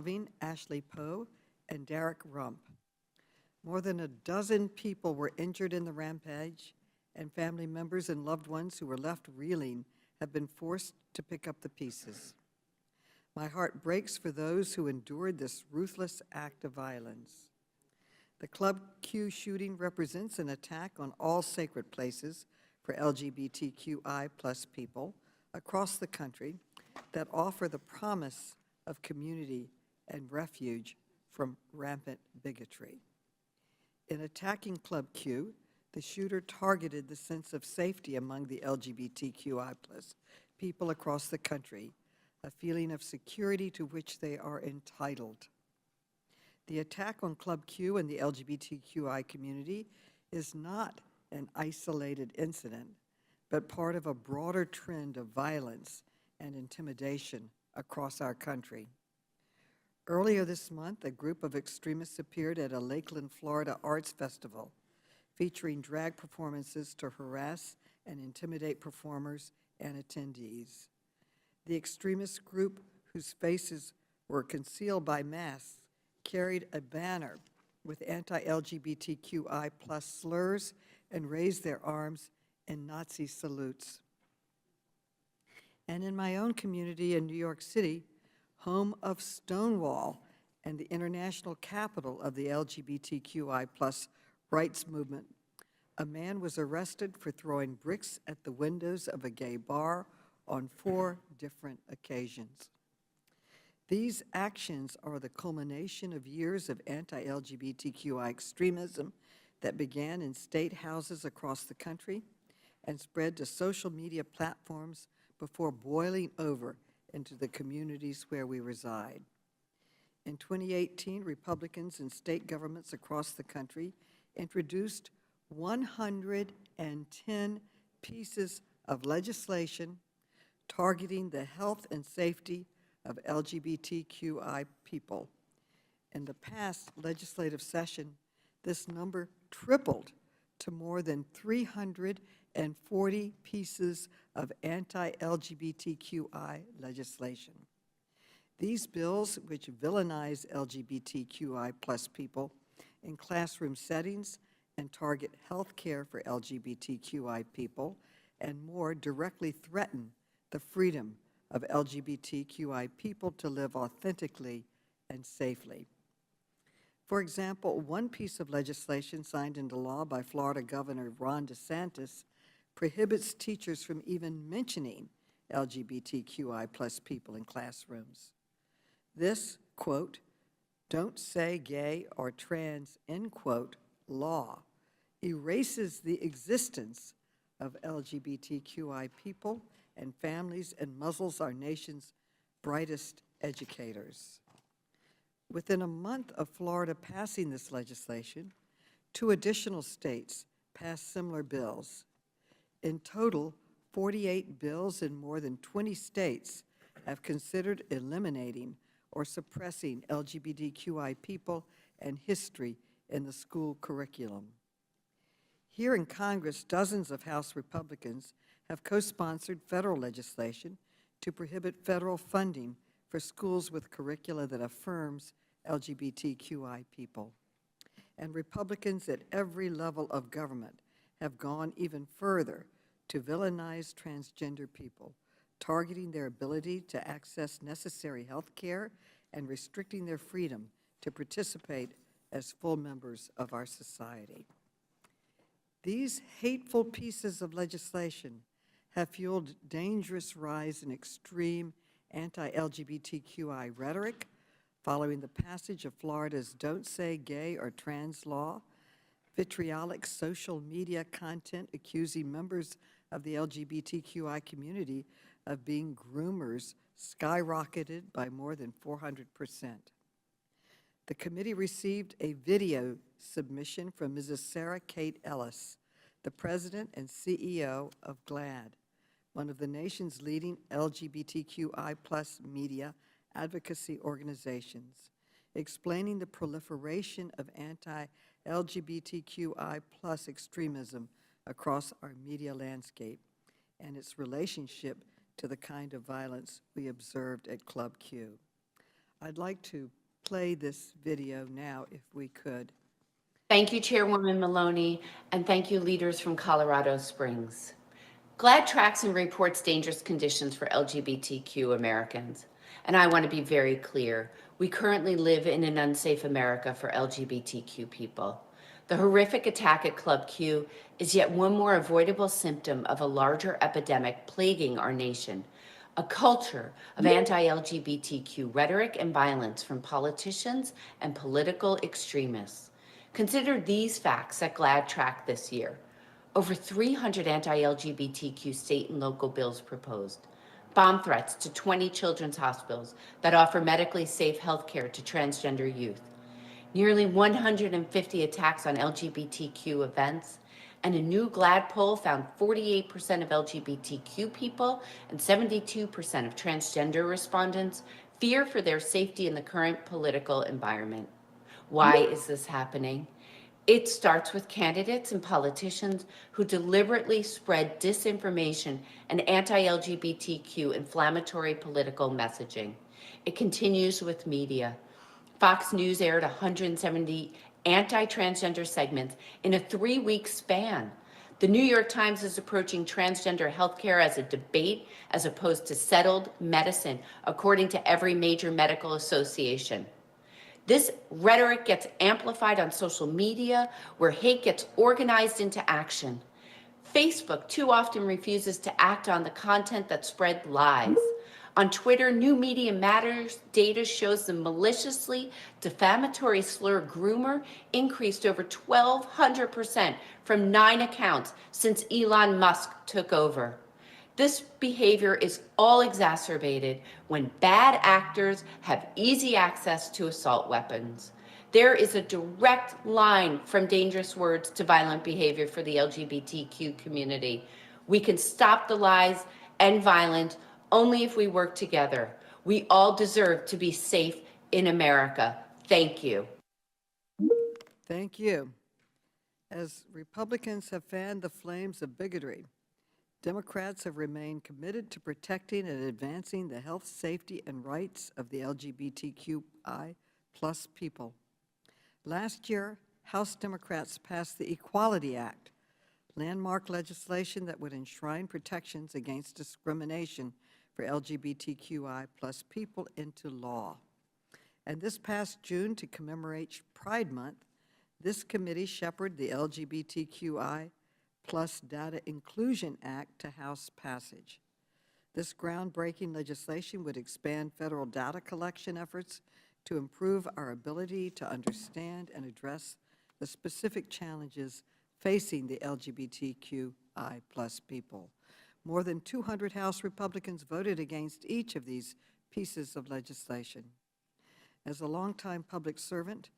Loving, Ashley Poe, and Derek Rump. More than a dozen people were injured in the rampage, and family members and loved ones who were left reeling have been forced to pick up the pieces. My heart breaks for those who endured this ruthless act of violence. The Club Q shooting represents an attack on all sacred places for LGBTQI plus people across the country that offer the promise of community and refuge from rampant bigotry. In attacking Club Q, the shooter targeted the sense of safety among the LGBTQI plus people across the country, a feeling of security to which they are entitled. The attack on Club Q and the LGBTQI community is not an isolated incident, but part of a broader trend of violence and intimidation across our country. Earlier this month, a group of extremists appeared at a Lakeland, Florida arts festival featuring drag performances to harass and intimidate performers and attendees. The extremist group, whose faces were concealed by masks, carried a banner with anti-LGBTQI plus slurs and raised their arms in Nazi salutes. And in my own community in New York City, home of Stonewall and the international capital of the LGBTQI plus rights movement, a man was arrested for throwing bricks at the windows of a gay bar on 4 different occasions. These actions are the culmination of years of anti-LGBTQI extremism that began in state houses across the country and spread to social media platforms before boiling over into the communities where we reside. In 2018, Republicans in state governments across the country introduced 110 pieces of legislation targeting the health and safety of LGBTQI people. In the past legislative session, this number tripled to more than 340 pieces of anti-LGBTQI legislation. These bills, which villainize LGBTQI plus people in classroom settings and target health care for LGBTQI people, and more directly threaten the freedom of LGBTQI people to live authentically and safely. For example, one piece of legislation signed into law by Florida Governor Ron DeSantis prohibits teachers from even mentioning LGBTQI plus people in classrooms. This, quote, "don't say gay or trans," end quote, law erases the existence of LGBTQI people and families and muzzles our nation's brightest educators. Within a month of Florida passing this legislation, 2 additional states passed similar bills. In total, 48 bills in more than 20 states have considered eliminating or suppressing LGBTQI people and history in the school curriculum. Here in Congress, dozens of House Republicans have co-sponsored federal legislation to prohibit federal funding for schools with curricula that affirms LGBTQI people. And Republicans at every level of government have gone even further to villainize transgender people, targeting their ability to access necessary health care and restricting their freedom to participate as full members of our society. These hateful pieces of legislation have fueled dangerous rise in extreme anti-LGBTQI rhetoric following the passage of Florida's Don't Say Gay or Trans law. Vitriolic social media content accusing members of the LGBTQI community of being groomers skyrocketed by more than 400%. The committee received a video submission from Mrs. Sarah Kate Ellis, the president and CEO of GLAAD, one of the nation's leading LGBTQI plus media advocacy organizations, explaining the proliferation of anti-LGBTQI plus extremism across our media landscape and its relationship to the kind of violence we observed at Club Q. I'd like to play this video now, if we could. Thank you, Chairwoman Maloney, and thank you, leaders from Colorado Springs. GLAAD tracks and reports dangerous conditions for LGBTQ Americans. And I want to be very clear. We currently live in an unsafe America for LGBTQ people. The horrific attack at Club Q is yet one more avoidable symptom of a larger epidemic plaguing our nation. A culture of anti-LGBTQ rhetoric and violence from politicians and political extremists. Consider these facts at GLAAD track this year. Over 300 anti-LGBTQ state and local bills proposed. Bomb threats to 20 children's hospitals that offer medically safe health care to transgender youth. Nearly 150 attacks on LGBTQ events. And a new GLAAD poll found 48% of LGBTQ people and 72% of transgender respondents fear for their safety in the current political environment. Why is this happening? It starts with candidates and politicians who deliberately spread disinformation and anti-LGBTQ inflammatory political messaging. It continues with media. Fox News aired 170 anti-transgender segments in a 3-week span. The New York Times is approaching transgender healthcare as a debate as opposed to settled medicine, according to every major medical association. This rhetoric gets amplified on social media, where hate gets organized into action. Facebook too often refuses to act on the content that spread lies. On Twitter, New Media Matters data shows the maliciously defamatory slur groomer increased over 1,200% from 9 accounts since Elon Musk took over. This behavior is all exacerbated when bad actors have easy access to assault weapons. There is a direct line from dangerous words to violent behavior for the LGBTQ community. We can stop the lies and violence only if we work together. We all deserve to be safe in America. Thank you. Thank you. As Republicans have fanned the flames of bigotry, Democrats have remained committed to protecting and advancing the health, safety, and rights of the LGBTQI plus people. Last year, House Democrats passed the Equality Act, landmark legislation that would enshrine protections against discrimination for LGBTQI plus people into law. And this past June, to commemorate Pride Month, this committee shepherded the LGBTQI plus Data Inclusion Act to House passage. This groundbreaking legislation would expand federal data collection efforts to improve our ability to understand and address the specific challenges facing the LGBTQI plus people. More than 200 House Republicans voted against each of these pieces of legislation. As a longtime public servant,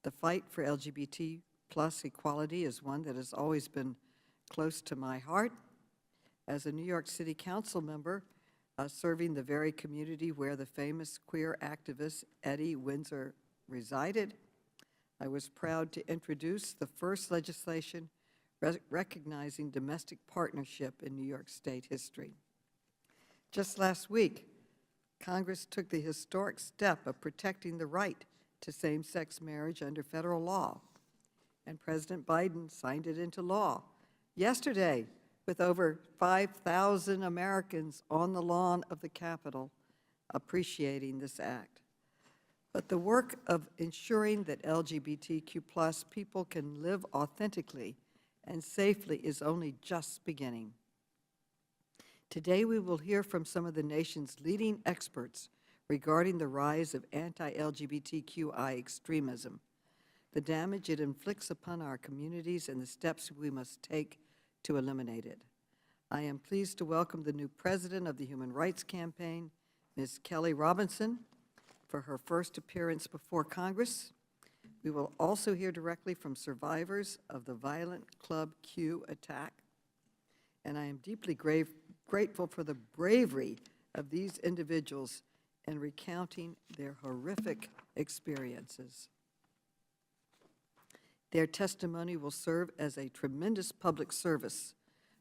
the fight for LGBT plus equality is one that has always been close to my heart. As a New York City Council member, serving the very community where the famous queer activist Eddie Windsor resided, I was proud to introduce the first legislation recognizing domestic partnership in New York State history. Just last week, Congress took the historic step of protecting the right to same-sex marriage under federal law, and President Biden signed it into law yesterday, with over 5,000 Americans on the lawn of the Capitol appreciating this act. But the work of ensuring that LGBTQ plus people can live authentically and safely is only just beginning. Today we will hear from some of the nation's leading experts regarding the rise of anti-LGBTQI extremism, the damage it inflicts upon our communities, and the steps we must take to eliminate it. I am pleased to welcome the new president of the Human Rights Campaign, Ms. Kelly Robinson, for her first appearance before Congress. We will also hear directly from survivors of the violent Club Q attack, and I am deeply grateful for the bravery of these individuals in recounting their horrific experiences. Their testimony will serve as a tremendous public service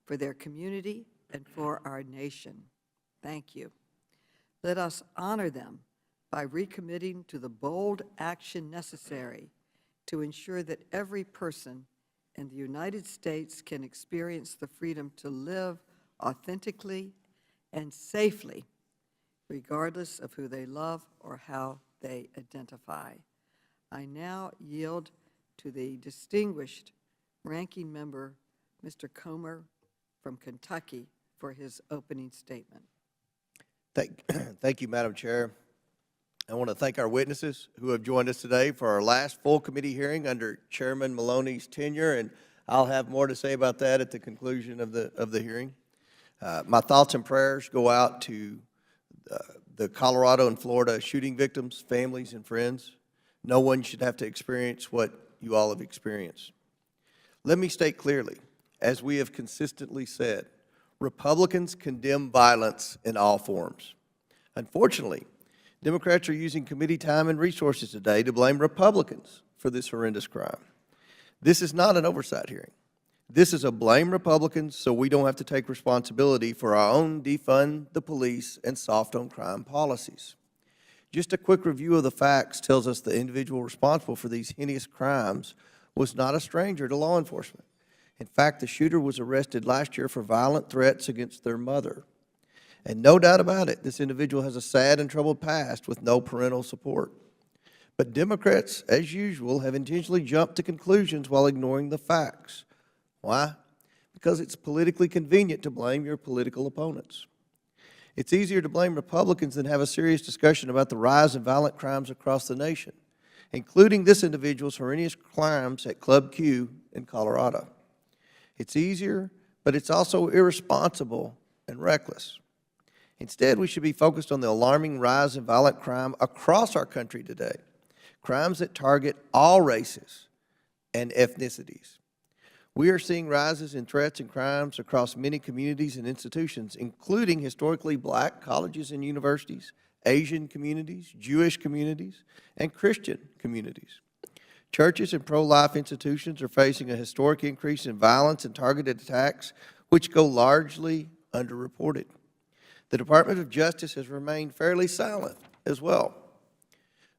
for their community and for our nation. Thank you. Let us honor them by recommitting to the bold action necessary to ensure that every person in the United States can experience the freedom to live authentically and safely, regardless of who they love or how they identify. I now yield to the distinguished ranking member, Mr. Comer from Kentucky, for his opening statement. Thank you, Madam Chair. I want to thank our witnesses who have joined us today for our last full committee hearing under Chairman Maloney's tenure, and I'll have more to say about that at the conclusion of the hearing. My thoughts and prayers go out to the Colorado and Florida shooting victims, families, and friends. No one should have to experience what you all have experienced. Let me state clearly, as we have consistently said, Republicans condemn violence in all forms. Unfortunately, Democrats are using committee time and resources today to blame Republicans for this horrendous crime. This is not an oversight hearing. This is a blame Republicans so we don't have to take responsibility for our own defund the police and soft on crime policies. Just a quick review of the facts tells us the individual responsible for these heinous crimes was not a stranger to law enforcement. In fact, the shooter was arrested last year for violent threats against their mother. And no doubt about it, this individual has a sad and troubled past with no parental support. But Democrats, as usual, have intentionally jumped to conclusions while ignoring the facts. Why? Because it's politically convenient to blame your political opponents. It's easier to blame Republicans than have a serious discussion about the rise in violent crimes across the nation, including this individual's horrendous crimes at Club Q in Colorado. It's easier, but it's also irresponsible and reckless. Instead, we should be focused on the alarming rise in violent crime across our country today, crimes that target all races and ethnicities. We are seeing rises in threats and crimes across many communities and institutions, including historically black colleges and universities, Asian communities, Jewish communities, and Christian communities. Churches and pro-life institutions are facing a historic increase in violence and targeted attacks, which go largely underreported. The Department of Justice has remained fairly silent as well.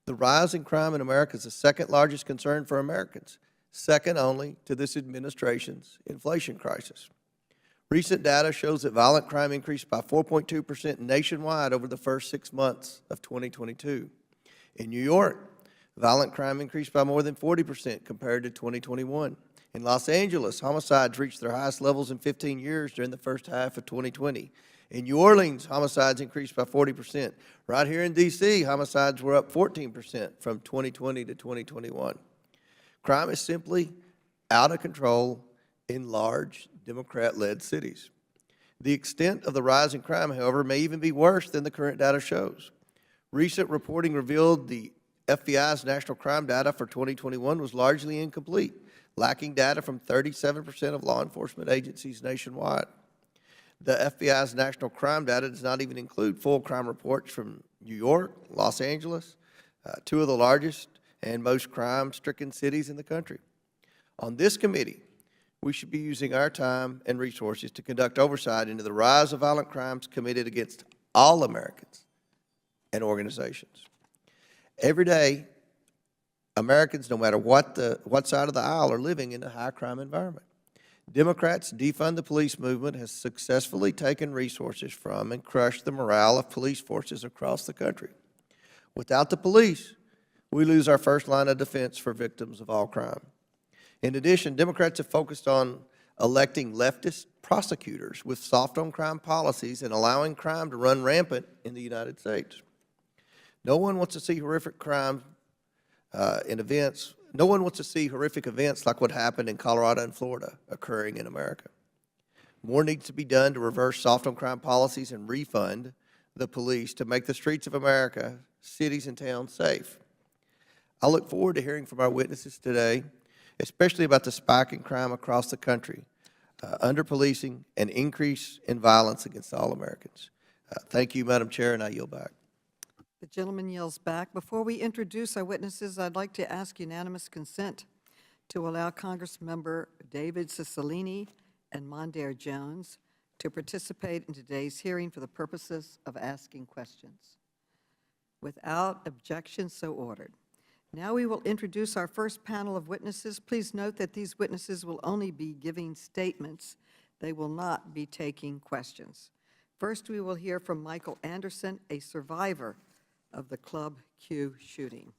The rise in crime in America is the second largest concern for Americans, second only to this administration's inflation crisis. Recent data shows that violent crime increased by 4.2% nationwide over the first 6 months of 2022. In New York, violent crime increased by more than 40% compared to 2021. In Los Angeles, homicides reached their highest levels in 15 years during the first half of 2020. In New Orleans, homicides increased by 40%. Right here in D.C., homicides were up 14% from 2020 to 2021. Crime is simply out of control in large Democrat-led cities. The extent of the rise in crime, however, may even be worse than the current data shows. Recent reporting revealed the FBI's national crime data for 2021 was largely incomplete, lacking data from 37% of law enforcement agencies nationwide. The FBI's national crime data does not even include full crime reports from New York, Los Angeles, two of the largest and most crime-stricken cities in the country. On this committee, we should be using our time and resources to conduct oversight into the rise of violent crimes committed against all Americans and organizations. Every day, Americans, no matter what side of the aisle, are living in a high-crime environment. Democrats' defund the police movement has successfully taken resources from and crushed the morale of police forces across the country. Without the police, we lose our first line of defense for victims of all crime. In addition, Democrats have focused on electing leftist prosecutors with soft on crime policies and allowing crime to run rampant in the United States. No one wants to see horrific crime No one wants to see horrific events like what happened in Colorado and Florida occurring in America. More needs to be done to reverse soft on crime policies and refund the police to make the streets of America, cities and towns safe. I look forward to hearing from our witnesses today, especially about the spike in crime across the country, under-policing, and increase in violence against all Americans. Thank you, Madam Chair, and I yield back. The gentleman yields back. Before we introduce our witnesses, I'd like to ask unanimous consent to allow Congressmember David Cicilline and Mondaire Jones to participate in today's hearing for the purposes of asking questions. Without objection, so ordered. Now we will introduce our first panel of witnesses. Please note that these witnesses will only be giving statements. They will not be taking questions. First, we will hear from Michael Anderson, a survivor of the Club Q shooting.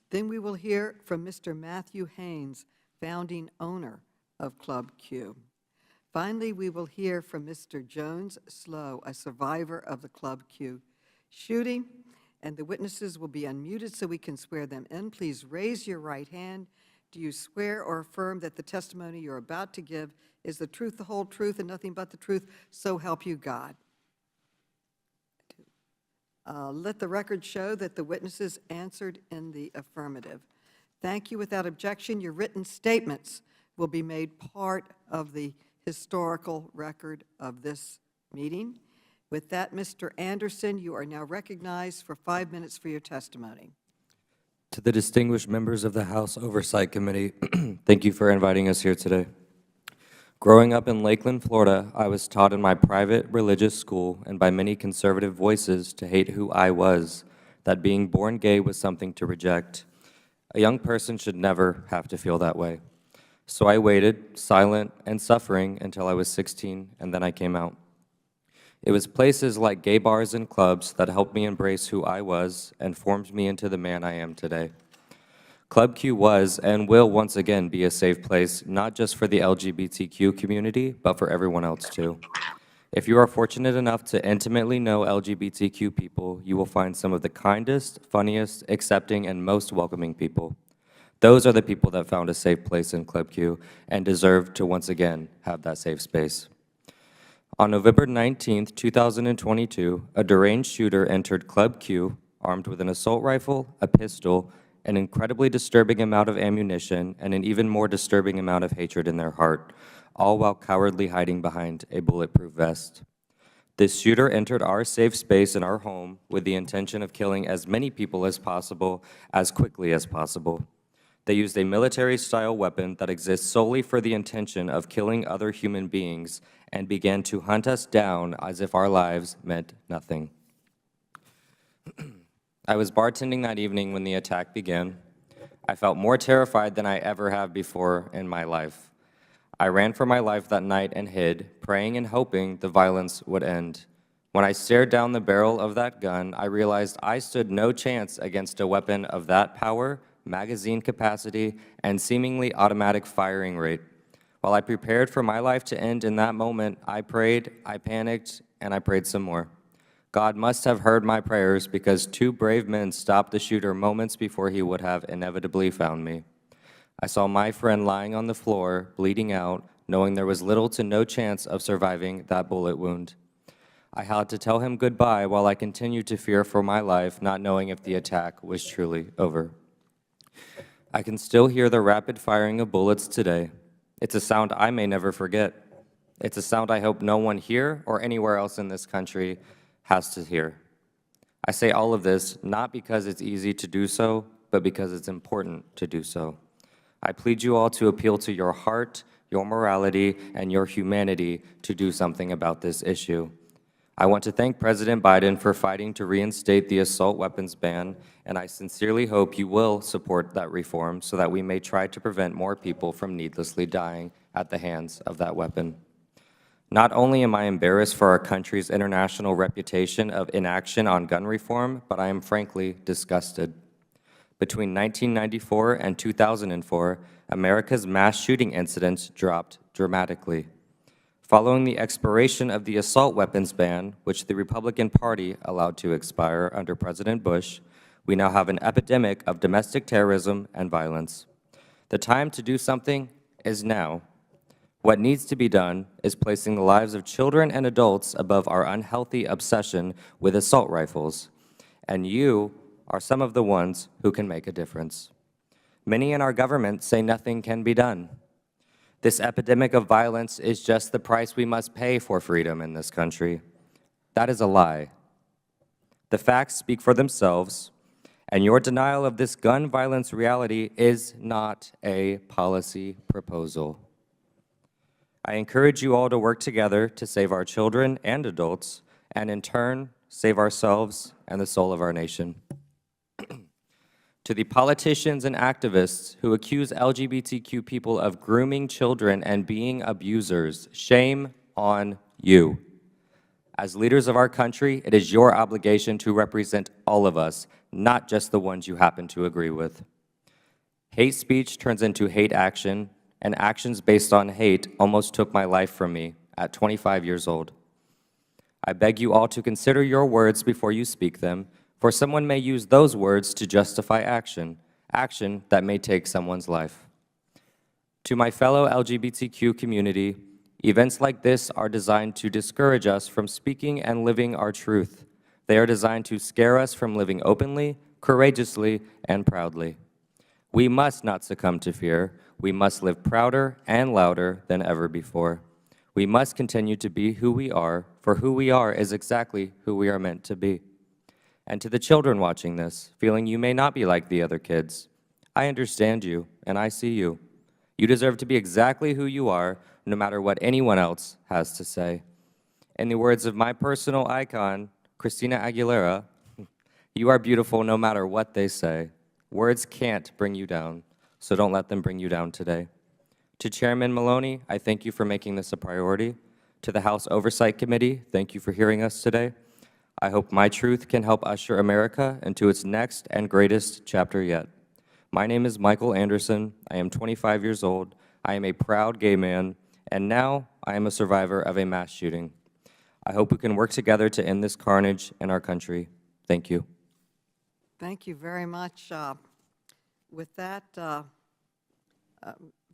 Then we will hear from Mr. Matthew Haynes, founding owner of Club Q. Finally, we will hear from Mr. Jones Slow, a survivor of the Club Q shooting, and the witnesses will be unmuted so we can swear them in. Please raise your right hand. Do you swear or affirm that the testimony you're about to give is the truth, the whole truth, and nothing but the truth, so help you God? Let the record show that the witnesses answered in the affirmative. Thank you. Without objection, your written statements will be made part of the historical record of this meeting. With that, Mr. Anderson, you are now recognized for 5 minutes for your testimony. To the distinguished members of the House Oversight Committee, thank you for inviting us here today. Growing up in Lakeland, Florida, I was taught in my private religious school and by many conservative voices to hate who I was, that being born gay was something to reject. A young person should never have to feel that way. So I waited, silent and suffering, until I was 16, and then I came out. It was places like gay bars and clubs that helped me embrace who I was and formed me into the man I am today. Club Q was and will once again be a safe place, not just for the LGBTQ community, but for everyone else too. If you are fortunate enough to intimately know LGBTQ people, you will find some of the kindest, funniest, accepting, and most welcoming people. Those are the people that found a safe place in Club Q and deserve to once again have that safe space. On November 19th, 2022, a deranged shooter entered Club Q armed with an assault rifle, a pistol, an incredibly disturbing amount of ammunition, and an even more disturbing amount of hatred in their heart, all while cowardly hiding behind a bulletproof vest. This shooter entered our safe space in our home with the intention of killing as many people as possible, as quickly as possible. They used a military-style weapon that exists solely for the intention of killing other human beings and began to hunt us down as if our lives meant nothing. I was bartending that evening when the attack began. I felt more terrified than I ever have before in my life. I ran for my life that night and hid, praying and hoping the violence would end. When I stared down the barrel of that gun, I realized I stood no chance against a weapon of that power, magazine capacity, and seemingly automatic firing rate. While I prepared for my life to end in that moment, I prayed, I panicked, and I prayed some more. God must have heard my prayers because two brave men stopped the shooter moments before he would have inevitably found me. I saw my friend lying on the floor, bleeding out, knowing there was little to no chance of surviving that bullet wound. I had to tell him goodbye while I continued to fear for my life, not knowing if the attack was truly over. I can still hear the rapid firing of bullets today. It's a sound I may never forget. It's a sound I hope no one here or anywhere else in this country has to hear. I say all of this not because it's easy to do so, but because it's important to do so. I plead you all to appeal to your heart, your morality, and your humanity to do something about this issue. I want to thank President Biden for fighting to reinstate the assault weapons ban, and I sincerely hope you will support that reform so that we may try to prevent more people from needlessly dying at the hands of that weapon. Not only am I embarrassed for our country's international reputation of inaction on gun reform, but I am frankly disgusted. Between 1994 and 2004, America's mass shooting incidents dropped dramatically. Following the expiration of the assault weapons ban, which the Republican Party allowed to expire under President Bush, we now have an epidemic of domestic terrorism and violence. The time to do something is now. What needs to be done is placing the lives of children and adults above our unhealthy obsession with assault rifles. And you are some of the ones who can make a difference. Many in our government say nothing can be done. This epidemic of violence is just the price we must pay for freedom in this country. That is a lie. The facts speak for themselves, and your denial of this gun violence reality is not a policy proposal. I encourage you all to work together to save our children and adults, and in turn, save ourselves and the soul of our nation. To the politicians and activists who accuse LGBTQ people of grooming children and being abusers, shame on you. As leaders of our country, it is your obligation to represent all of us, not just the ones you happen to agree with. Hate speech turns into hate action, and actions based on hate almost took my life from me at 25 years old. I beg you all to consider your words before you speak them, for someone may use those words to justify action that may take someone's life. To my fellow LGBTQ community, events like this are designed to discourage us from speaking and living our truth. They are designed to scare us from living openly, courageously, and proudly. We must not succumb to fear. We must live prouder and louder than ever before. We must continue to be who we are, for who we are is exactly who we are meant to be. And to the children watching this, feeling you may not be like the other kids, I understand you, and I see you. You deserve to be exactly who you are, no matter what anyone else has to say. In the words of my personal icon, Christina Aguilera, you are beautiful no matter what they say. Words can't bring you down, so don't let them bring you down today. To Chairman Maloney, I thank you for making this a priority. To the House Oversight Committee, thank you for hearing us today. I hope my truth can help usher America into its next and greatest chapter yet. My name is Michael Anderson. I am 25 years old. I am a proud gay man, and now I am a survivor of a mass shooting. I hope we can work together to end this carnage in our country. Thank you. Thank you very much. With that,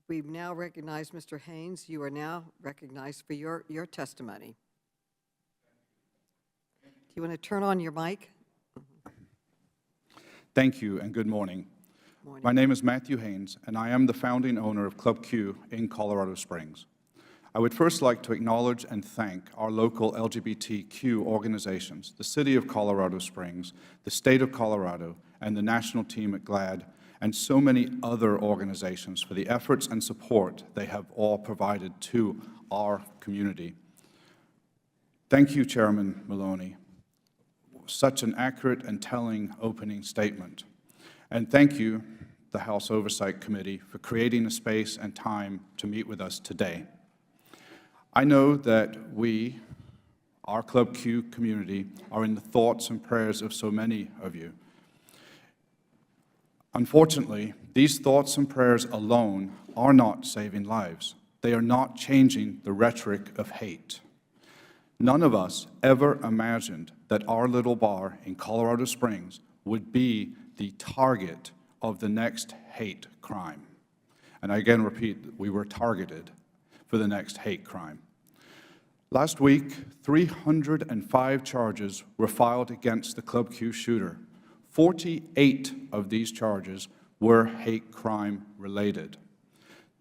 we now recognize Mr. Haynes. You are now recognized for your testimony. Do you want to turn on your mic? Thank you and good morning. Morning. My name is Matthew Haynes, and I am the founding owner of Club Q in Colorado Springs. I would first like to acknowledge and thank our local LGBTQ organizations, the City of Colorado Springs, the State of Colorado, and the national team at GLAAD, and so many other organizations for the efforts and support they have all provided to our community. Thank you, Chairman Maloney. Such an accurate and telling opening statement. And thank you, the House Oversight Committee, for creating a space and time to meet with us today. I know that we, our Club Q community, are in the thoughts and prayers of so many of you. Unfortunately, these thoughts and prayers alone are not saving lives. They are not changing the rhetoric of hate. None of us ever imagined that our little bar in Colorado Springs would be the target of the next hate crime. And I again repeat, we were targeted for the next hate crime. Last week, 305 charges were filed against the Club Q shooter. 48 of these charges were hate crime related.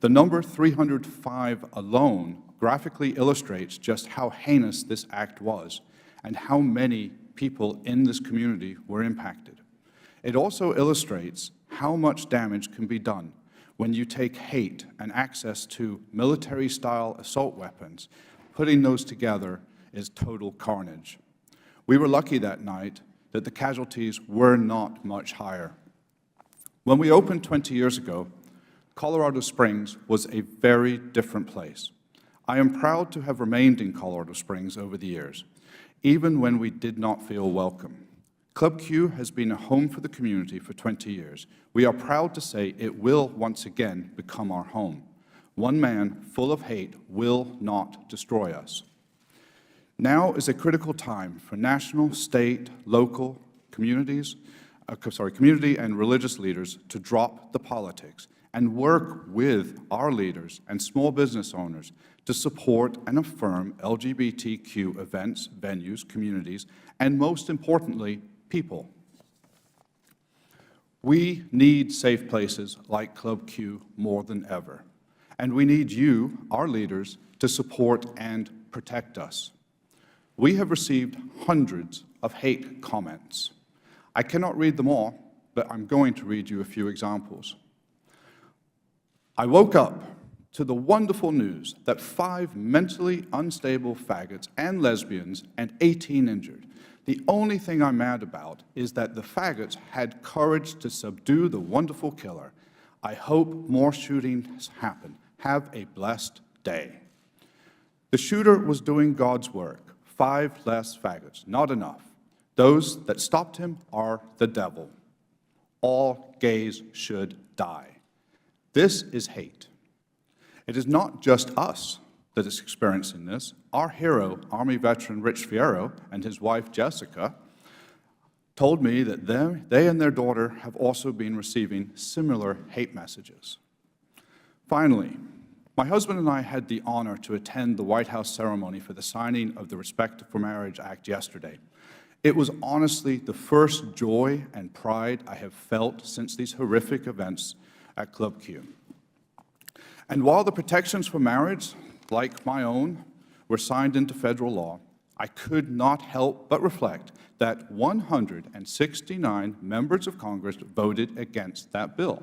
The number 305 alone graphically illustrates just how heinous this act was and how many people in this community were impacted. It also illustrates how much damage can be done when you take hate and access to military-style assault weapons. Putting those together is total carnage. We were lucky that night that the casualties were not much higher. When we opened 20 years ago, Colorado Springs was a very different place. I am proud to have remained in Colorado Springs over the years, even when we did not feel welcome. Club Q has been a home for the community for 20 years. We are proud to say it will once again become our home. One man full of hate will not destroy us. Now is a critical time for national, state, local community and religious leaders to drop the politics and work with our leaders and small business owners to support and affirm LGBTQ events, venues, communities, and most importantly, people. We need safe places like Club Q more than ever, and we need you, our leaders, to support and protect us. We have received hundreds of hate comments. I cannot read them all, but I'm going to read you a few examples. I woke up to the wonderful news that 5 mentally unstable faggots and lesbians and 18 injured. The only thing I'm mad about is that the faggots had courage to subdue the wonderful killer. I hope more shootings happen. Have a blessed day. The shooter was doing God's work. 5 less faggots, not enough. Those that stopped him are the devil. All gays should die. This is hate. It is not just us that is experiencing this. Our hero, Army veteran Rich Fierro, and his wife Jessica, told me that they and their daughter have also been receiving similar hate messages. Finally, my husband and I had the honor to attend the White House ceremony for the signing of the Respect for Marriage Act yesterday. It was honestly the first joy and pride I have felt since these horrific events at Club Q. And while the protections for marriage, like my own, were signed into federal law, I could not help but reflect that 169 members of Congress voted against that bill.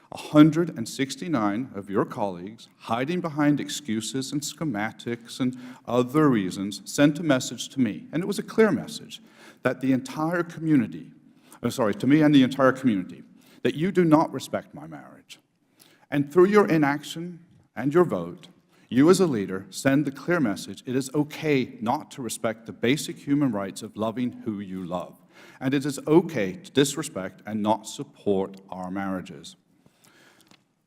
169 of your colleagues, hiding behind excuses and schematics and other reasons, sent a message to me, and it was a clear message, that the entire community, to me and the entire community, that you do not respect my marriage. And through your inaction and your vote, you as a leader send the clear message, it is okay not to respect the basic human rights of loving who you love. And it is okay to disrespect and not support our marriages.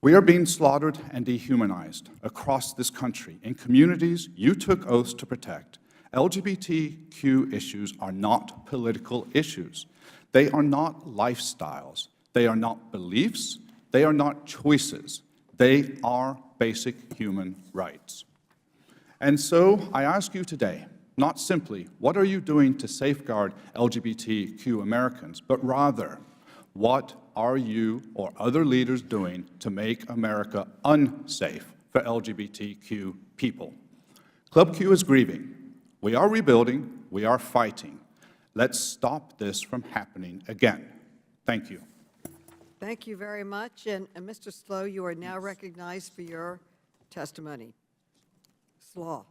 We are being slaughtered and dehumanized across this country in communities you took oaths to protect. LGBTQ issues are not political issues. They are not lifestyles. They are not beliefs. They are not choices. They are basic human rights. And so I ask you today, not simply, what are you doing to safeguard LGBTQ Americans, but rather, what are you or other leaders doing to make America unsafe for LGBTQ people? Club Q is grieving. We are rebuilding. We are fighting. Let's stop this from happening again. Thank you. Thank you very much. And Mr. Slow, you are now recognized for your testimony. Slaw.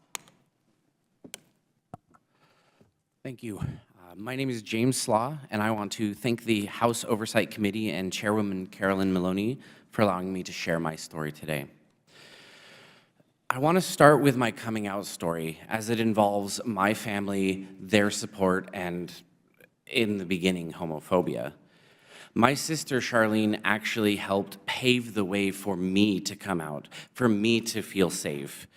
Thank you. My name is James Slaw, and I want to thank the House Oversight Committee and Chairwoman Carolyn Maloney for allowing me to share my story today. I want to start with my coming out story, as it involves my family, their support, and in the beginning, homophobia. My sister Charlene actually helped pave the way for me to come out, for me to feel safe.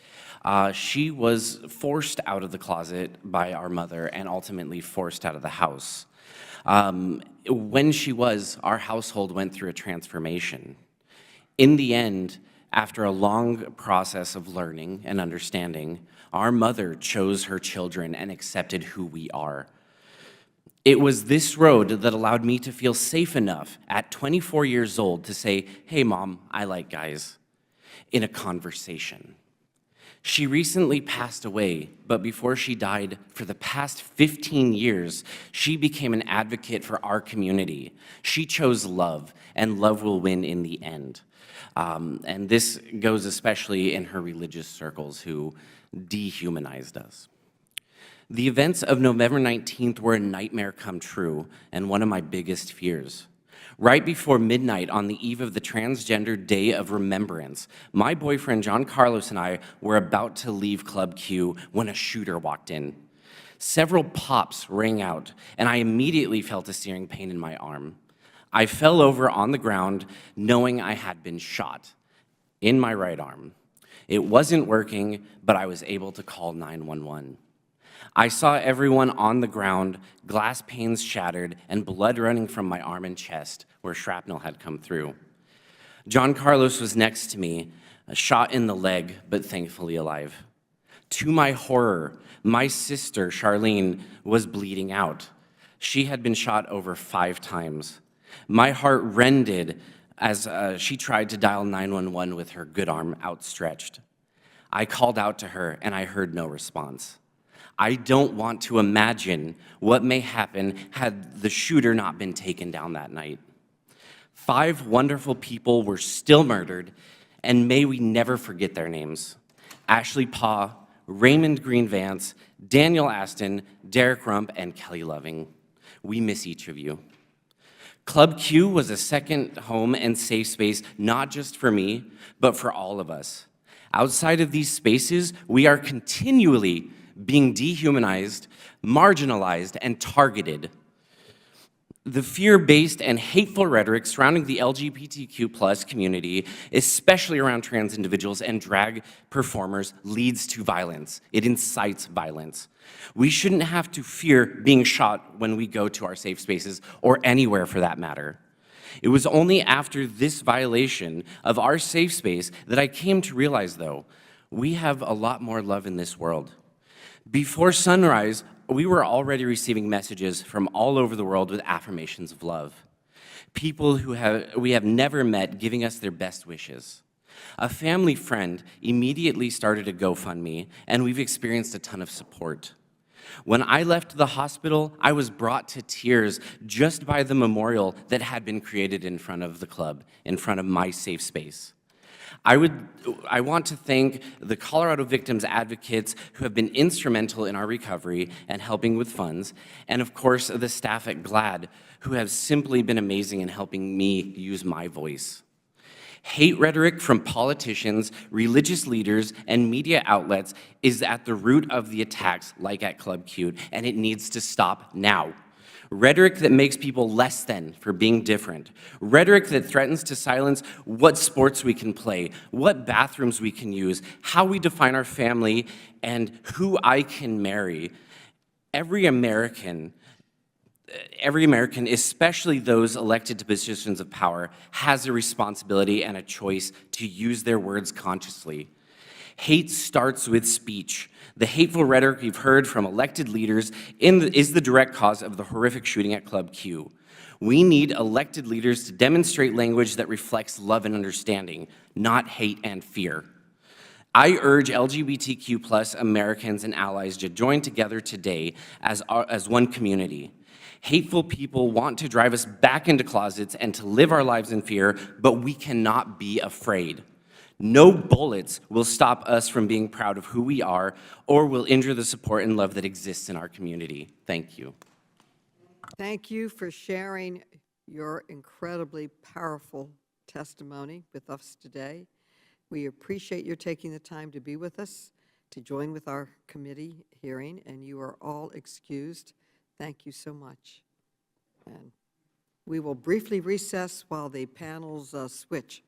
She was forced out of the closet by our mother and ultimately forced out of the house. When she was, our household went through a transformation. In the end, after a long process of learning and understanding, our mother chose her children and accepted who we are. It was this road that allowed me to feel safe enough at 24 years old to say, "Hey, Mom, I like guys," in a conversation. She recently passed away, but before she died, for the past 15 years, she became an advocate for our community. She chose love, and love will win in the end. And this goes especially in her religious circles who dehumanized us. The events of November 19th were a nightmare come true and one of my biggest fears. Right before midnight on the eve of the Transgender Day of Remembrance, my boyfriend John Carlos and I were about to leave Club Q when a shooter walked in. Several pops rang out, and I immediately felt a searing pain in my arm. I fell over on the ground knowing I had been shot in my right arm. It wasn't working, but I was able to call 911. I saw everyone on the ground, glass panes shattered, and blood running from my arm and chest where shrapnel had come through. John Carlos was next to me, shot in the leg, but thankfully alive. To my horror, my sister, Charlene, was bleeding out. She had been shot over 5 times. My heart rended as she tried to dial 911 with her good arm outstretched. I called out to her, and I heard no response. I don't want to imagine what may happen had the shooter not been taken down that night. 5 wonderful people were still murdered, and may we never forget their names. Ashley Paugh, Raymond Green Vance, Daniel Aston, Derek Rump, and Kelly Loving. We miss each of you. Club Q was a second home and safe space, not just for me, but for all of us. Outside of these spaces, we are continually being dehumanized, marginalized, and targeted. The fear-based and hateful rhetoric surrounding the LGBTQ+ community, especially around trans individuals and drag performers, leads to violence. It incites violence. We shouldn't have to fear being shot when we go to our safe spaces, or anywhere for that matter. It was only after this violation of our safe space that I came to realize, though, we have a lot more love in this world. Before sunrise, we were already receiving messages from all over the world with affirmations of love. People we have never met giving us their best wishes. A family friend immediately started a GoFundMe, and we've experienced a ton of support. When I left the hospital, I was brought to tears just by the memorial that had been created in front of the club, in front of my safe space. I want to thank the Colorado victims advocates who have been instrumental in our recovery and helping with funds, and of course, the staff at GLAAD, who have simply been amazing in helping me use my voice. Hate rhetoric from politicians, religious leaders, and media outlets is at the root of the attacks like at Club Q, and it needs to stop now. Rhetoric that makes people less than for being different. Rhetoric that threatens to silence what sports we can play, what bathrooms we can use, how we define our family, and who I can marry. Every American, especially those elected to positions of power, has a responsibility and a choice to use their words consciously. Hate starts with speech. The hateful rhetoric we've heard from elected leaders is the direct cause of the horrific shooting at Club Q. We need elected leaders to demonstrate language that reflects love and understanding, not hate and fear. I urge LGBTQ+ Americans and allies to join together today as one community. Hateful people want to drive us back into closets and to live our lives in fear, but we cannot be afraid. No bullets will stop us from being proud of who we are or will injure the support and love that exists in our community. Thank you. Thank you for sharing your incredibly powerful testimony with us today. We appreciate your taking the time to be with us, to join with our committee hearing, and you are all excused. Thank you so much. And we will briefly recess while the panels switch.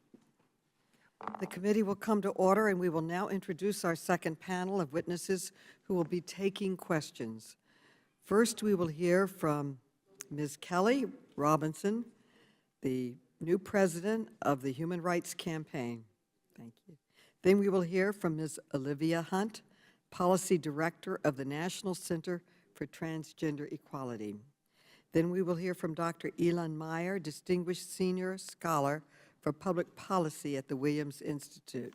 The committee will come to order, and we will now introduce our second panel of witnesses who will be taking questions. First, we will hear from Ms. Kelly Robinson, the new president of the Human Rights Campaign. Thank you. Then we will hear from Ms. Olivia Hunt, policy director of the National Center for Transgender Equality. Then we will hear from Dr. Elon Meyer, distinguished senior scholar for public policy at the Williams Institute.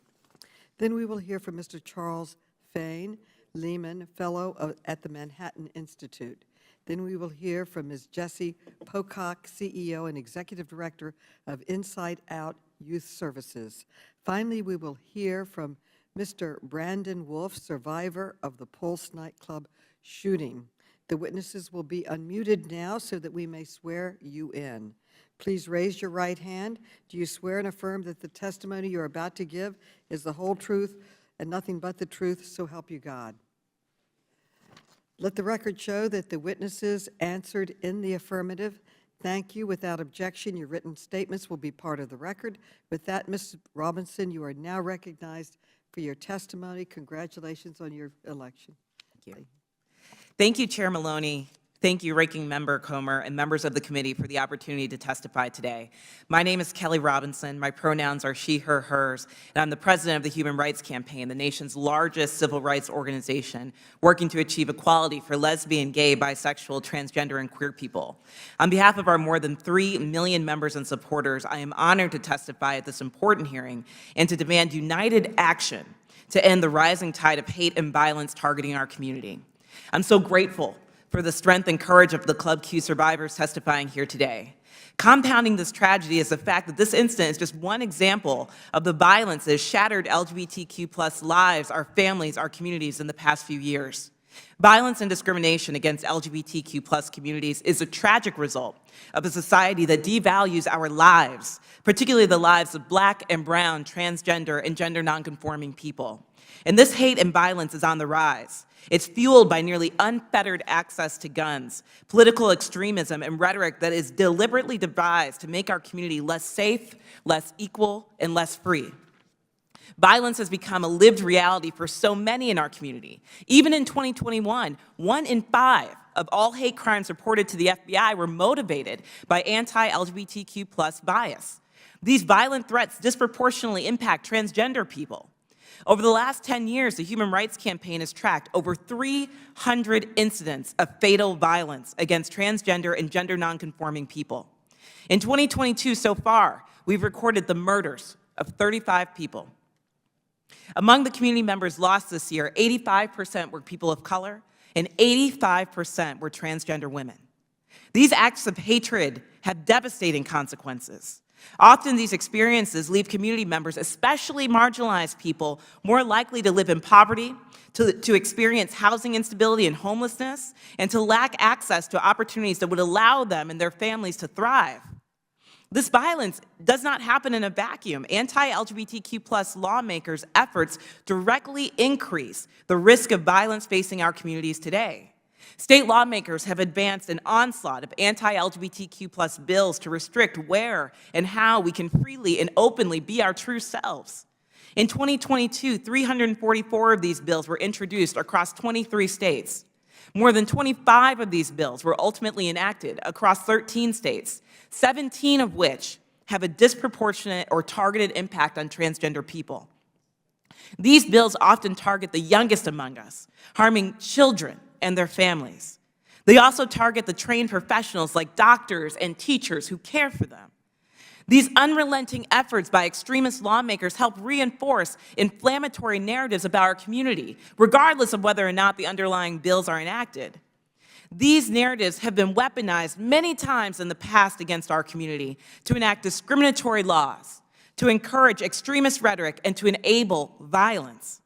Then we will hear from Mr. Charles Fain Lehman, fellow at the Manhattan Institute. Then we will hear from Ms. Jessie Pocock, CEO and executive director of Inside Out Youth Services. Finally, we will hear from Mr. Brandon Wolf, survivor of the Pulse nightclub shooting. The witnesses will be unmuted now so that we may swear you in. Please raise your right hand. Do you swear and affirm that the testimony you're about to give is the whole truth and nothing but the truth, so help you God? Let the record show that the witnesses answered in the affirmative. Thank you. Without objection, your written statements will be part of the record. With that, Ms. Robinson, you are now recognized for your testimony. Congratulations on your election. Thank you. Thank you, Chair Maloney. Thank you, Ranking Member Comer, and members of the committee for the opportunity to testify today. My name is Kelly Robinson. My pronouns are she, her, hers, and I'm the president of the Human Rights Campaign, the nation's largest civil rights organization working to achieve equality for lesbian, gay, bisexual, transgender, and queer people. On behalf of our more than 3 million members and supporters, I am honored to testify at this important hearing and to demand united action to end the rising tide of hate and violence targeting our community. I'm so grateful for the strength and courage of the Club Q survivors testifying here today. Compounding this tragedy is the fact that this incident is just one example of the violence that has shattered LGBTQ+ lives, our families, our communities in the past few years. Violence and discrimination against LGBTQ+ communities is a tragic result of a society that devalues our lives, particularly the lives of Black and brown, transgender, and gender nonconforming people. And this hate and violence is on the rise. It's fueled by nearly unfettered access to guns, political extremism, and rhetoric that is deliberately devised to make our community less safe, less equal, and less free. Violence has become a lived reality for so many in our community. Even in 2021, 1 in 5 of all hate crimes reported to the FBI were motivated by anti-LGBTQ+ bias. These violent threats disproportionately impact transgender people. Over the last 10 years, the Human Rights Campaign has tracked over 300 incidents of fatal violence against transgender and gender nonconforming people. In 2022 so far, we've recorded the murders of 35 people. Among the community members lost this year, 85% were people of color and 85% were transgender women. These acts of hatred have devastating consequences. Often these experiences leave community members, especially marginalized people, more likely to live in poverty, to experience housing instability and homelessness, and to lack access to opportunities that would allow them and their families to thrive. This violence does not happen in a vacuum. Anti-LGBTQ+ lawmakers' efforts directly increase the risk of violence facing our communities today. State lawmakers have advanced an onslaught of anti-LGBTQ+ bills to restrict where and how we can freely and openly be our true selves. In 2022, 344 of these bills were introduced across 23 states. More than 25 of these bills were ultimately enacted across 13 states, 17 of which have a disproportionate or targeted impact on transgender people. These bills often target the youngest among us, harming children and their families. They also target the trained professionals like doctors and teachers who care for them. These unrelenting efforts by extremist lawmakers help reinforce inflammatory narratives about our community, regardless of whether or not the underlying bills are enacted. These narratives have been weaponized many times in the past against our community to enact discriminatory laws, to encourage extremist rhetoric, and to enable violence.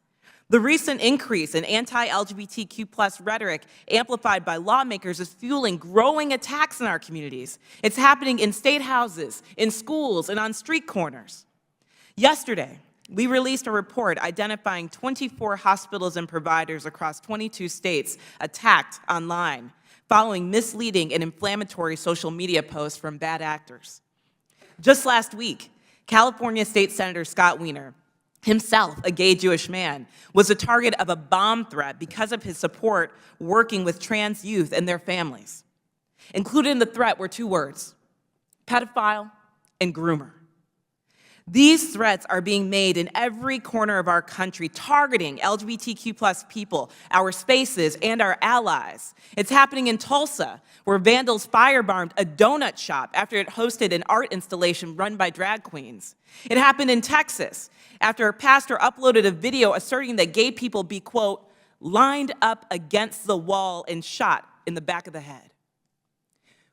The recent increase in anti-LGBTQ+ rhetoric amplified by lawmakers is fueling growing attacks in our communities. It's happening in state houses, in schools, and on street corners. Yesterday, we released a report identifying 24 hospitals and providers across 22 states attacked online following misleading and inflammatory social media posts from bad actors. Just last week, California State Senator Scott Wiener, himself a gay Jewish man, was the target of a bomb threat because of his support working with trans youth and their families. Included in the threat were 2 words: pedophile and groomer. These threats are being made in every corner of our country, targeting LGBTQ+ people, our spaces, and our allies. It's happening in Tulsa, where vandals firebombed a donut shop after it hosted an art installation run by drag queens. It happened in Texas, after a pastor uploaded a video asserting that gay people be, quote, lined up against the wall and shot in the back of the head.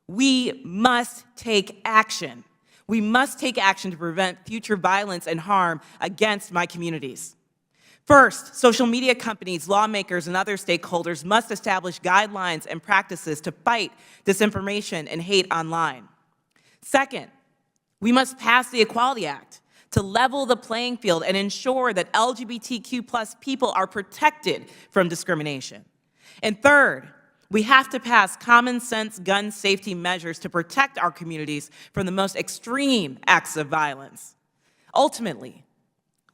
We must take action. We must take action to prevent future violence and harm against my communities. First, social media companies, lawmakers, and other stakeholders must establish guidelines and practices to fight disinformation and hate online. Second, we must pass the Equality Act to level the playing field and ensure that LGBTQ+ people are protected from discrimination. And third, we have to pass common sense gun safety measures to protect our communities from the most extreme acts of violence. Ultimately,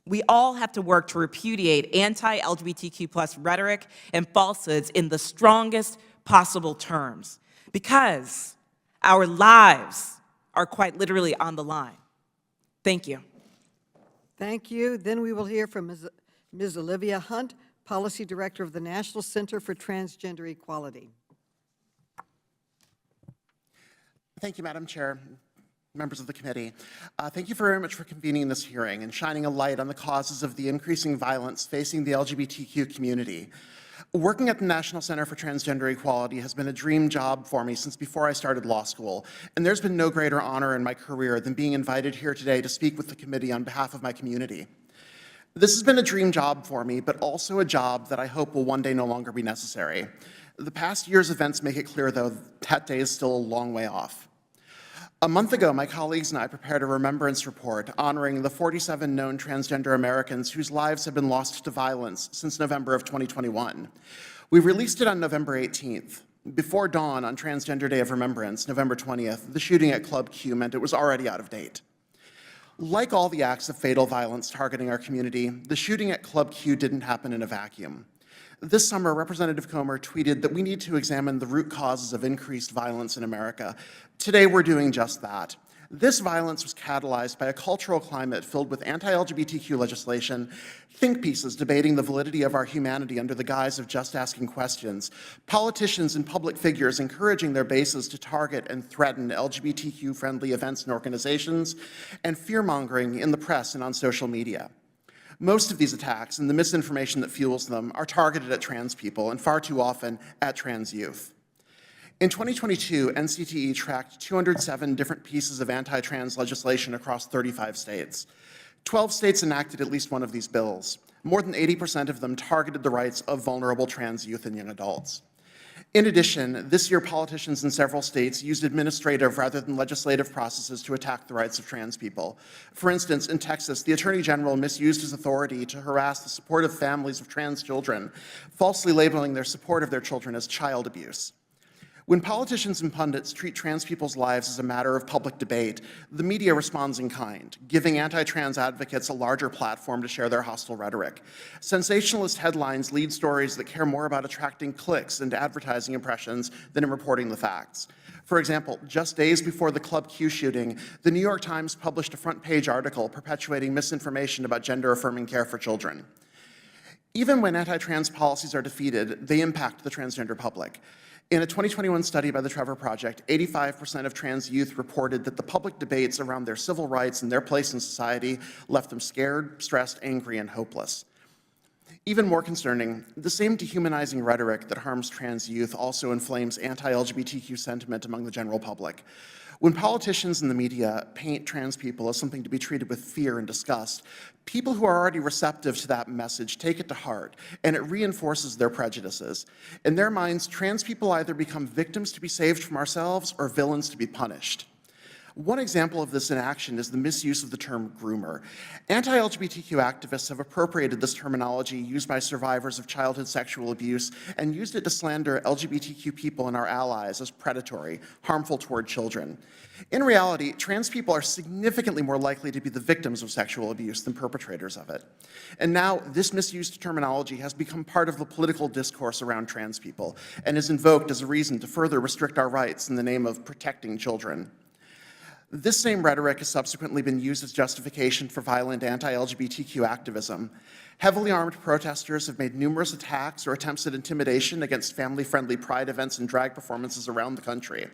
we all have to work to repudiate anti-LGBTQ+ rhetoric and falsehoods in the strongest possible terms, because our lives are quite literally on the line. Thank you. Thank you. Then we will hear from Ms. Olivia Hunt, Policy Director of the National Center for Transgender Equality. Thank you, Madam Chair, members of the committee. Thank you very much for convening this hearing and shining a light on the causes of the increasing violence facing the LGBTQ community. Working at the National Center for Transgender Equality has been a dream job for me since before I started law school, and there's been no greater honor in my career than being invited here today to speak with the committee on behalf of my community. This has been a dream job for me, but also a job that I hope will one day no longer be necessary. The past year's events make it clear, though, that day is still a long way off. A month ago, my colleagues and I prepared a remembrance report honoring the 47 known transgender Americans whose lives have been lost to violence since November of 2021. We released it on November 18th. Before dawn on Transgender Day of Remembrance, November 20th, the shooting at Club Q meant it was already out of date. Like all the acts of fatal violence targeting our community, the shooting at Club Q didn't happen in a vacuum. This summer, Representative Comer tweeted that we need to examine the root causes of increased violence in America. Today, we're doing just that. This violence was catalyzed by a cultural climate filled with anti-LGBTQ legislation, think pieces debating the validity of our humanity under the guise of just asking questions, politicians and public figures encouraging their bases to target and threaten LGBTQ-friendly events and organizations, and fear-mongering in the press and on social media. Most of these attacks and the misinformation that fuels them are targeted at trans people and far too often at trans youth. In 2022, NCTE tracked 207 different pieces of anti-trans legislation across 35 states. 12 states enacted at least one of these bills. More than 80% of them targeted the rights of vulnerable trans youth and young adults. In addition, this year politicians in several states used administrative rather than legislative processes to attack the rights of trans people. For instance, in Texas, the Attorney General misused his authority to harass the supportive families of trans children, falsely labeling their support of their children as child abuse. When politicians and pundits treat trans people's lives as a matter of public debate, the media responds in kind, giving anti-trans advocates a larger platform to share their hostile rhetoric. Sensationalist headlines lead stories that care more about attracting clicks and advertising impressions than in reporting the facts. For example, just days before the Club Q shooting, the New York Times published a front-page article perpetuating misinformation about gender-affirming care for children. Even when anti-trans policies are defeated, they impact the transgender public. In a 2021 study by the Trevor Project, 85% of trans youth reported that the public debates around their civil rights and their place in society left them scared, stressed, angry, and hopeless. Even more concerning, the same dehumanizing rhetoric that harms trans youth also inflames anti-LGBTQ sentiment among the general public. When politicians and the media paint trans people as something to be treated with fear and disgust, people who are already receptive to that message take it to heart, and it reinforces their prejudices. In their minds, trans people either become victims to be saved from ourselves or villains to be punished. One example of this in action is the misuse of the term groomer. Anti-LGBTQ activists have appropriated this terminology used by survivors of childhood sexual abuse and used it to slander LGBTQ people and our allies as predatory, harmful toward children. In reality, trans people are significantly more likely to be the victims of sexual abuse than perpetrators of it. And now, this misused terminology has become part of the political discourse around trans people and is invoked as a reason to further restrict our rights in the name of protecting children. This same rhetoric has subsequently been used as justification for violent anti-LGBTQ activism. Heavily armed protesters have made numerous attacks or attempts at intimidation against family-friendly pride events and drag performances around the country.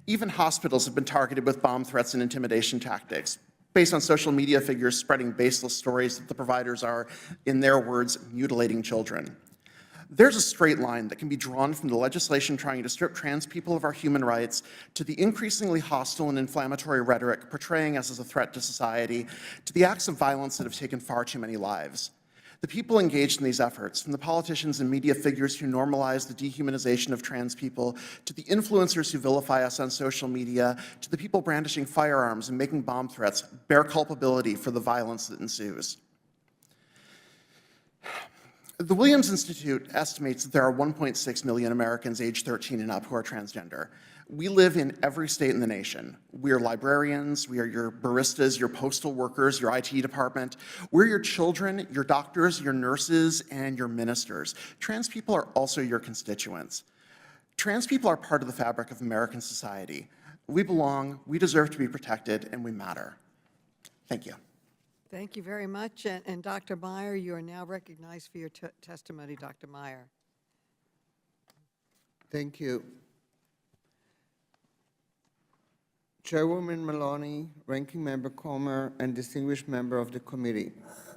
Even hospitals have been targeted with bomb threats and intimidation tactics, based on social media figures spreading baseless stories that the providers are, in their words, mutilating children. There's a straight line that can be drawn from the legislation trying to strip trans people of our human rights to the increasingly hostile and inflammatory rhetoric portraying us as a threat to society, to the acts of violence that have taken far too many lives. The people engaged in these efforts, from the politicians and media figures who normalize the dehumanization of trans people, to the influencers who vilify us on social media, to the people brandishing firearms and making bomb threats, bear culpability for the violence that ensues. The Williams Institute estimates that there are 1.6 million Americans aged 13 and up who are transgender. We live in every state in the nation. We are librarians, we are your baristas, your postal workers, your IT department. We're your children, your doctors, your nurses, and your ministers. Trans people are also your constituents. Trans people are part of the fabric of American society. We belong, we deserve to be protected, and we matter. Thank you. Thank you very much. And Dr. Meyer, you are now recognized for your testimony, Dr. Meyer. Thank you. Chairwoman Maloney, Ranking Member Comer, and distinguished member of the committee.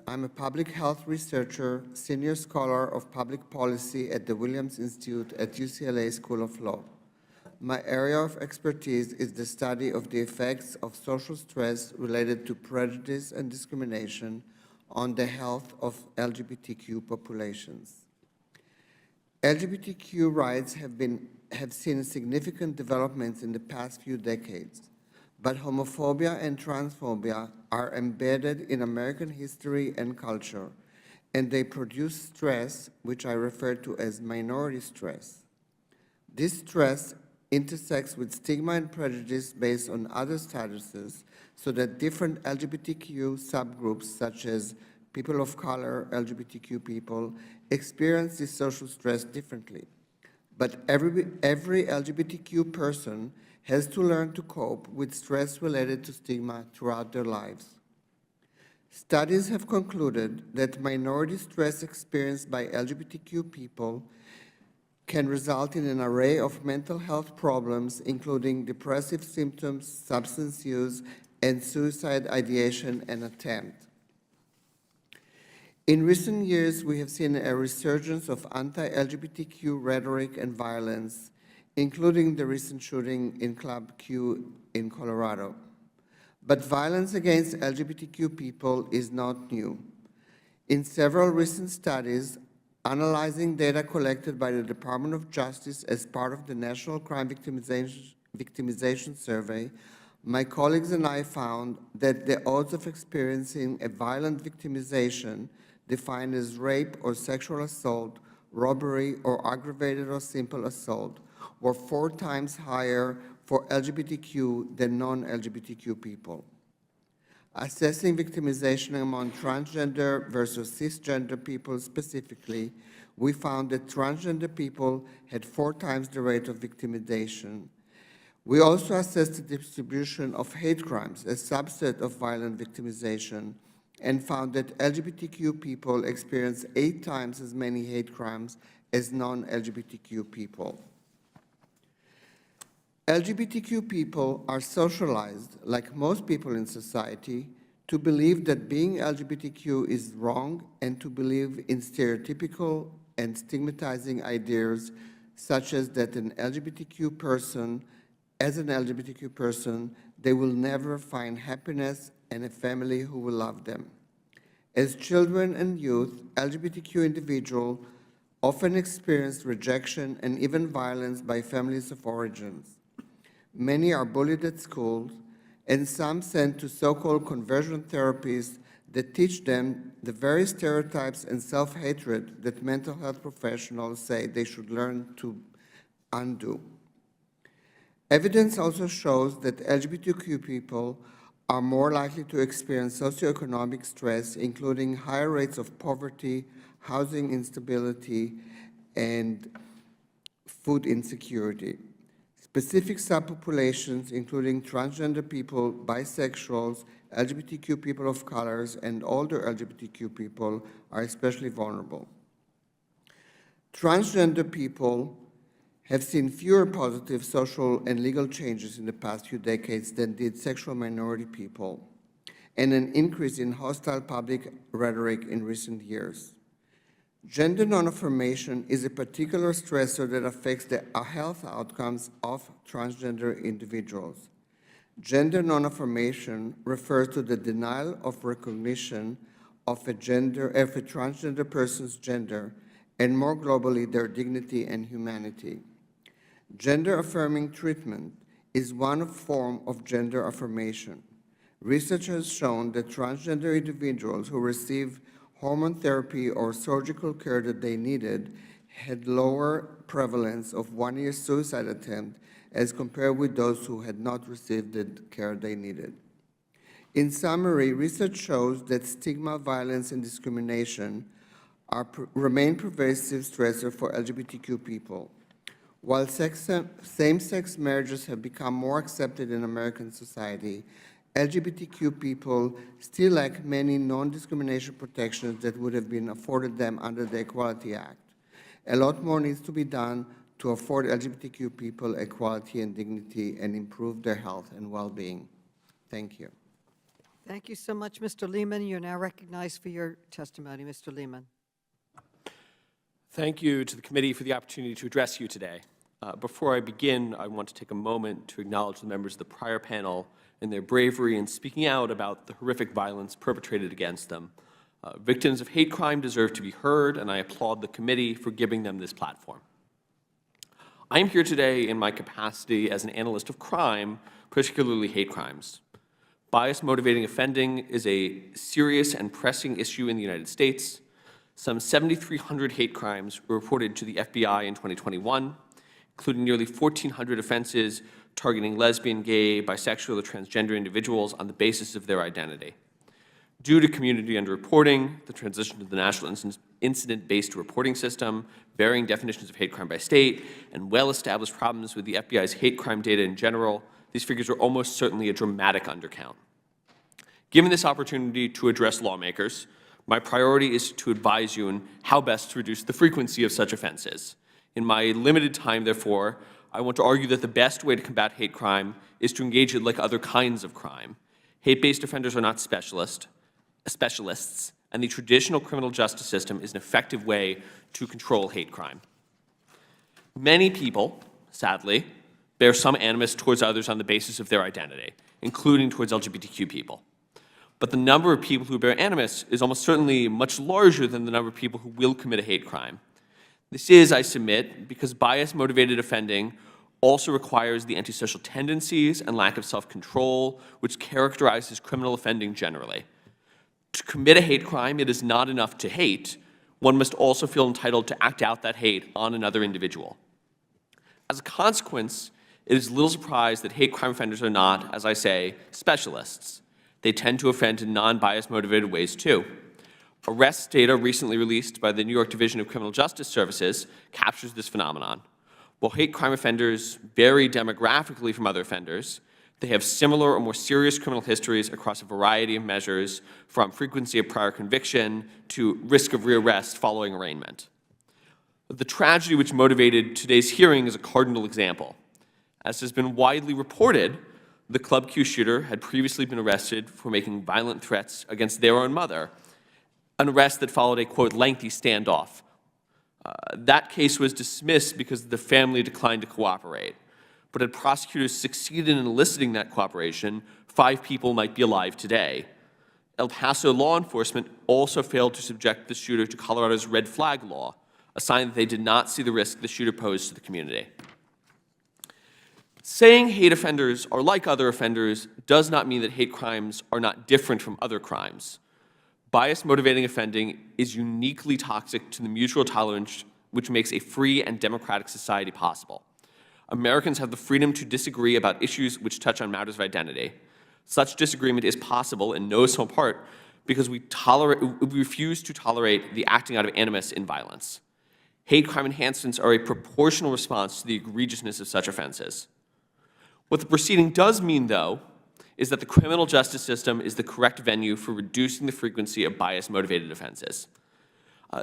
I'm a public health researcher, senior scholar of public policy at the Williams Institute at UCLA School of Law. My area of expertise is the study of the effects of social stress related to prejudice and discrimination on the health of LGBTQ populations. LGBTQ rights have seen significant developments in the past few decades, but homophobia and transphobia are embedded in American history and culture, and they produce stress, which I refer to as minority stress. This stress intersects with stigma and prejudice based on other statuses, so that different LGBTQ subgroups, such as people of color, LGBTQ people, experience this social stress differently. But every LGBTQ person has to learn to cope with stress related to stigma throughout their lives. Studies have concluded that minority stress experienced by LGBTQ people can result in an array of mental health problems, including depressive symptoms, substance use, and suicide ideation and attempt. In recent years, we have seen a resurgence of anti-LGBTQ rhetoric and violence, including the recent shooting in Club Q in Colorado. But violence against LGBTQ people is not new. In several recent studies, analyzing data collected by the Department of Justice as part of the National Crime Victimization Survey, my colleagues and I found that the odds of experiencing a violent victimization defined as rape or sexual assault, robbery, or aggravated or simple assault were 4 times higher for LGBTQ than non-LGBTQ people. Assessing victimization among transgender versus cisgender people specifically, we found that transgender people had 4 times the rate of victimization. We also assessed the distribution of hate crimes, a subset of violent victimization, and found that LGBTQ people experience 8 times as many hate crimes as non-LGBTQ people. LGBTQ people are socialized, like most people in society, to believe that being LGBTQ is wrong and to believe in stereotypical and stigmatizing ideas such as that as an LGBTQ person, they will never find happiness and a family who will love them. As children and youth, LGBTQ individuals often experience rejection and even violence by families of origins. Many are bullied at schools, and some sent to so-called conversion therapies that teach them the very stereotypes and self-hatred that mental health professionals say they should learn to undo. Evidence also shows that LGBTQ people are more likely to experience socioeconomic stress, including higher rates of poverty, housing instability, and food insecurity. Specific subpopulations, including transgender people, bisexuals, LGBTQ people of colors, and older LGBTQ people are especially vulnerable. Transgender people have seen fewer positive social and legal changes in the past few decades than did sexual minority people, and an increase in hostile public rhetoric in recent years. Gender non-affirmation is a particular stressor that affects the health outcomes of transgender individuals. Gender non-affirmation refers to the denial of recognition of a transgender person's gender, and more globally, their dignity and humanity. Gender-affirming treatment is one form of gender affirmation. Research has shown that transgender individuals who receive hormone therapy or surgical care that they needed had lower prevalence of one-year suicide attempt as compared with those who had not received the care they needed. In summary, research shows that stigma, violence, and discrimination remain pervasive stressors for LGBTQ people. While same-sex marriages have become more accepted in American society, LGBTQ people still lack many non-discrimination protections that would have been afforded them under the Equality Act. A lot more needs to be done to afford LGBTQ people equality and dignity and improve their health and well-being. Thank you. Thank you so much, Mr. Lehman. You're now recognized for your testimony, Mr. Lehman. Thank you to the committee for the opportunity to address you today. Before I begin, I want to take a moment to acknowledge the members of the prior panel and their bravery in speaking out about the horrific violence perpetrated against them. Victims of hate crime deserve to be heard, and I applaud the committee for giving them this platform. I am here today in my capacity as an analyst of crime, particularly hate crimes. Bias-motivating offending is a serious and pressing issue in the United States. Some 7,300 hate crimes were reported to the FBI in 2021, including nearly 1,400 offenses targeting lesbian, gay, bisexual, or transgender individuals on the basis of their identity. Due to community underreporting, the transition to the National Incident-Based Reporting System, varying definitions of hate crime by state, and well-established problems with the FBI's hate crime data in general, these figures are almost certainly a dramatic undercount. Given this opportunity to address lawmakers, my priority is to advise you on how best to reduce the frequency of such offenses. In my limited time, therefore, I want to argue that the best way to combat hate crime is to engage it like other kinds of crime. Hate-based offenders are not specialists, and the traditional criminal justice system is an effective way to control hate crime. Many people, sadly, bear some animus towards others on the basis of their identity, including towards LGBTQ people. But the number of people who bear animus is almost certainly much larger than the number of people who will commit a hate crime. This is, I submit, because bias-motivated offending also requires the antisocial tendencies and lack of self-control which characterizes criminal offending generally. To commit a hate crime, it is not enough to hate. One must also feel entitled to act out that hate on another individual. As a consequence, it is little surprise that hate crime offenders are not, as I say, specialists. They tend to offend in non-bias motivated ways too. Arrest data recently released by the New York Division of Criminal Justice Services captures this phenomenon. While hate crime offenders vary demographically from other offenders, they have similar or more serious criminal histories across a variety of measures, from frequency of prior conviction to risk of rearrest following arraignment. The tragedy which motivated today's hearing is a cardinal example. As has been widely reported, the Club Q shooter had previously been arrested for making violent threats against their own mother, an arrest that followed a, quote, lengthy standoff. That case was dismissed because the family declined to cooperate. But had prosecutors succeeded in eliciting that cooperation, 5 people might be alive today. El Paso law enforcement also failed to subject the shooter to Colorado's red flag law, a sign that they did not see the risk the shooter posed to the community. Saying hate offenders are like other offenders does not mean that hate crimes are not different from other crimes. Bias-motivating offending is uniquely toxic to the mutual tolerance which makes a free and democratic society possible. Americans have the freedom to disagree about issues which touch on matters of identity. Such disagreement is possible in no small part because we refuse to tolerate the acting out of animus in violence. Hate crime enhancements are a proportional response to the egregiousness of such offenses. What the proceeding does mean, though, is that the criminal justice system is the correct venue for reducing the frequency of bias-motivated offenses.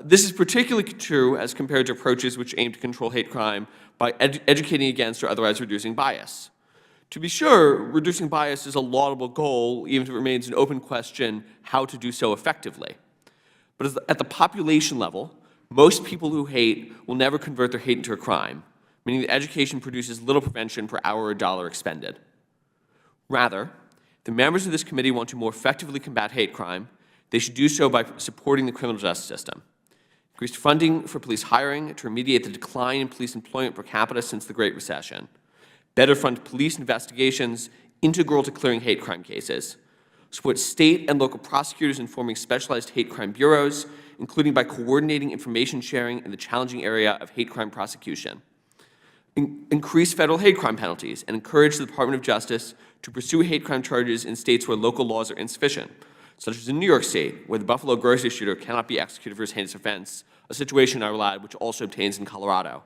This is particularly true as compared to approaches which aim to control hate crime by educating against or otherwise reducing bias. To be sure, reducing bias is a laudable goal, even if it remains an open question how to do so effectively. But at the population level, most people who hate will never convert their hate into a crime, meaning that education produces little prevention per hour or dollar expended. Rather, if the members of this committee want to more effectively combat hate crime, they should do so by supporting the criminal justice system. Increased funding for police hiring to remediate the decline in police employment per capita since the Great Recession. Better fund police investigations integral to clearing hate crime cases. Support state and local prosecutors in forming specialized hate crime bureaus, including by coordinating information sharing in the challenging area of hate crime prosecution. Increase federal hate crime penalties and encourage the Department of Justice to pursue hate crime charges in states where local laws are insufficient, such as in New York State, where the Buffalo grocery shooter cannot be executed for his heinous offense, a situation, I will add, which also obtains in Colorado.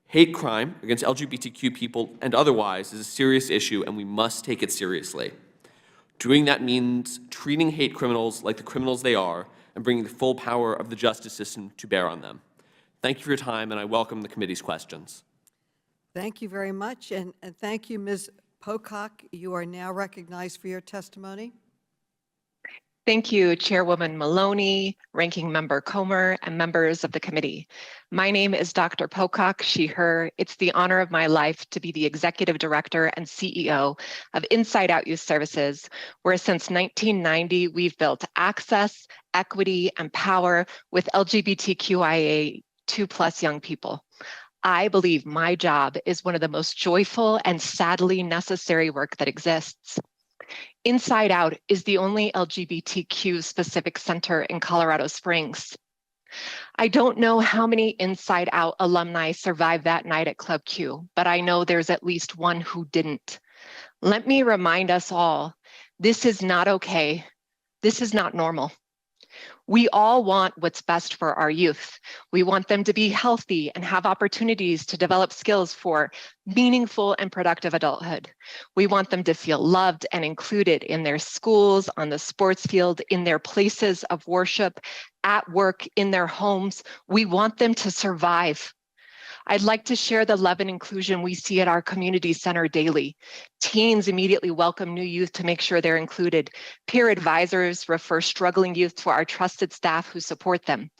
Hate crime against LGBTQ people and otherwise is a serious issue, and we must take it seriously. Doing that means treating hate criminals like the criminals they are and bringing the full power of the justice system to bear on them. Thank you for your time, and I welcome the committee's questions. Thank you very much, and thank you, Ms. Pocock. You are now recognized for your testimony. Thank you, Chairwoman Maloney, Ranking Member Comer, and members of the committee. My name is Dr. Pocock, she, her. It's the honor of my life to be the Executive Director and CEO of Inside Out Youth Services, where since 1990, we've built access, equity, and power with LGBTQIA2+ young people. I believe my job is one of the most joyful and sadly necessary work that exists. Inside Out is the only LGBTQ specific center in Colorado Springs. I don't know how many Inside Out alumni survived that night at Club Q, but I know there's at least one who didn't. Let me remind us all, this is not okay. This is not normal. We all want what's best for our youth. We want them to be healthy and have opportunities to develop skills for meaningful and productive adulthood. We want them to feel loved and included in their schools, on the sports field, in their places of worship, at work, in their homes. We want them to survive. I'd like to share the love and inclusion we see at our community center daily. Teens immediately welcome new youth to make sure they're included. Peer advisors refer struggling youth to our trusted staff who support them.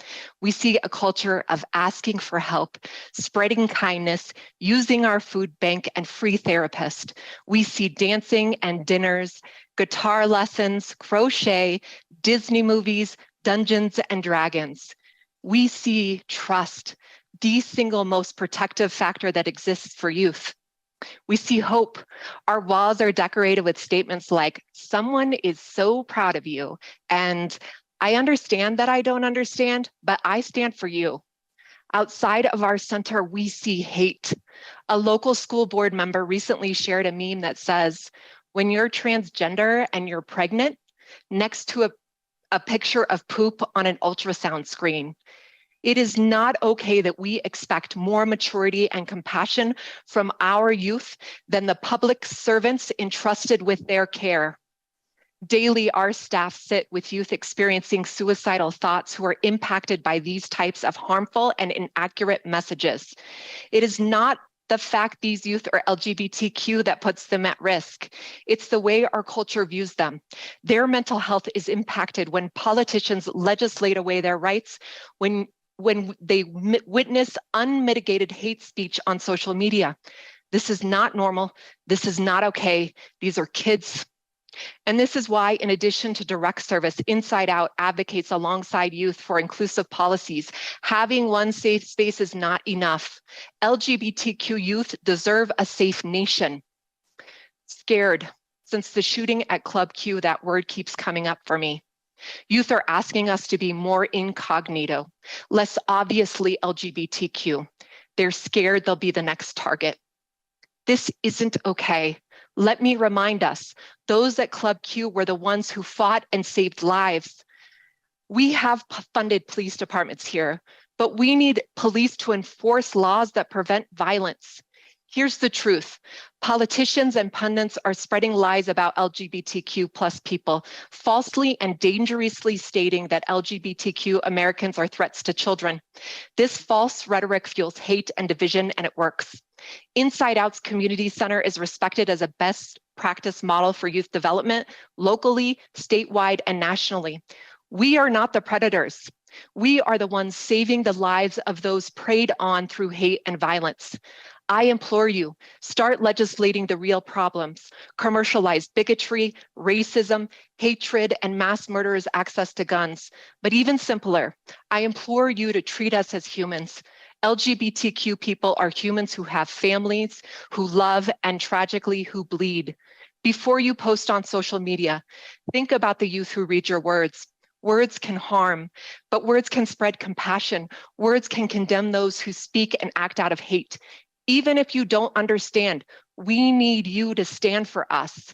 We see a culture of asking for help, spreading kindness, using our food bank and free therapists. We see dancing and dinners, guitar lessons, crochet, Disney movies, Dungeons and Dragons. We see trust, the single most protective factor that exists for youth. We see hope. Our walls are decorated with statements like, someone is so proud of you, and I understand that I don't understand, but I stand for you. Outside of our center, we see hate. A local school board member recently shared a meme that says, when you're transgender and you're pregnant, next to a picture of poop on an ultrasound screen. It is not okay that we expect more maturity and compassion from our youth than the public servants entrusted with their care. Daily, our staff sit with youth experiencing suicidal thoughts who are impacted by these types of harmful and inaccurate messages. It is not the fact these youth are LGBTQ that puts them at risk. It's the way our culture views them. Their mental health is impacted when politicians legislate away their rights, when they witness unmitigated hate speech on social media. This is not normal. This is not okay. These are kids. And this is why, in addition to direct service, Inside Out advocates alongside youth for inclusive policies. Having one safe space is not enough. LGBTQ youth deserve a safe nation. Scared. Since the shooting at Club Q, that word keeps coming up for me. Youth are asking us to be more incognito, less obviously LGBTQ. They're scared they'll be the next target. This isn't okay. Let me remind us, those at Club Q were the ones who fought and saved lives. We have funded police departments here, but we need police to enforce laws that prevent violence. Here's the truth. Politicians and pundits are spreading lies about LGBTQ+ people, falsely and dangerously stating that LGBTQ Americans are threats to children. This false rhetoric fuels hate and division, and it works. Inside Out's community center is respected as a best practice model for youth development, locally, statewide, and nationally. We are not the predators. We are the ones saving the lives of those preyed on through hate and violence. I implore you, start legislating the real problems. Commercialize bigotry, racism, hatred, and mass murderers' access to guns. But even simpler, I implore you to treat us as humans. LGBTQ people are humans who have families, who love, and tragically, who bleed. Before you post on social media, think about the youth who read your words. Words can harm, but words can spread compassion. Words can condemn those who speak and act out of hate. Even if you don't understand, we need you to stand for us.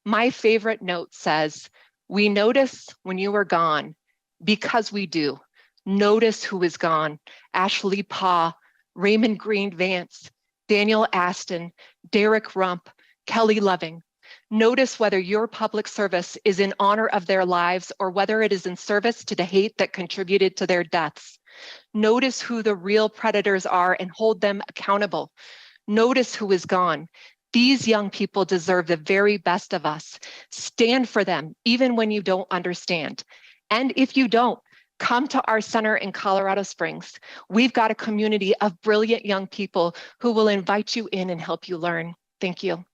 My favorite note says, we notice when you are gone, because we do. Notice who is gone. Ashley Paw, Raymond Green Vance, Daniel Aston, Derek Rump, Kelly Loving. Notice whether your public service is in honor of their lives or whether it is in service to the hate that contributed to their deaths. Notice who the real predators are and hold them accountable. Notice who is gone. These young people deserve the very best of us. Stand for them, even when you don't understand. And if you don't, come to our center in Colorado Springs. We've got a community of brilliant young people who will invite you in and help you learn. Thank you.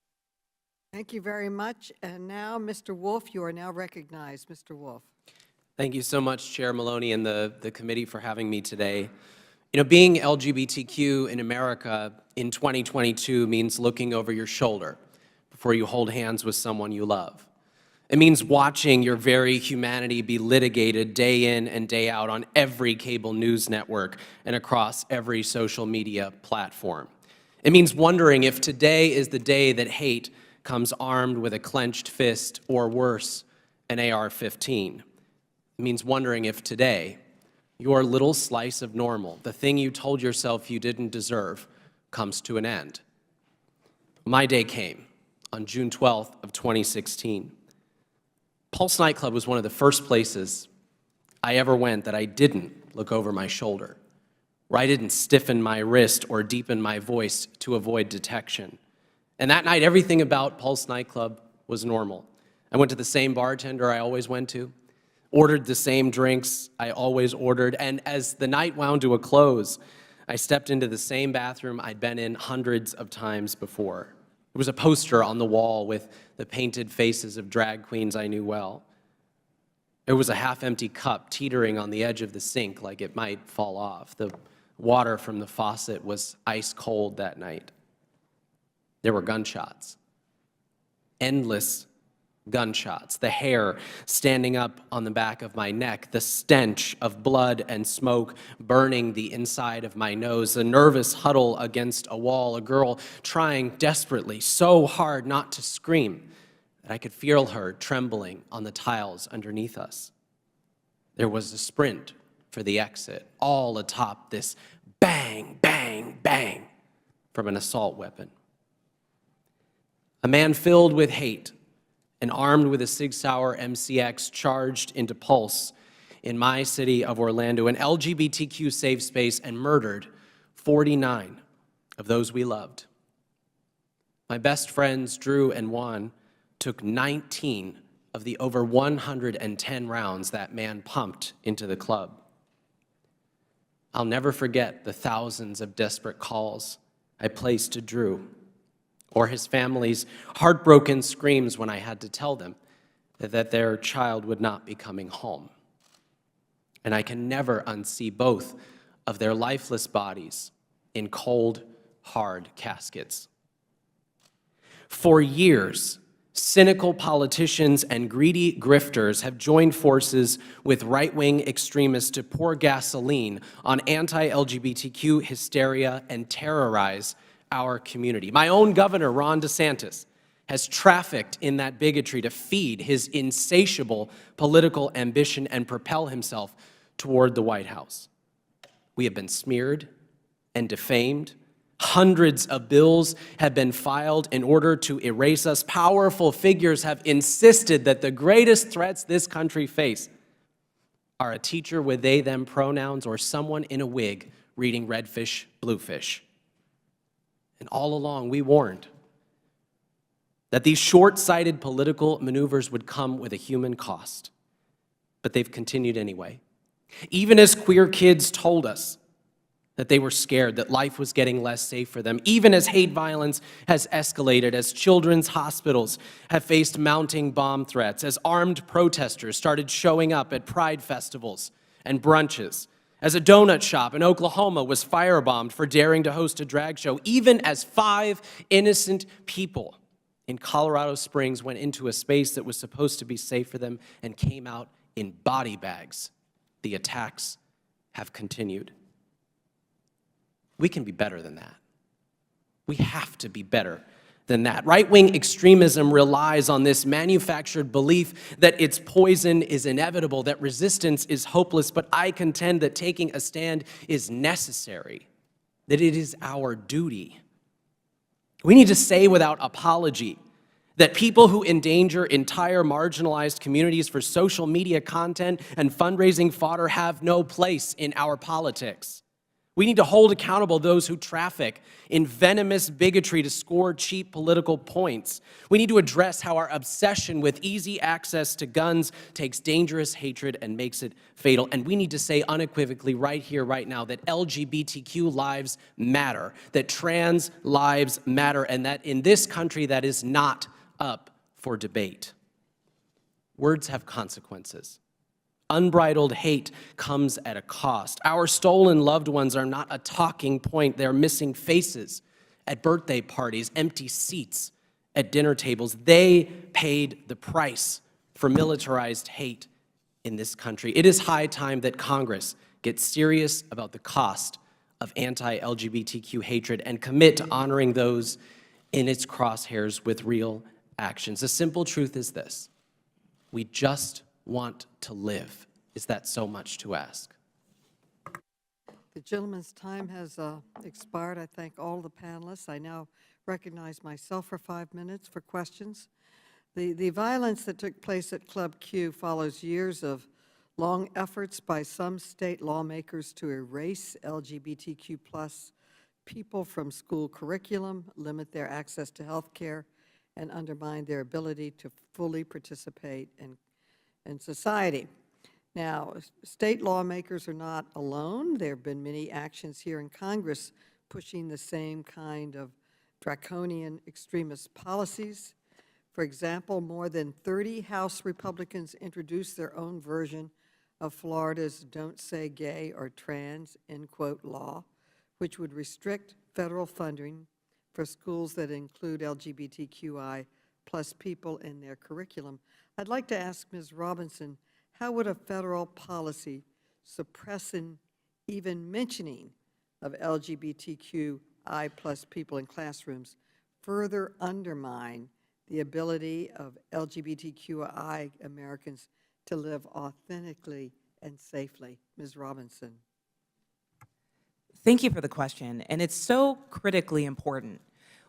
Thank you very much. And now, Mr. Wolf, you are now recognized. Mr. Wolf. Thank you so much, Chair Maloney and the committee for having me today. You know, being LGBTQ in America in 2022 means looking over your shoulder before you hold hands with someone you love. It means watching your very humanity be litigated day in and day out on every cable news network and across every social media platform. It means wondering if today is the day that hate comes armed with a clenched fist or worse, an AR-15. It means wondering if today your little slice of normal, the thing you told yourself you didn't deserve, comes to an end. My day came on June 12th of 2016. Pulse nightclub was one of the first places I ever went that I didn't look over my shoulder, where I didn't stiffen my wrist or deepen my voice to avoid detection. And that night, everything about Pulse nightclub was normal. I went to the same bartender I always went to, ordered the same drinks I always ordered, and as the night wound to a close, I stepped into the same bathroom I'd been in hundreds of times before. There was a poster on the wall with the painted faces of drag queens I knew well. There was a half-empty cup teetering on the edge of the sink like it might fall off. The water from the faucet was ice cold that night. There were gunshots. Endless gunshots. The hair standing up on the back of my neck. The stench of blood and smoke burning the inside of my nose. The nervous huddle against a wall. A girl trying desperately, so hard not to scream that I could feel her trembling on the tiles underneath us. There was a sprint for the exit, all atop this bang, bang, bang from an assault weapon. A man filled with hate and armed with a Sig Sauer MCX charged into Pulse in my city of Orlando, an LGBTQ safe space, and murdered 49 of those we loved. My best friends, Drew and Juan, took 19 of the over 110 rounds that man pumped into the club. I'll never forget the thousands of desperate calls I placed to Drew, or his family's heartbroken screams when I had to tell them that their child would not be coming home. And I can never unsee both of their lifeless bodies in cold, hard caskets. For years, cynical politicians and greedy grifters have joined forces with right-wing extremists to pour gasoline on anti-LGBTQ hysteria and terrorize our community. My own governor, Ron DeSantis, has trafficked in that bigotry to feed his insatiable political ambition and propel himself toward the White House. We have been smeared and defamed. Hundreds of bills have been filed in order to erase us. Powerful figures have insisted that the greatest threats this country face are a teacher with they, them pronouns or someone in a wig reading Red Fish, Blue Fish. And all along, we warned that these short-sighted political maneuvers would come with a human cost. But they've continued anyway. Even as queer kids told us that they were scared, that life was getting less safe for them, even as hate violence has escalated, as children's hospitals have faced mounting bomb threats, as armed protesters started showing up at pride festivals and brunches, as a donut shop in Oklahoma was firebombed for daring to host a drag show, even as 5 innocent people in Colorado Springs went into a space that was supposed to be safe for them and came out in body bags, the attacks have continued. We can be better than that. We have to be better than that. Right-wing extremism relies on this manufactured belief that its poison is inevitable, that resistance is hopeless, but I contend that taking a stand is necessary, that it is our duty. We need to say without apology that people who endanger entire marginalized communities for social media content and fundraising fodder have no place in our politics. We need to hold accountable those who traffic in venomous bigotry to score cheap political points. We need to address how our obsession with easy access to guns takes dangerous hatred and makes it fatal. And we need to say unequivocally right here, right now, that LGBTQ lives matter, that trans lives matter, and that in this country that is not up for debate. Words have consequences. Unbridled hate comes at a cost. Our stolen loved ones are not a talking point. They're missing faces at birthday parties, empty seats at dinner tables. They paid the price for militarized hate in this country. It is high time that Congress gets serious about the cost of anti-LGBTQ hatred and commit to honoring those in its crosshairs with real actions. The simple truth is this: we just want to live. Is that so much to ask? The gentleman's time has expired. I thank all the panelists. I now recognize myself for 5 minutes for questions. The violence that took place at Club Q follows years of long efforts by some state lawmakers to erase LGBTQ+ people from school curriculum, limit their access to health care, and undermine their ability to fully participate in society. Now, state lawmakers are not alone. There have been many actions here in Congress pushing the same kind of draconian extremist policies. For example, more than 30 House Republicans introduced their own version of Florida's Don't Say Gay or Trans, end quote, law, which would restrict federal funding for schools that include LGBTQI+ people in their curriculum. I'd like to ask Ms. Robinson, how would a federal policy suppressing even mentioning of LGBTQI+ people in classrooms further undermine the ability of LGBTQI Americans to live authentically and safely? Ms. Robinson. Thank you for the question, and it's so critically important.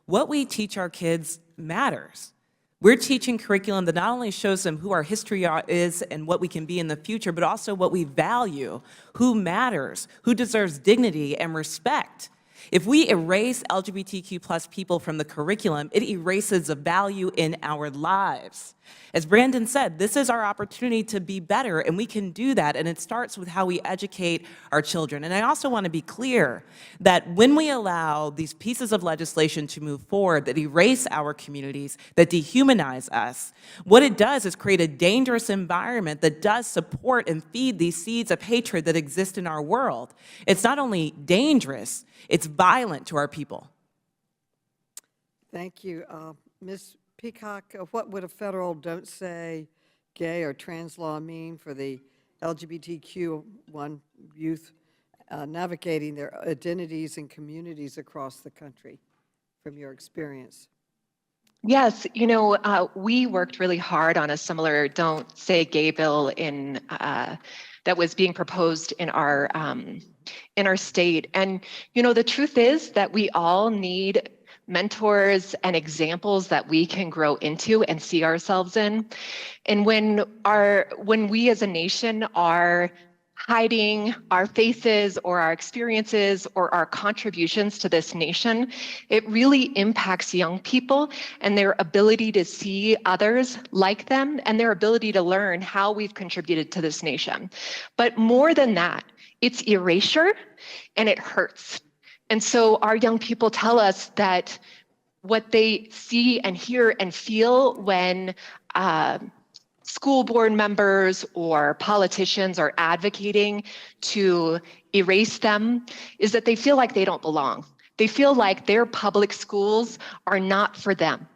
What we teach our kids matters. We're teaching curriculum that not only shows them who our history is and what we can be in the future, but also what we value, who matters, who deserves dignity and respect. If we erase LGBTQ+ people from the curriculum, it erases the value in our lives. As Brandon said, this is our opportunity to be better, and we can do that, and it starts with how we educate our children. And I also want to be clear that when we allow these pieces of legislation to move forward that erase our communities, that dehumanize us, what it does is create a dangerous environment that does support and feed these seeds of hatred that exist in our world. It's not only dangerous, it's violent to our people. Thank you. Ms. Peacock, what would a federal Don't Say Gay or Trans law mean for the LGBTQ1 youth navigating their identities and communities across the country, from your experience? Yes, we worked really hard on a similar Don't Say Gay bill in that was being proposed in our state. And the truth is that we all need mentors and examples that we can grow into and see ourselves in. And when we as a nation are hiding our faces or our experiences or our contributions to this nation, it really impacts young people and their ability to see others like them and their ability to learn how we've contributed to this nation. But more than that, it's erasure and it hurts. And so our young people tell us that what they see and hear and feel when school board members or politicians are advocating to erase them is that they feel like they don't belong. They feel like their public schools are not for them.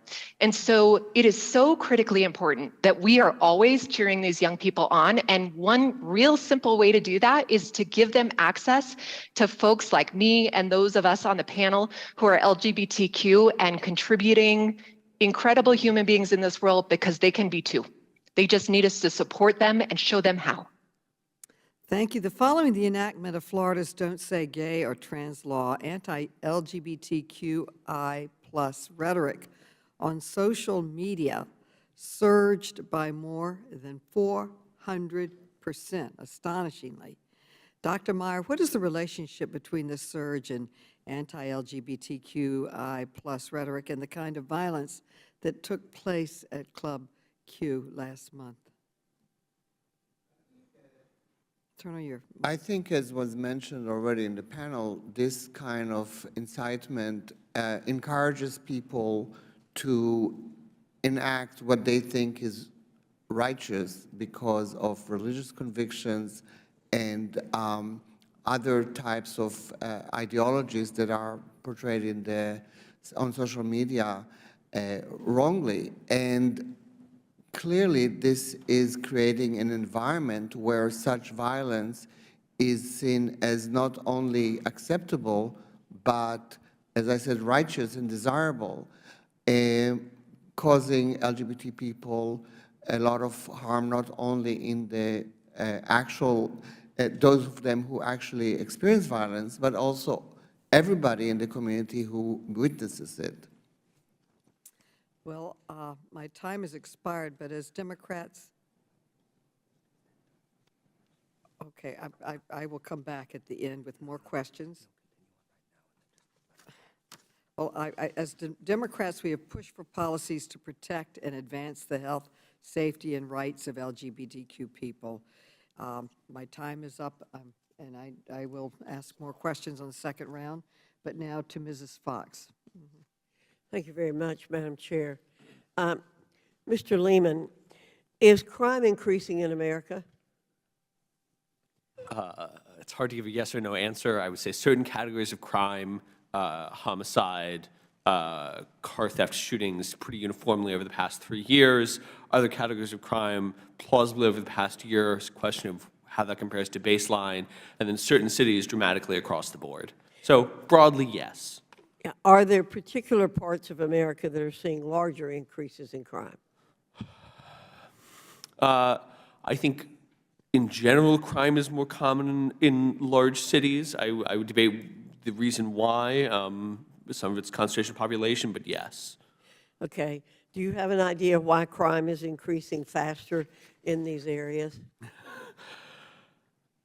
And so it is so critically important that we are always cheering these young people on. And one real simple way to do that is to give them access to folks like me and those of us on the panel who are LGBTQ and contributing incredible human beings in this world, because they can be too. They just need us to support them and show them how. Thank you. Following the enactment of Florida's Don't Say Gay or Trans law, anti-LGBTQI+ rhetoric on social media surged by more than 400%, astonishingly. Dr. Meyer, what is the relationship between this surge in anti-LGBTQI plus rhetoric and the kind of violence that took place at Club Q last month? Turn on your... I think, as was mentioned already in the panel, this kind of incitement encourages people to enact what they think is righteous because of religious convictions and other types of ideologies that are portrayed on social media wrongly. And clearly, this is creating an environment where such violence is seen as not only acceptable, but, as I said, righteous and desirable, causing LGBT people a lot of harm, not only in the those of them who actually experience violence, but also everybody in the community who witnesses it. Well, my time has expired, but as Democrats, okay, I will come back at the end with more questions. Well, as Democrats, we have pushed for policies to protect and advance the health, safety, and rights of LGBTQ people. My time is up, and I will ask more questions on the second round, but now to Mrs. Fox. Thank you very much, Madam Chair. Mr. Lehman, is crime increasing in America? It's hard to give a yes or no answer. I would say certain categories of crime, homicide, car theft shootings pretty uniformly over the past 3 years. Other categories of crime plausibly over the past year. It's a question of how that compares to baseline. And then certain cities dramatically across the board. So broadly, yes. Are there particular parts of America that are seeing larger increases in crime? I think in general, crime is more common in large cities. I would debate the reason why. Some of it's concentration of population, but yes. Okay. Do you have an idea why crime is increasing faster in these areas?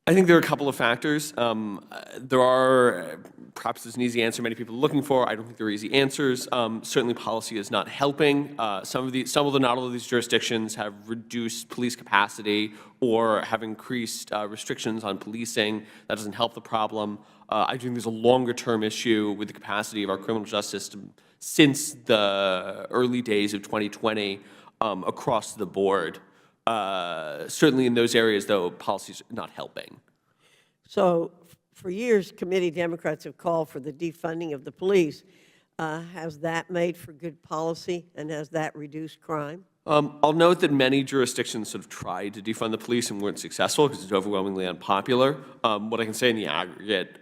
I think there are a couple of factors. There are, perhaps there's an easy answer many people are looking for. I don't think there are easy answers. Certainly policy is not helping. Some of the, not all of these jurisdictions have reduced police capacity or have increased restrictions on policing. That doesn't help the problem. I think there's a longer term issue with the capacity of our criminal justice system since the early days of 2020 across the board. Certainly in those areas, though, policies are not helping. So for years, committee Democrats have called for the defunding of the police. Has that made for good policy, and has that reduced crime? I'll note that many jurisdictions sort of tried to defund the police and weren't successful because it's overwhelmingly unpopular. What I can say in the aggregate,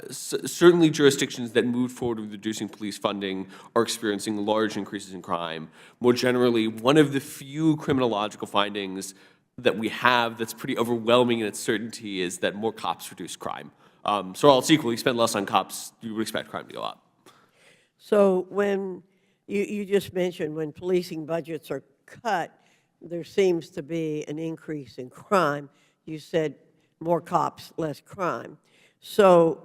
certainly jurisdictions that moved forward with reducing police funding are experiencing large increases in crime. More generally, one of the few criminological findings that we have that's pretty overwhelming in its certainty is that more cops reduce crime. So all else equal, you spend less on cops, you would expect crime to go up. So when you just mentioned when policing budgets are cut, there seems to be an increase in crime. You said more cops, less crime. So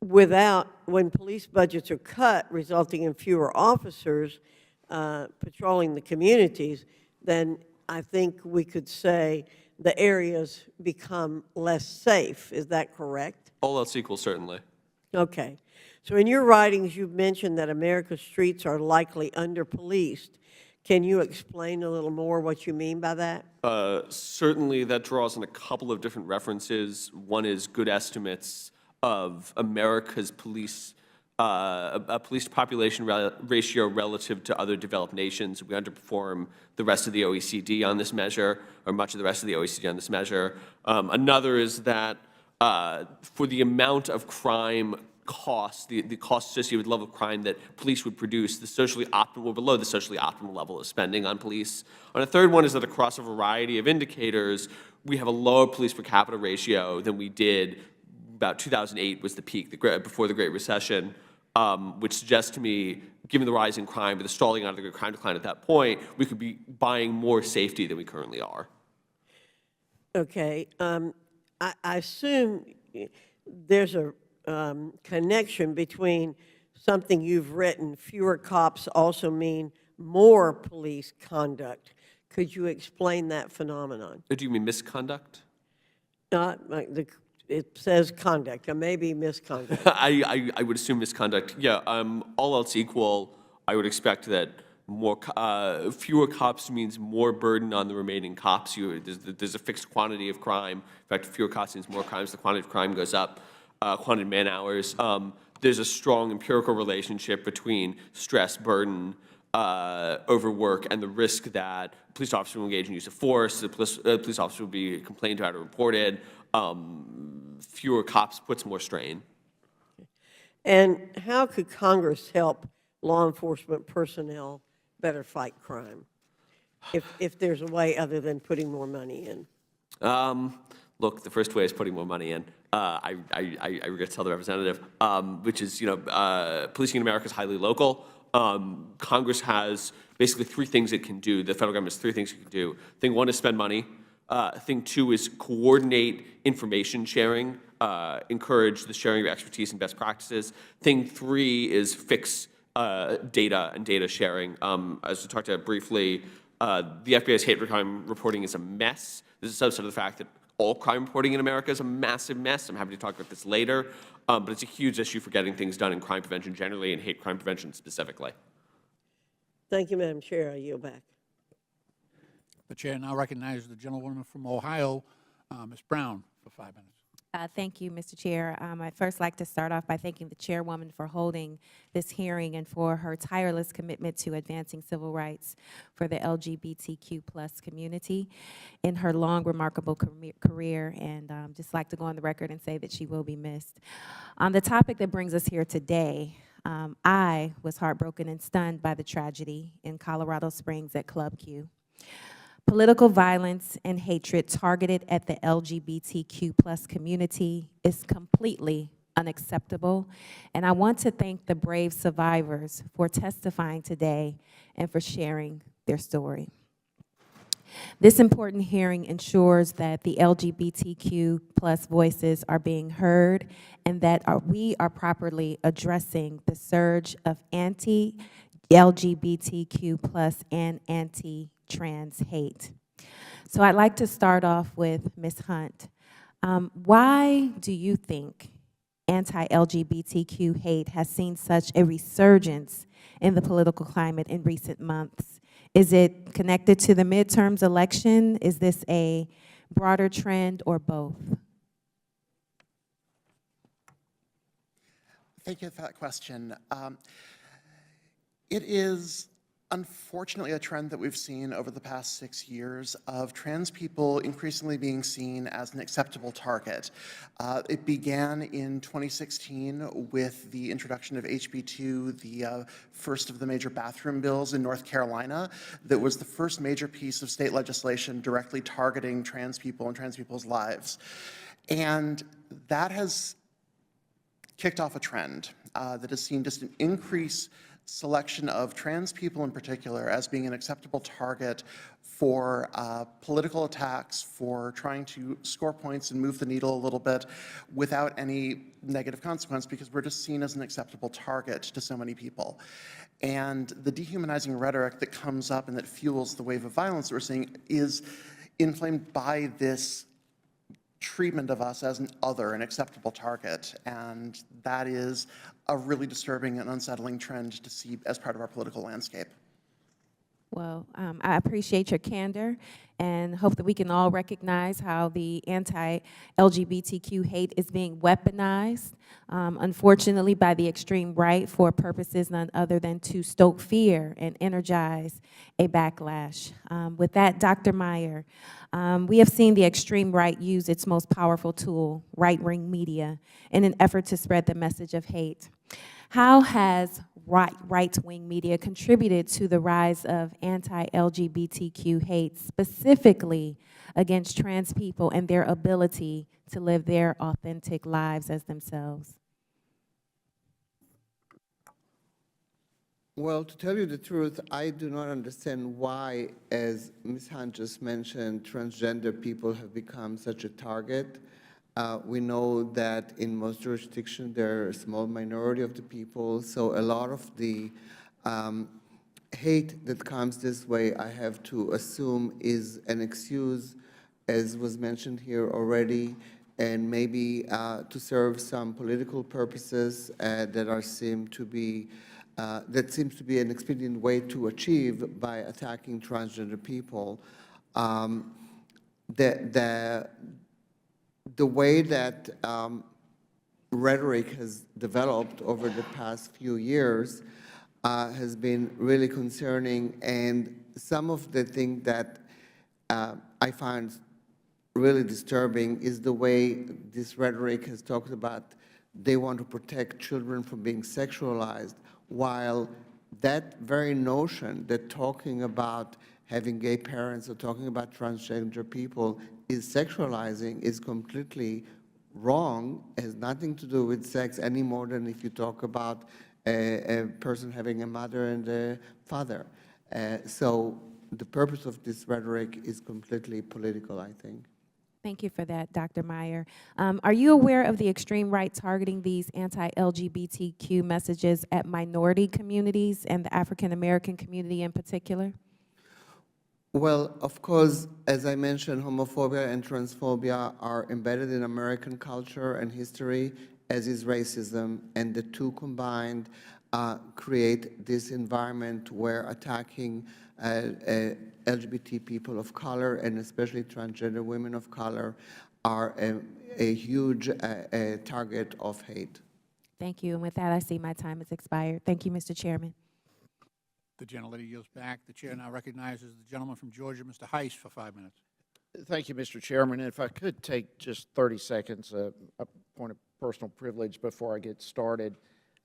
when police budgets are cut, resulting in fewer officers patrolling the communities, then I think we could say the areas become less safe. Is that correct? All else equal, certainly. Okay. So in your writings, you've mentioned that America's streets are likely under-policed. Can you explain a little more what you mean by that? Certainly, that draws on a couple of different references. One is good estimates of America's police population ratio relative to other developed nations. We underperform the rest of the OECD on this measure, or much of the rest of the OECD on this measure. Another is that for the amount of crime cost, the cost associated with the level of crime that police would produce, we're below the socially optimal level of spending on police. And a third one is that across a variety of indicators, we have a lower police per capita ratio than we did about 2008 was the peak, before the Great Recession, which suggests to me, given the rise in crime, with the stalling out of the crime decline at that point, we could be buying more safety than we currently are. Okay. I assume there's a connection between something you've written, fewer cops also mean more police conduct. Could you explain that phenomenon? Do you mean misconduct? Not like it says conduct, or maybe misconduct. I would assume misconduct. Yeah, all else equal, I would expect that fewer cops means more burden on the remaining cops. There's a fixed quantity of crime. In fact, fewer cops means more crimes. The quantity of crime goes up, quantity of man hours. There's a strong empirical relationship between stress, burden, overwork, and the risk that a police officer will engage in use of force, the police officer will be complained about or reported. Fewer cops puts more strain. And how could Congress help law enforcement personnel better fight crime, if there's a way other than putting more money in? Look, the first way is putting more money in. I regret to tell the representative, which is, policing in America is highly local. Congress has basically three things it can do. The federal government has three things it can do. Thing one is spend money. Thing two is coordinate information sharing, encourage the sharing of expertise and best practices. Thing three is fix data and data sharing. As we talked about briefly, the FBI's hate crime reporting is a mess. This is a subset of the fact that all crime reporting in America is a massive mess. I'm happy to talk about this later, but it's a huge issue for getting things done in crime prevention generally and hate crime prevention specifically. Thank you, Madam Chair. I yield back. The chair now recognizes the gentlewoman from Ohio, Ms. Brown, for 5 minutes. Thank you, Mr. Chair. I'd first like to start off by thanking the chairwoman for holding this hearing and for her tireless commitment to advancing civil rights for the LGBTQ+ community in her long, remarkable career, and just like to go on the record and say that she will be missed. On the topic that brings us here today, I was heartbroken and stunned by the tragedy in Colorado Springs at Club Q. Political violence and hatred targeted at the LGBTQ+ community is completely unacceptable, and I want to thank the brave survivors for testifying today and for sharing their story. This important hearing ensures that the LGBTQ+ voices are being heard and that we are properly addressing the surge of anti-LGBTQ+ and anti-trans hate. So I'd like to start off with Ms. Hunt. Why do you think anti-LGBTQ hate has seen such a resurgence in the political climate in recent months? Is it connected to the midterms election? Is this a broader trend or both? Thank you for that question. It is unfortunately a trend that we've seen over the past 6 years of trans people increasingly being seen as an acceptable target. It began in 2016 with the introduction of HB2, the first of the major bathroom bills in North Carolina, that was the first major piece of state legislation directly targeting trans people and trans people's lives. And that has kicked off a trend that has seen just an increase selection of trans people in particular as being an acceptable target for political attacks, for trying to score points and move the needle a little bit without any negative consequence, because we're just seen as an acceptable target to so many people. And the dehumanizing rhetoric that comes up and that fuels the wave of violence that we're seeing is inflamed by this treatment of us as an other, an acceptable target, and that is a really disturbing and unsettling trend to see as part of our political landscape. Well, I appreciate your candor and hope that we can all recognize how the anti-LGBTQ hate is being weaponized, unfortunately, by the extreme right for purposes none other than to stoke fear and energize a backlash. With that, Dr. Meyer, we have seen the extreme right use its most powerful tool, right-wing media, in an effort to spread the message of hate. How has right-wing media contributed to the rise of anti-LGBTQ hate, specifically against trans people and their ability to live their authentic lives as themselves? Well, to tell you the truth, I do not understand why, as Ms. Hunt just mentioned, transgender people have become such a target. We know that in most jurisdictions, there are a small minority of the people, so a lot of the hate that comes this way, I have to assume, is an excuse, as was mentioned here already, and maybe to serve some political purposes that seems to be an expedient way to achieve by attacking transgender people. The way that rhetoric has developed over the past few years has been really concerning, and some of the things that I find really disturbing is the way this rhetoric has talked about they want to protect children from being sexualized, while that very notion that talking about having gay parents or talking about transgender people is sexualizing is completely wrong. It has nothing to do with sex any more than if you talk about a person having a mother and a father. So the purpose of this rhetoric is completely political, I think. Thank you for that, Dr. Meyer. Are you aware of the extreme right targeting these anti-LGBTQ messages at minority communities and the African-American community in particular? Well, of course, as I mentioned, homophobia and transphobia are embedded in American culture and history, as is racism, and the two combined create this environment where attacking LGBT people of color, and especially transgender women of color, are a huge target of hate. Thank you. And with that, I see my time has expired. Thank you, Mr. Chairman. The gentlelady yields back. The chair now recognizes the gentleman from Georgia, Mr. Heiss, for 5 minutes. Thank you, Mr. Chairman. If I could take just 30 seconds, a point of personal privilege before I get started,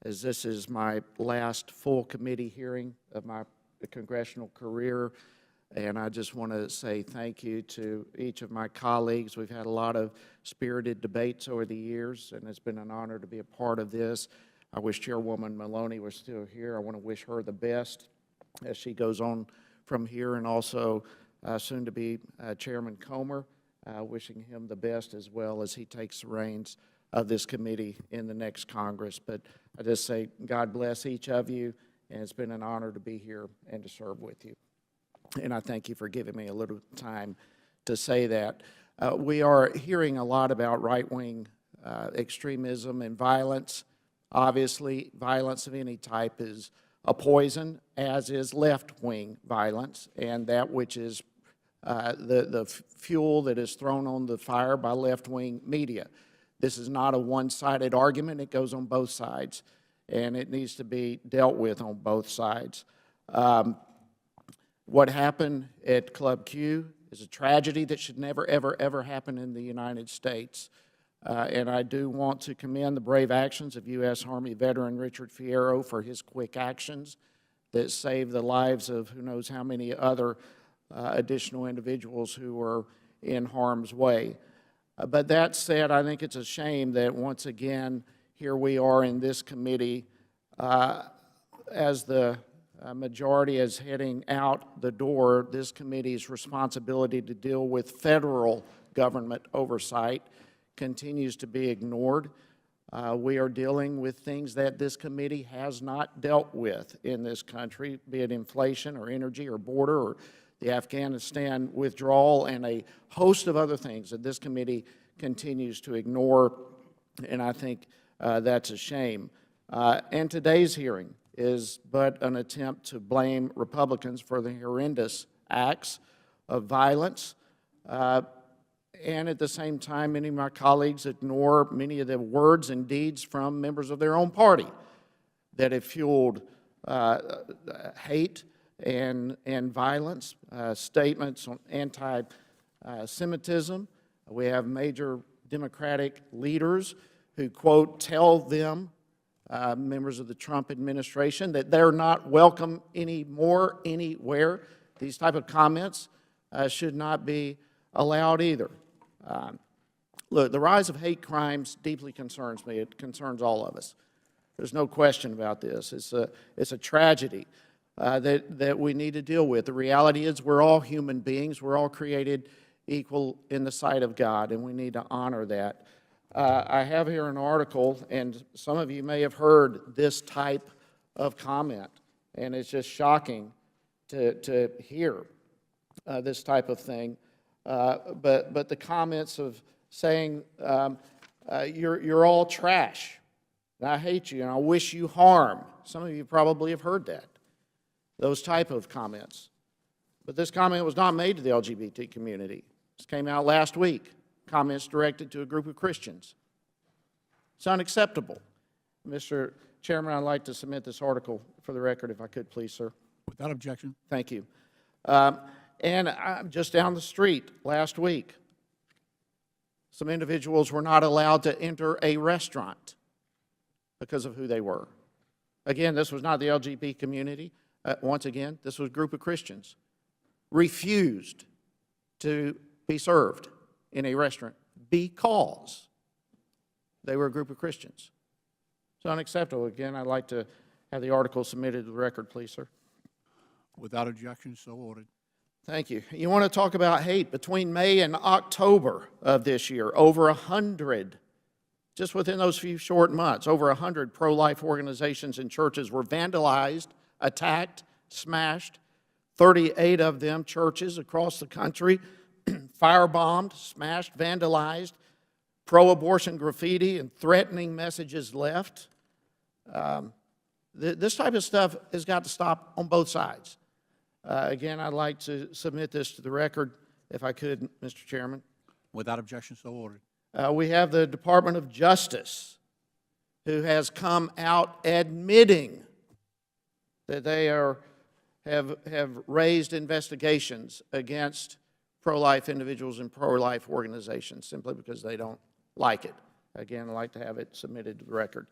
as this is my last full committee hearing of my congressional career, and I just want to say thank you to each of my colleagues. We've had a lot of spirited debates over the years, and it's been an honor to be a part of this. I wish Chairwoman Maloney was still here. I want to wish her the best as she goes on from here, and also soon to be Chairman Comer, wishing him the best as well as he takes the reins of this committee in the next Congress. But I just say God bless each of you, and it's been an honor to be here and to serve with you. And I thank you for giving me a little time to say that. We are hearing a lot about right-wing extremism and violence. Obviously, violence of any type is a poison, as is left-wing violence, and that which is the fuel that is thrown on the fire by left-wing media. This is not a one-sided argument. It goes on both sides, and it needs to be dealt with on both sides. What happened at Club Q is a tragedy that should never, ever, ever happen in the United States. And I do want to commend the brave actions of U.S. Army veteran Richard Fierro for his quick actions that saved the lives of who knows how many other additional individuals who were in harm's way. But that said, I think it's a shame that once again, here we are in this committee as the majority is heading out the door. This committee's responsibility to deal with federal government oversight continues to be ignored. We are dealing with things that this committee has not dealt with in this country, be it inflation or energy or border or the Afghanistan withdrawal and a host of other things that this committee continues to ignore, and I think that's a shame. And today's hearing is but an attempt to blame Republicans for the horrendous acts of violence. And at the same time, many of my colleagues ignore many of the words and deeds from members of their own party that have fueled hate and violence, statements on anti-Semitism. We have major Democratic leaders who, quote, tell them, members of the Trump administration, that they're not welcome anymore, anywhere. These type of comments should not be allowed either. Look, the rise of hate crimes deeply concerns me. It concerns all of us. There's no question about this. It's a tragedy that we need to deal with. The reality is we're all human beings. We're all created equal in the sight of God, and we need to honor that. I have here an article, and some of you may have heard this type of comment, and it's just shocking to hear this type of thing. But the comments of saying, you're all trash, and I hate you, and I wish you harm. Some of you probably have heard that, those type of comments. But this comment was not made to the LGBT community. This came out last week, comments directed to a group of Christians. It's unacceptable. Mr. Chairman, I'd like to submit this article for the record, if I could, please, sir. Without objection. Thank you. And I'm just down the street last week, some individuals were not allowed to enter a restaurant because of who they were. Again, this was not the LGBT community. Once again, this was a group of Christians. Refused to be served in a restaurant because they were a group of Christians. It's unacceptable. Again, I'd like to have the article submitted to the record, please, sir. Without objection, so ordered. Thank you. You want to talk about hate? Between May and October of this year, over 100, just within those few short months, over 100 pro-life organizations and churches were vandalized, attacked, smashed. 38 of them churches across the country, firebombed, smashed, vandalized, pro-abortion graffiti and threatening messages left. This type of stuff has got to stop on both sides. Again, I'd like to submit this to the record, if I could, Mr. Chairman. Without objection, so ordered. We have the Department of Justice, who has come out admitting that they have raised investigations against pro-life individuals and pro-life organizations simply because they don't like it. Again, I'd like to have it submitted to the record.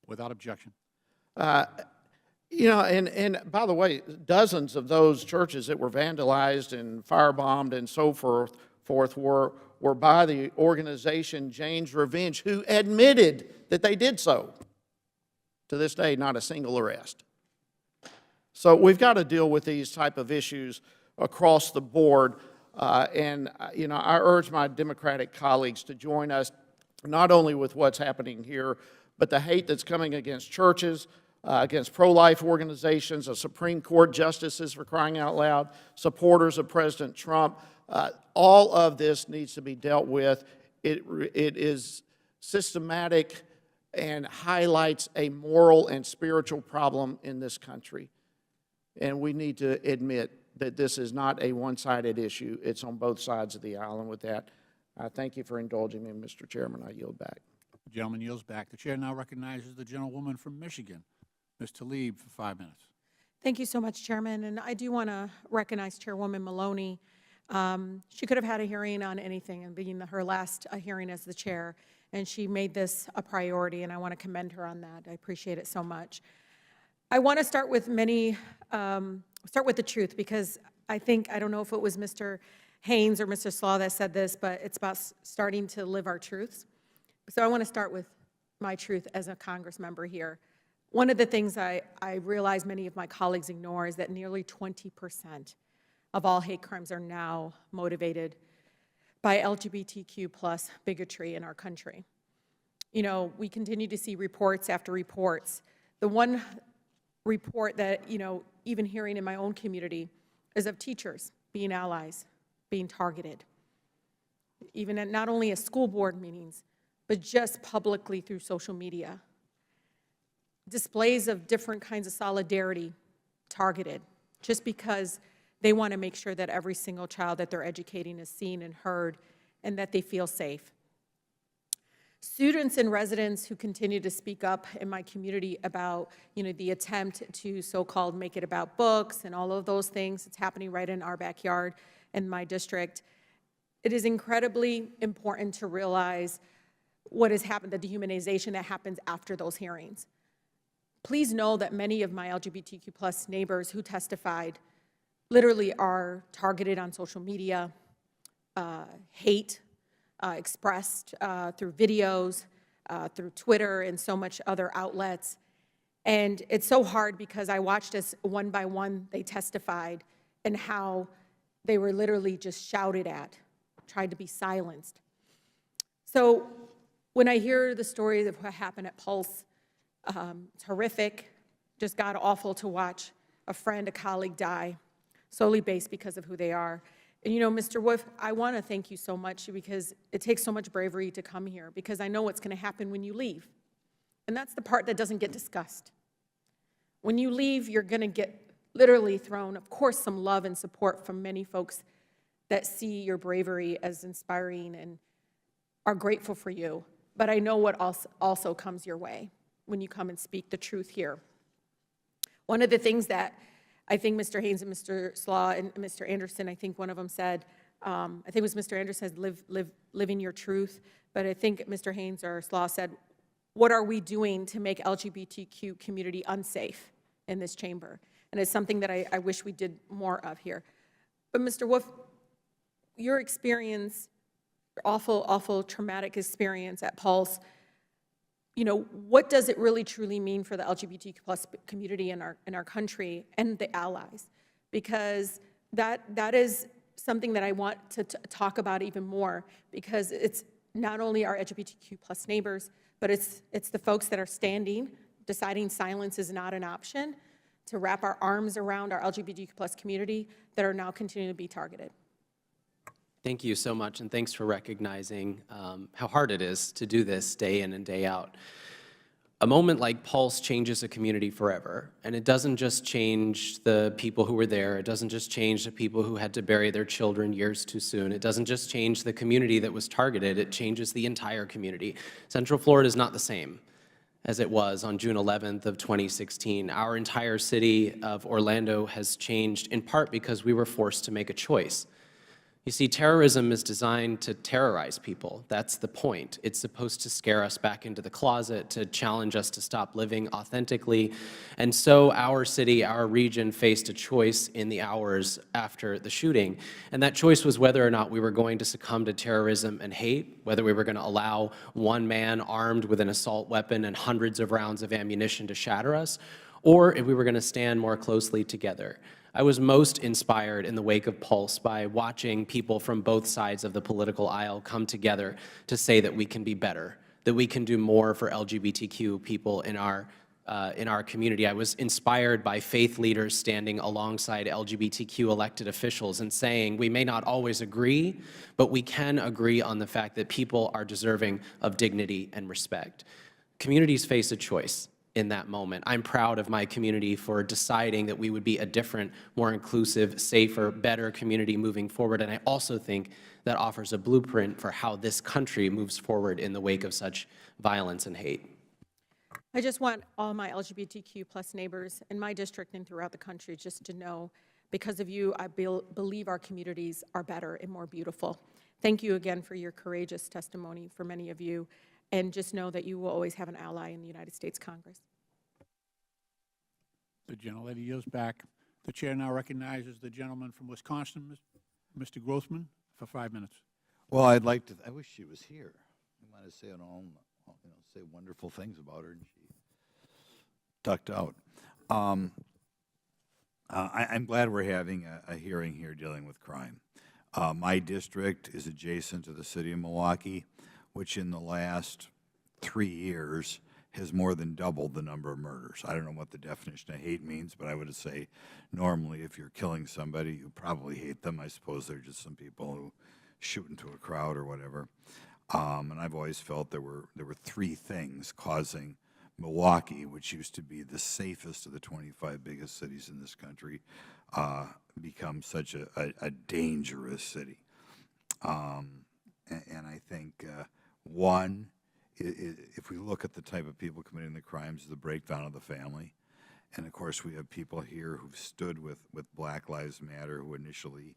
Without objection. You know, and by the way, dozens of those churches that were vandalized and firebombed and so forth were by the organization Jane's Revenge, who admitted that they did so. To this day, not a single arrest. So we've got to deal with these type of issues across the board. And, you know, I urge my Democratic colleagues to join us, not only with what's happening here, but the hate that's coming against churches, against pro-life organizations, Supreme Court justices, for crying out loud, supporters of President Trump. All of this needs to be dealt with. It is systematic and highlights a moral and spiritual problem in this country. And we need to admit that this is not a one-sided issue. It's on both sides of the aisle. And with that, I thank you for indulging me, Mr. Chairman. I yield back. The gentleman yields back. The chair now recognizes the gentlewoman from Michigan, Ms. Tlaib, for 5 minutes. Thank you so much, Chairman. And I do want to recognize Chairwoman Maloney. She could have had a hearing on anything, and being her last hearing as the chair, and she made this a priority, and I want to commend her on that. I appreciate it so much. I want to start with start with the truth, because I don't know if it was Mr. Haynes or Mr. Slaw that said this, but it's about starting to live our truths. So I want to start with my truth as a Congress member here. One of the things I realize many of my colleagues ignore is that nearly 20% of all hate crimes are now motivated by LGBTQ plus bigotry in our country. You know, we continue to see reports after reports. The one report that, you know, even hearing in my own community is of teachers being allies, being targeted, even at not only at school board meetings, but just publicly through social media. Displays of different kinds of solidarity targeted, just because they want to make sure that every single child that they're educating is seen and heard and that they feel safe. Students and residents who continue to speak up in my community about, you know, the attempt to so-called make it about books and all of those things. It's happening right in our backyard in my district. It is incredibly important to realize what has happened, the dehumanization that happens after those hearings. Please know that many of my LGBTQ plus neighbors who testified literally are targeted on social media, hate expressed through videos, through Twitter and so much other outlets. And it's so hard because I watched as one by one they testified and how they were literally just shouted at tried to be silenced. So when I hear the story of what happened at Pulse, it's horrific, just god-awful to watch a friend, a colleague die solely based because of who they are. And you know, Mr. Wolf, I want to thank you so much because it takes so much bravery to come here because I know what's going to happen when you leave. And that's the part that doesn't get discussed. When you leave, you're going to get literally thrown, of course, some love and support from many folks that see your bravery as inspiring and are grateful for you. But I know what also comes your way when you come and speak the truth here. One of the things that I think Mr. Haynes and Mr. Slaw and Mr. Anderson, I think one of them said, I think it was Mr. Anderson said, living your truth. But I think Mr. Haynes or Slaw said, what are we doing to make LGBTQ community unsafe in this chamber? And it's something that I wish we did more of here. But Mr. Wolf, your experience, your awful, awful traumatic experience at Pulse, you know, what does it really truly mean for the LGBTQ plus community in our country and the allies? Because that is something that I want to talk about even more, because it's not only our LGBTQ plus neighbors, but it's the folks that are standing, deciding silence is not an option, to wrap our arms around our LGBTQ plus community that are now continuing to be targeted. Thank you so much, and thanks for recognizing how hard it is to do this day in and day out. A moment like Pulse changes a community forever, and it doesn't just change the people who were there. It doesn't just change the people who had to bury their children years too soon. It doesn't just change the community that was targeted. It changes the entire community. Central Florida is not the same as it was on June 11th of 2016. Our entire city of Orlando has changed in part because we were forced to make a choice. You see, terrorism is designed to terrorize people. That's the point. It's supposed to scare us back into the closet, to challenge us to stop living authentically. And so our city, our region, faced a choice in the hours after the shooting. And that choice was whether or not we were going to succumb to terrorism and hate, whether we were going to allow one man armed with an assault weapon and hundreds of rounds of ammunition to shatter us, or if we were going to stand more closely together. I was most inspired in the wake of Pulse by watching people from both sides of the political aisle come together to say that we can be better, that we can do more for LGBTQ people in our community. I was inspired by faith leaders standing alongside LGBTQ elected officials and saying, we may not always agree, but we can agree on the fact that people are deserving of dignity and respect. Communities face a choice in that moment. I'm proud of my community for deciding that we would be a different, more inclusive, safer, better community moving forward. And I also think that offers a blueprint for how this country moves forward in the wake of such violence and hate. I just want all my LGBTQ plus neighbors in my district and throughout the country just to know, because of you, I believe our communities are better and more beautiful. Thank you again for your courageous testimony for many of you. And just know that you will always have an ally in the United States Congress. The gentlelady yields back. The chair now recognizes the gentleman from Wisconsin, Mr. Grossman, for 5 minutes. Well, I wish she was here. I want to say say wonderful things about her, and she ducked out. I'm glad we're having a hearing here dealing with crime. My district is adjacent to the city of Milwaukee, which in the last 3 years has more than doubled the number of murders. I don't know what the definition of hate means, but I would say normally if you're killing somebody, you probably hate them. I suppose they're just some people who shoot into a crowd or whatever. And I've always felt there were 3 things causing Milwaukee, which used to be the safest of the 25 biggest cities in this country, become such a dangerous city. And I think one, if we look at the type of people committing the crimes, the breakdown of the family. And of course, we have people here who've stood with Black Lives Matter, who initially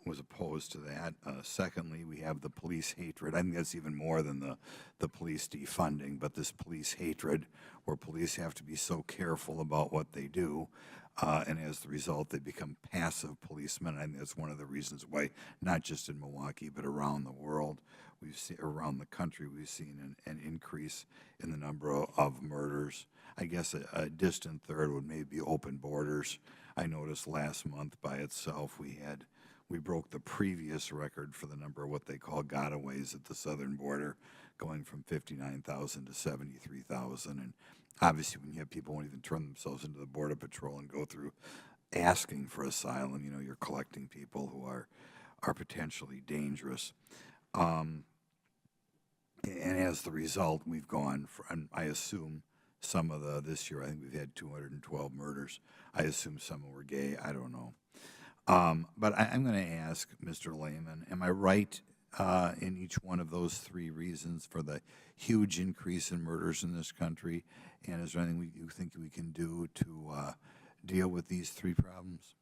was opposed to that. Secondly, we have the police hatred. I think that's even more than the police defunding, but this police hatred where police have to be so careful about what they do. And as the result, they become passive policemen. I think that's one of the reasons why, not just in Milwaukee, but around the world, around the country, we've seen an increase in the number of murders. I guess a distant third would maybe be open borders. I noticed last month by itself we had we broke the previous record for the number of what they call gotaways at the southern border, going from 59,000 to 73,000. And obviously, when you have people who won't even turn themselves into the Border Patrol and go through asking for asylum, you know, you're collecting people who are potentially dangerous. And as the result, we've gone from, I assume, some of this year, I think we've had 212 murders. I assume some were gay. I don't know. But I'm going to ask Mr. Lehman, am I right in each one of those three reasons for the huge increase in murders in this country? And is there anything you think we can do to deal with these three problems?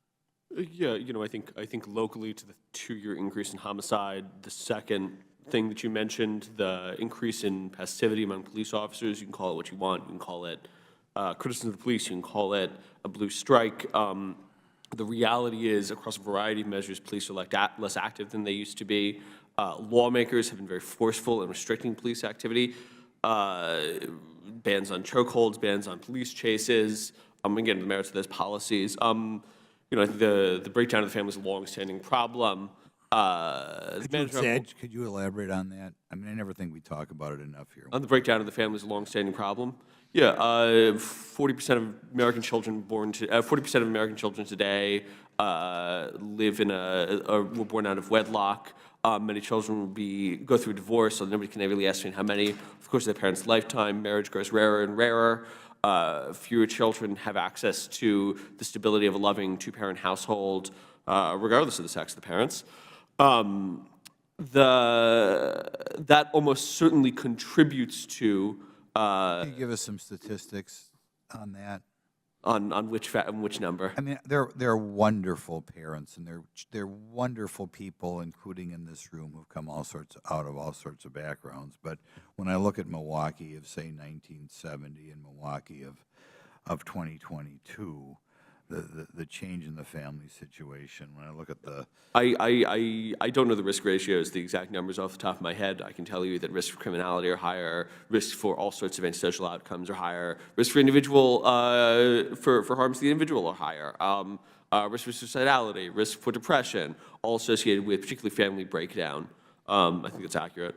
Yeah, you know, I think locally to the 2-year increase in homicide, the second thing that you mentioned, the increase in passivity among police officers, you can call it what you want. You can call it criticism of the police. You can call it a blue strike. The reality is, across a variety of measures, police are less active than they used to be. Lawmakers have been very forceful in restricting police activity. Bans on chokeholds, bans on police chases. Again, the merits of those policies. You know, I think the breakdown of the family is a long-standing problem. Could you elaborate on that? I mean, I never think we talk about it enough here. On the breakdown of the family is a long-standing problem. Yeah, 40% of American children 40% of American children today live in were born out of wedlock. Many children will go through divorce, so nobody can really estimate how many. Of course, their parents' lifetime, marriage grows rarer and rarer. Fewer children have access to the stability of a loving two-parent household, regardless of the sex of the parents. That almost certainly contributes to. Can you give us some statistics on that? On which number? I mean, they're wonderful parents, and they're wonderful people, including in this room, who've come out of all sorts of backgrounds. But when I look at Milwaukee of, say, 1970 and Milwaukee of 2022, the change in the family situation, when I look at the... I don't know the risk ratios, the exact numbers off the top of my head. I can tell you that risks for criminality are higher, risks for all sorts of antisocial outcomes are higher, risks for for harms to the individual are higher, risk for suicidality, risk for depression, all associated with particularly family breakdown. I think that's accurate.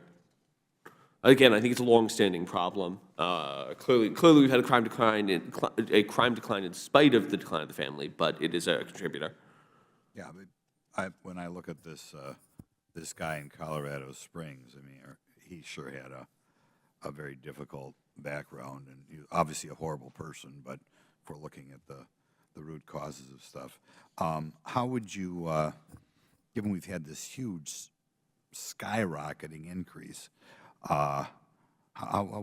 Again, I think it's a long-standing problem. Clearly, we've had a crime decline in spite of the decline of the family, but it is a contributor. Yeah, but when I look at this guy in Colorado Springs, I mean, he sure had a very difficult background, and he was obviously a horrible person. But if we're looking at the root causes of stuff, how would you, given we've had this huge skyrocketing increase, how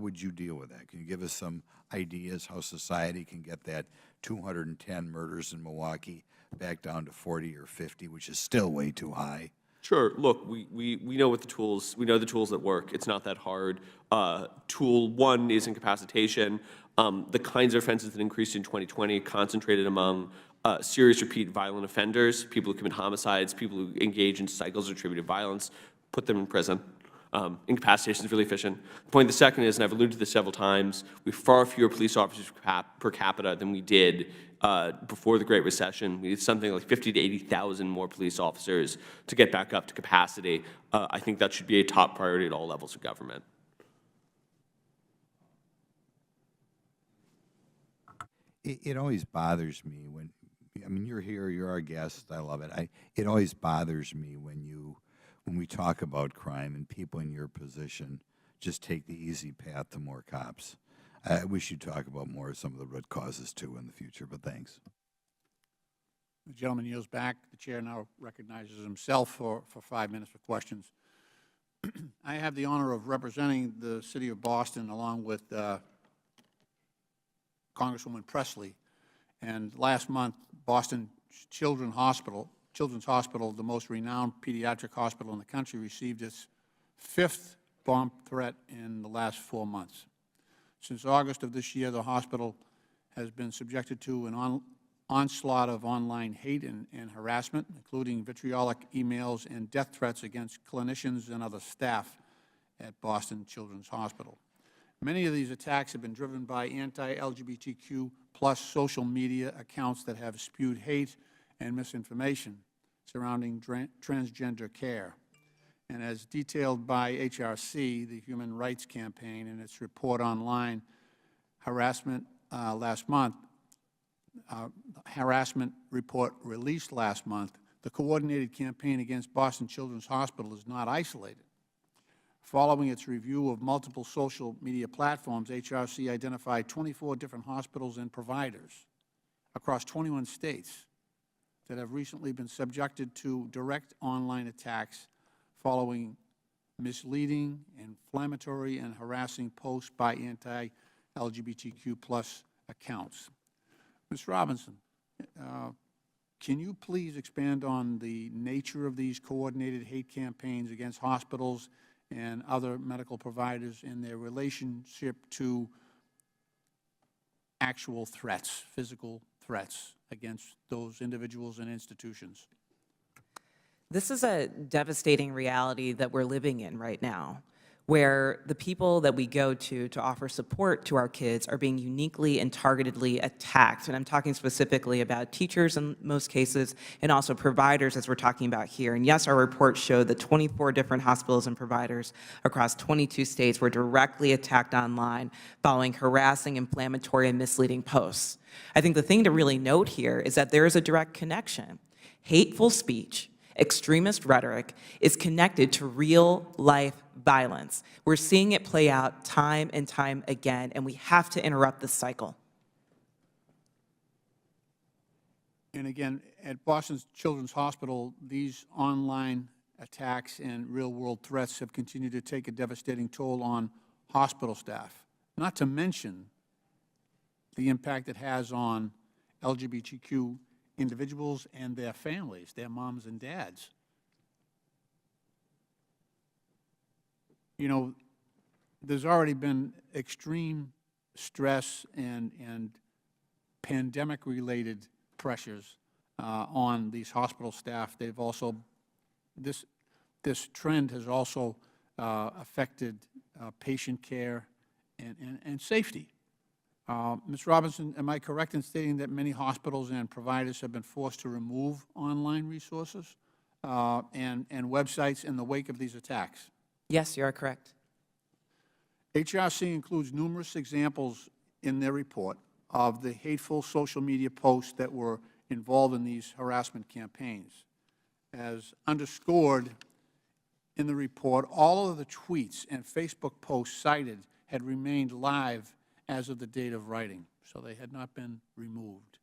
would you deal with that? Can you give us some ideas how society can get that 210 murders in Milwaukee back down to 40 or 50, which is still way too high? Sure. Look, we know what the tools. We know the tools that work. It's not that hard. Tool one is incapacitation. The kinds of offenses that increased in 2020 concentrated among serious repeat violent offenders, people who commit homicides, people who engage in cycles of attributed violence. Put them in prison. Incapacitation is really efficient. The second is, and I've alluded to this several times, we have far fewer police officers per capita than we did before the Great Recession. We need something like 50 to 80,000 more police officers to get back up to capacity. I think that should be a top priority at all levels of government. It always bothers me when, I mean, you're here, you're our guest, I love it. It always bothers me when we talk about crime and people in your position just take the easy path to more cops. I wish you'd talk about more of some of the root causes, too, in the future, but thanks. The gentleman yields back. The chair now recognizes himself for 5 minutes for questions. I have the honor of representing the city of Boston along with Congresswoman Presley. And last month, Boston Children's Hospital, the most renowned pediatric hospital in the country, received its 5th bomb threat in the last 4 months. Since August of this year, the hospital has been subjected to an onslaught of online hate and harassment, including vitriolic emails and death threats against clinicians and other staff at Boston Children's Hospital. Many of these attacks have been driven by anti-LGBTQ+ social media accounts that have spewed hate and misinformation. surrounding transgender care. And as detailed by HRC, the Human Rights Campaign, in its report online, harassment harassment report released last month, the coordinated campaign against Boston Children's Hospital is not isolated. Following its review of multiple social media platforms, HRC identified 24 different hospitals and providers across 21 states that have recently been subjected to direct online attacks following misleading, inflammatory, and harassing posts by anti-LGBTQ+ accounts. Ms. Robinson, can you please expand on the nature of these coordinated hate campaigns against hospitals and other medical providers and their relationship to actual threats, physical threats against those individuals and institutions? This is a devastating reality that we're living in right now, where the people that we go to offer support to our kids are being uniquely and targetedly attacked. And I'm talking specifically about teachers in most cases, and also providers, as we're talking about here. And yes, our report showed that 24 different hospitals and providers across 22 states were directly attacked online following harassing, inflammatory, and misleading posts. I think the thing to really note here is that there is a direct connection. Hateful speech, extremist rhetoric is connected to real-life violence. We're seeing it play out time and time again, and we have to interrupt this cycle. And again, at Boston Children's Hospital, these online attacks and real-world threats have continued to take a devastating toll on hospital staff, not to mention the impact it has on LGBTQ individuals and their families, their moms and dads. You know, there's already been extreme stress and pandemic-related pressures on these hospital staff. They've also, this trend has also affected patient care and safety. Ms. Robinson, am I correct in stating that many hospitals and providers have been forced to remove online resources and websites in the wake of these attacks? Yes, you are correct. HRC includes numerous examples in their report of the hateful social media posts that were involved in these harassment campaigns. As underscored in the report, all of the tweets and Facebook posts cited had remained live as of the date of writing, so they had not been removed.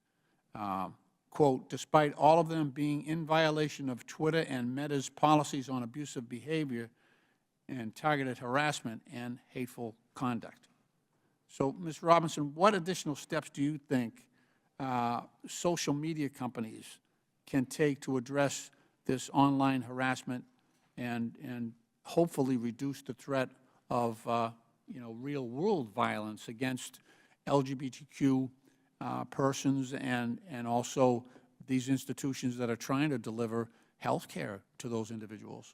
Quote, despite all of them being in violation of Twitter and Meta's policies on abusive behavior and targeted harassment and hateful conduct. So, Ms. Robinson, what additional steps do you think social media companies can take to address this online harassment and hopefully reduce the threat of real-world violence against LGBTQ persons and also these institutions that are trying to deliver health care to those individuals?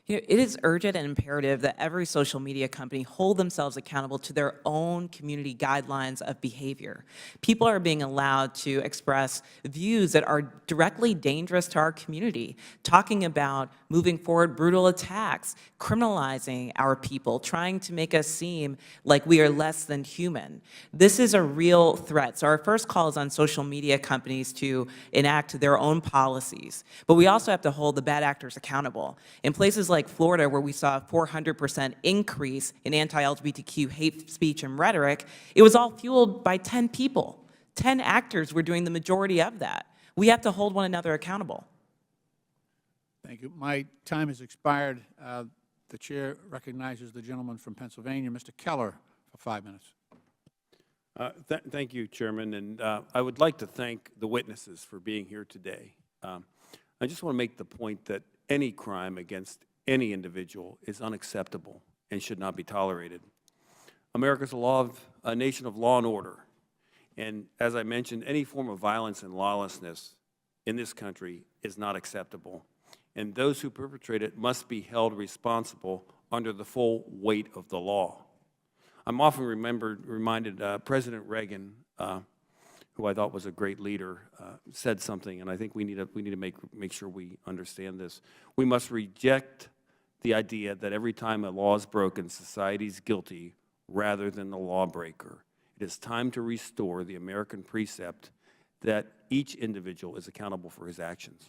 You know, it is urgent and imperative that every social media company hold themselves accountable to their own community guidelines of behavior. People are being allowed to express views that are directly dangerous to our community, talking about moving forward brutal attacks, criminalizing our people, trying to make us seem like we are less than human. This is a real threat. So our first call is on social media companies to enact their own policies. But we also have to hold the bad actors accountable. In places like Florida, where we saw a 400% increase in anti-LGBTQ hate speech and rhetoric, it was all fueled by 10 people. 10 actors were doing the majority of that. We have to hold one another accountable. Thank you. My time has expired. The Chair recognizes the gentleman from Pennsylvania, Mr. Keller, for 5 minutes. Thank you, Chairman, and I would like to thank the witnesses for being here today. I just want to make the point that any crime against any individual is unacceptable and should not be tolerated. America is a nation of law and order, and as I mentioned, any form of violence and lawlessness in this country is not acceptable, and those who perpetrate it must be held responsible under the full weight of the law. I'm often reminded President Reagan, who I thought was a great leader, said something, and I think we need to make sure we understand this. We must reject the idea that every time a law is broken, society's guilty rather than the lawbreaker. It is time to restore the American precept that each individual is accountable for his actions.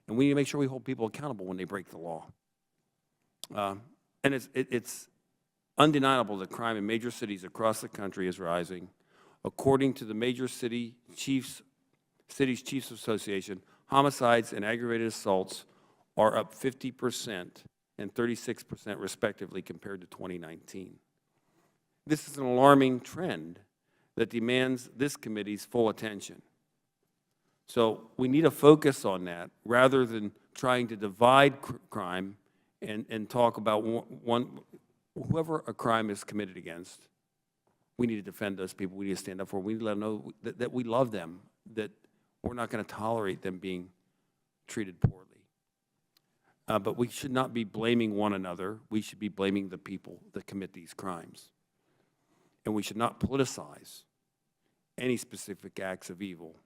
And we need to make sure we hold people accountable when they break the law. And it's undeniable that crime in major cities across the country is rising. According to the major cities chiefs association, homicides and aggravated assaults are up 50% and 36% respectively compared to 2019. This is an alarming trend that demands this committee's full attention. So we need to focus on that rather than trying to divide crime and talk about whoever a crime is committed against. We need to defend those people. We need to stand up for them. We need to let them know that we love them, that we're not going to tolerate them being treated poorly. But we should not be blaming one another. We should be blaming the people that commit these crimes. And we should not politicize any specific acts of evil.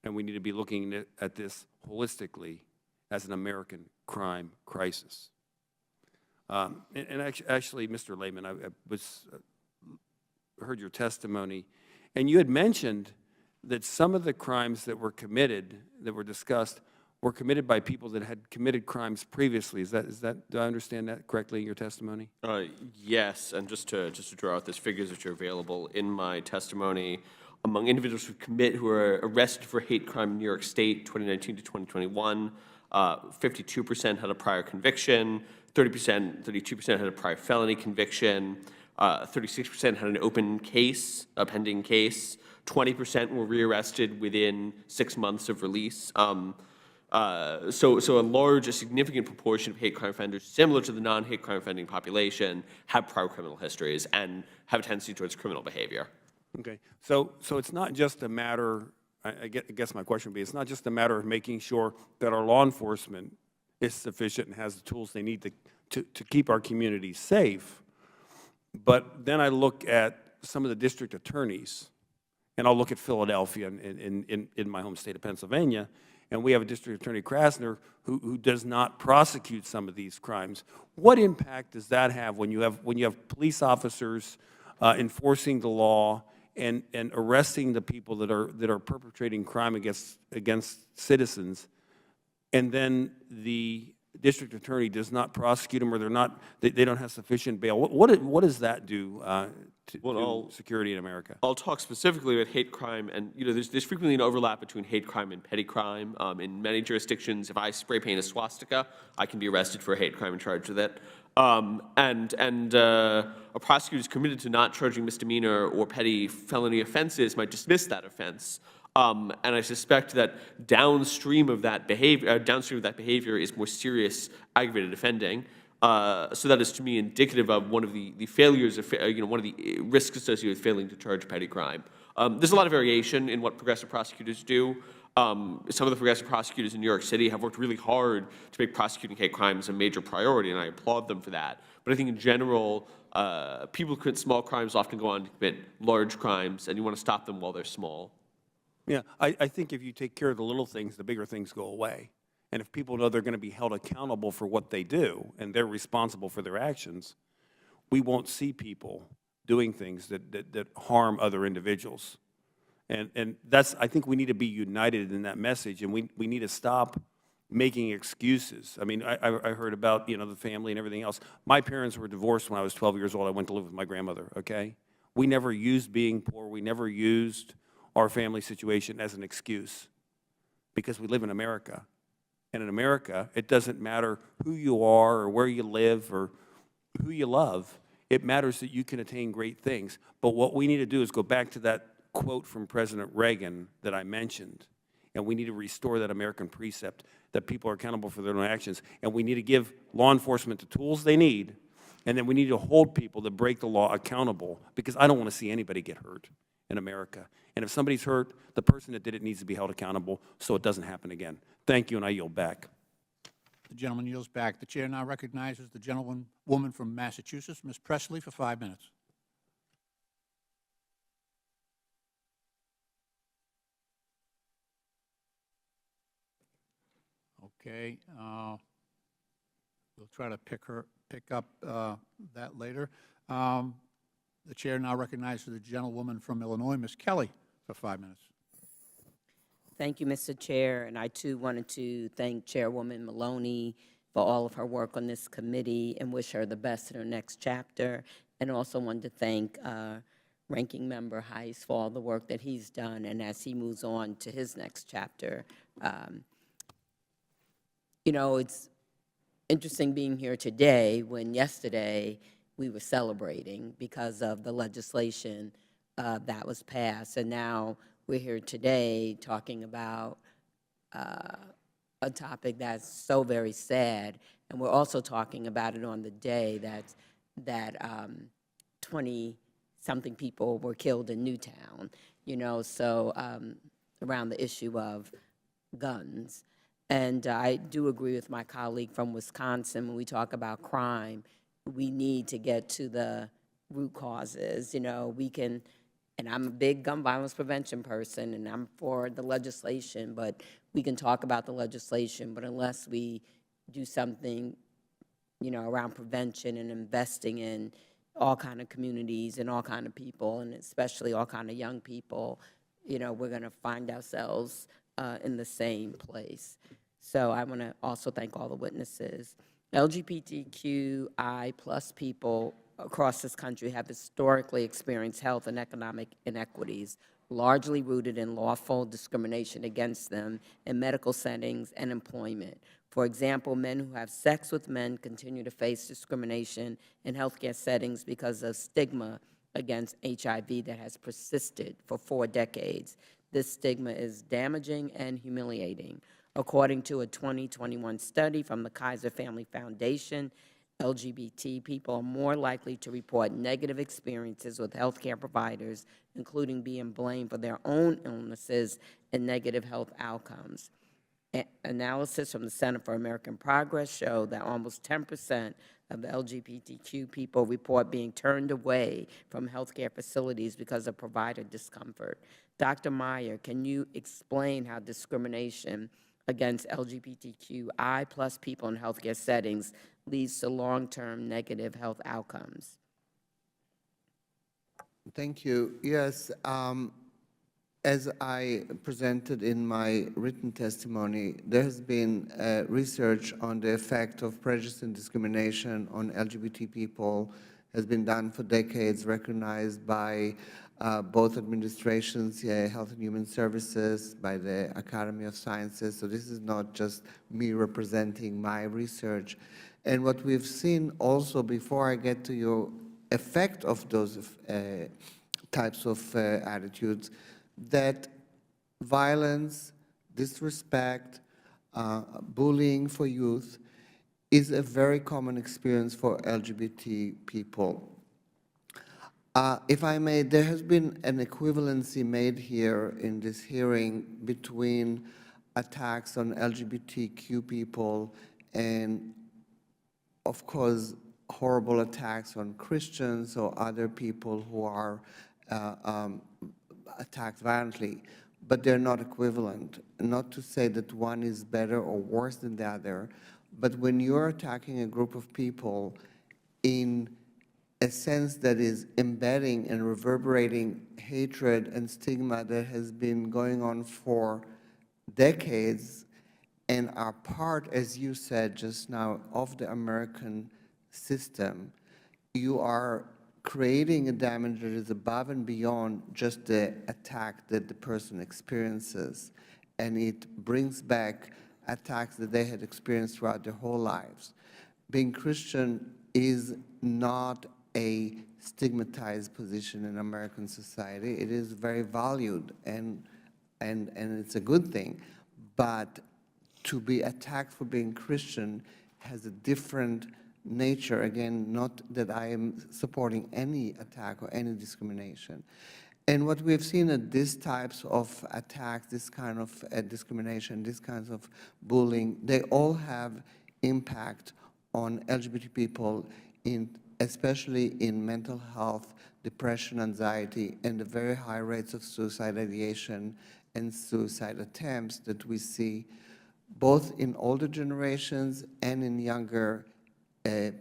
And we need to be looking at this holistically as an American crime crisis. Actually, Mr. Lehman, I heard your testimony, and you had mentioned that some of the crimes that were committed, that were discussed, were committed by people that had committed crimes previously. Is that do I understand that correctly in your testimony? Yes, and just to draw out those figures which are available in my testimony, among individuals who were arrested for hate crime in New York State, 2019 to 2021, 52% had a prior conviction, 32% had a prior felony conviction, 36% had an open case, a pending case, 20% were rearrested within 6 months of release. So a significant proportion of hate crime offenders, similar to the non-hate crime offending population, have prior criminal histories and have a tendency towards criminal behavior. Okay, so it's not just a matter, I guess my question would be, it's not just a matter of making sure that our law enforcement is sufficient and has the tools they need to keep our communities safe, but then I look at some of the district attorneys, and I'll look at Philadelphia in my home state of Pennsylvania, and we have a district attorney, Krasner, who does not prosecute some of these crimes. What impact does that have when you have police officers enforcing the law and arresting the people that are perpetrating crime against citizens, and then the district attorney does not prosecute them, or they don't have sufficient bail? What does that do to security in America? I'll talk specifically about hate crime, and there's frequently an overlap between hate crime and petty crime. In many jurisdictions, if I spray paint a swastika, I can be arrested for a hate crime and charged with it. A prosecutor is committed to not charging misdemeanor or petty felony offenses might dismiss that offense. And I suspect that downstream of that behavior is more serious aggravated offending. So that is to me indicative of one of the failures of one of the risks associated with failing to charge petty crime. There's a lot of variation in what progressive prosecutors do. Some of the progressive prosecutors in New York City have worked really hard to make prosecuting hate crimes a major priority, and I applaud them for that. But I think in general, people who commit small crimes often go on to commit large crimes, and you want to stop them while they're small. Yeah, I think if you take care of the little things, the bigger things go away. And if people know they're going to be held accountable for what they do, and they're responsible for their actions, we won't see people doing things that harm other individuals. And that's, I think we need to be united in that message, and we need to stop making excuses. I mean, I heard about, the family and everything else. My parents were divorced when I was 12 years old. I went to live with my grandmother, okay? We never used being poor. We never used our family situation as an excuse, because we live in America. And in America, it doesn't matter who you are or where you live or who you love. It matters that you can attain great things. But what we need to do is go back to that quote from President Reagan that I mentioned, and we need to restore that American precept that people are accountable for their own actions, and we need to give law enforcement the tools they need, and then we need to hold people that break the law accountable, because I don't want to see anybody get hurt in America. And if somebody's hurt, the person that did it needs to be held accountable so it doesn't happen again. Thank you, and I yield back. The gentleman yields back. The chair now recognizes the gentlewoman from Massachusetts, Ms. Presley, for 5 minutes. Okay. We'll try to pick up that later. The chair now recognizes the gentlewoman from Illinois, Ms. Kelly, for 5 minutes. Thank you, Mr. Chair, and I too wanted to thank Chairwoman Maloney for all of her work on this committee and wish her the best in her next chapter, and also wanted to thank Ranking Member Heiss for all the work that he's done, and as he moves on to his next chapter. You know, it's interesting being here today when yesterday we were celebrating because of the legislation that was passed, and now we're here today talking about a topic that's so very sad, and we're also talking about it on the day that 20-something people were killed in Newtown, you know, so around the issue of guns. And I do agree with my colleague from Wisconsin. When we talk about crime, we need to get to the root causes. You know, we can, and I'm a big gun violence prevention person, and I'm for the legislation, but we can talk about the legislation, but unless we do something, you know, around prevention and investing in all kind of communities and all kind of people, and especially all kind of young people, you know, we're going to find ourselves in the same place. So I want to also thank all the witnesses. LGBTQI plus people across this country have historically experienced health and economic inequities, largely rooted in lawful discrimination against them in medical settings and employment. For example, men who have sex with men continue to face discrimination in healthcare settings because of stigma against HIV that has persisted for 4 decades. This stigma is damaging and humiliating. According to a 2021 study from the Kaiser Family Foundation, LGBT people are more likely to report negative experiences with healthcare providers, including being blamed for their own illnesses and negative health outcomes. Analysis from the Center for American Progress show that almost 10% of LGBTQ people report being turned away from healthcare facilities because of provider discomfort. Dr. Meyer, can you explain how discrimination against LGBTQI plus people in healthcare settings leads to long-term negative health outcomes? Thank you. Yes, as I presented in my written testimony, there has been research on the effect of prejudice and discrimination on LGBT people, has been done for decades, recognized by both administrations, Health and Human Services, by the Academy of Sciences. So this is not just me representing my research. And what we've seen also, before I get to your effect of those types of attitudes, that violence, disrespect, bullying for youth is a very common experience for LGBT people. If I may, there has been an equivalency made here in this hearing between attacks on LGBTQ people and, of course, horrible attacks on Christians or other people who are attacked violently, but they're not equivalent. Not to say that one is better or worse than the other, but when you're attacking a group of people in a sense that is embedding and reverberating hatred and stigma that has been going on for decades and are part, as you said just now, of the American system, you are creating a damage that is above and beyond just the attack that the person experiences, and it brings back attacks that they had experienced throughout their whole lives. Being Christian is not a stigmatized position in American society. It is very valued, and it's a good thing. But to be attacked for being Christian has a different nature. Again, not that I am supporting any attack or any discrimination. And what we've seen at these types of attacks, this kind of discrimination, these kinds of bullying, they all have impact on LGBT people, especially in mental health, depression, anxiety, and the very high rates of suicide ideation and suicide attempts that we see both in older generations and in younger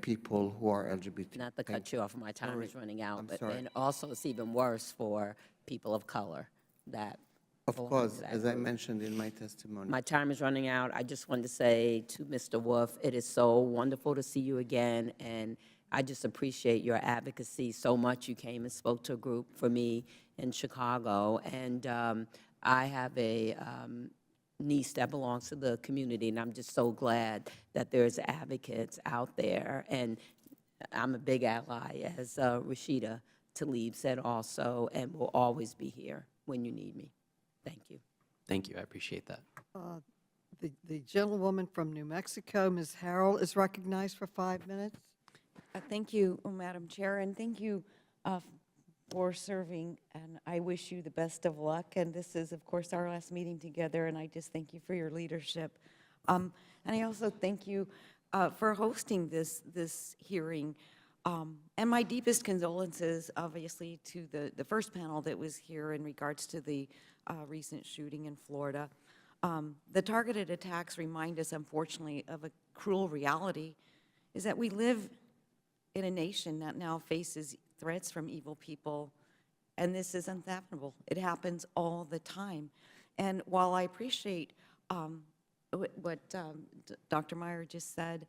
people who are LGBT. Not to cut you off, my time is running out, I'm but sorry. and also it's even worse for people of color that Of belong course, to that as I group. mentioned in my testimony. My time is running out. I just wanted to say to Mr. Wolf, it is so wonderful to see you again, and I just appreciate your advocacy so much. You came and spoke to a group for me in Chicago, and I have a niece that belongs to the community, and I'm just so glad that there's advocates out there. And I'm a big ally, as Rashida Tlaib said also, and will always be here when you need me. Thank you. Thank you. I appreciate that. The gentlewoman from New Mexico, Ms. Harrell, is recognized for 5 minutes. Thank you, Madam Chair, and thank you for serving, and I wish you the best of luck. And this is, of course, our last meeting together, and I just thank you for your leadership. And I also thank you for hosting this hearing. And my deepest condolences, obviously, to the first panel that was here in regards to the recent shooting in Florida. The targeted attacks remind us, unfortunately, of a cruel reality, is that we live in a nation that now faces threats from evil people, and this is unfathomable. It happens all the time. And while I appreciate what Dr. Meyer just said,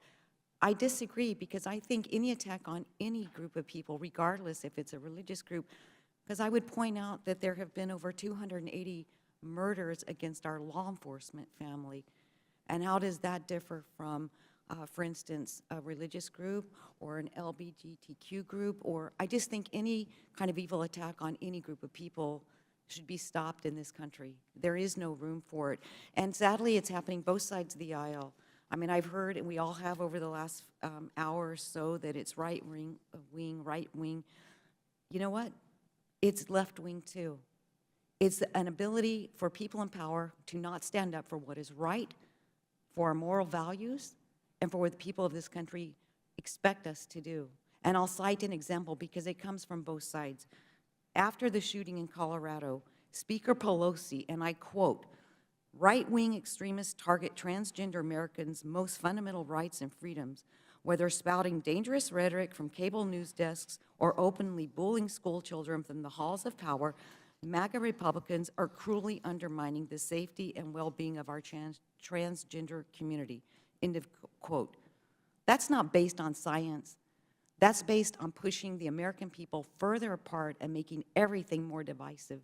I disagree, because I think any attack on any group of people, regardless if it's a religious group, because I would point out that there have been over 280 murders against our law enforcement family. And how does that differ from, for instance, a religious group or an LGBTQ group? Or I just think any kind of evil attack on any group of people should be stopped in this country. There is no room for it. And sadly, it's happening both sides of the aisle. I mean, I've heard, and we all have over the last hour or so, that it's right wing. You know what? It's left wing too. It's an ability for people in power to not stand up for what is right, for our moral values, and for what the people of this country expect us to do. And I'll cite an example because it comes from both sides. After the shooting in Colorado, Speaker Pelosi, and I quote, "Right-wing extremists target transgender Americans' most fundamental rights and freedoms, whether spouting dangerous rhetoric from cable news desks or openly bullying school children from the halls of power. MAGA Republicans are cruelly undermining the safety and well-being of our transgender community." End of quote. That's not based on science. That's based on pushing the American people further apart and making everything more divisive.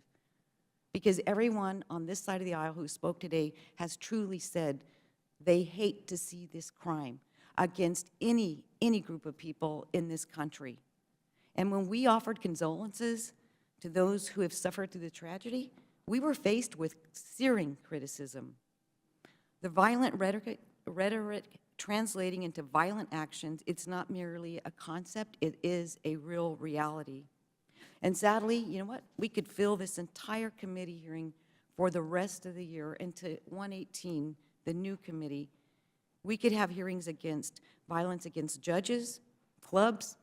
Because everyone on this side of the aisle who spoke today has truly said they hate to see this crime against any group of people in this country. And when we offered condolences to those who have suffered through the tragedy, we were faced with searing criticism. The violent rhetoric translating into violent actions, it's not merely a concept, it is a real reality. And sadly, you know what? We could fill this entire committee hearing for the rest of the year into 118, the new committee. We could have hearings against violence against judges, clubs,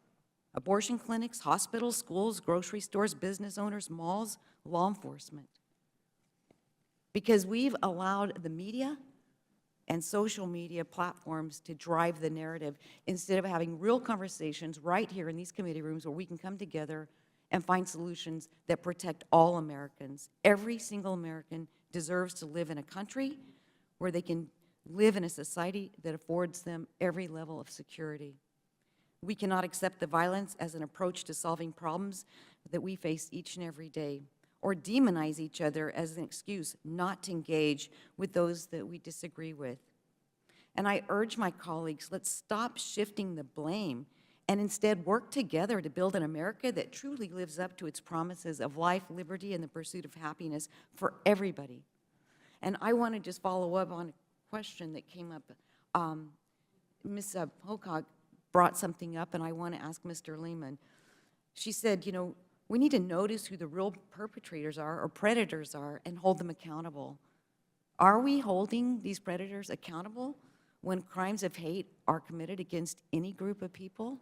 abortion clinics, hospitals, schools, grocery stores, business owners, malls, law enforcement. Because we've allowed the media and social media platforms to drive the narrative instead of having real conversations right here in these committee rooms where we can come together and find solutions that protect all Americans. Every single American deserves to live in a country where they can live in a society that affords them every level of security. We cannot accept the violence as an approach to solving problems that we face each and every day, or demonize each other as an excuse not to engage with those that we disagree with. And I urge my colleagues, let's stop shifting the blame and instead work together to build an America that truly lives up to its promises of life, liberty, and the pursuit of happiness for everybody. And I want to just follow up on a question that came up. Ms. Pocock brought something up, and I want to ask Mr. Lehman. She said, you know, we need to notice who the real perpetrators are or predators are and hold them accountable. Are we holding these predators accountable when crimes of hate are committed against any group of people?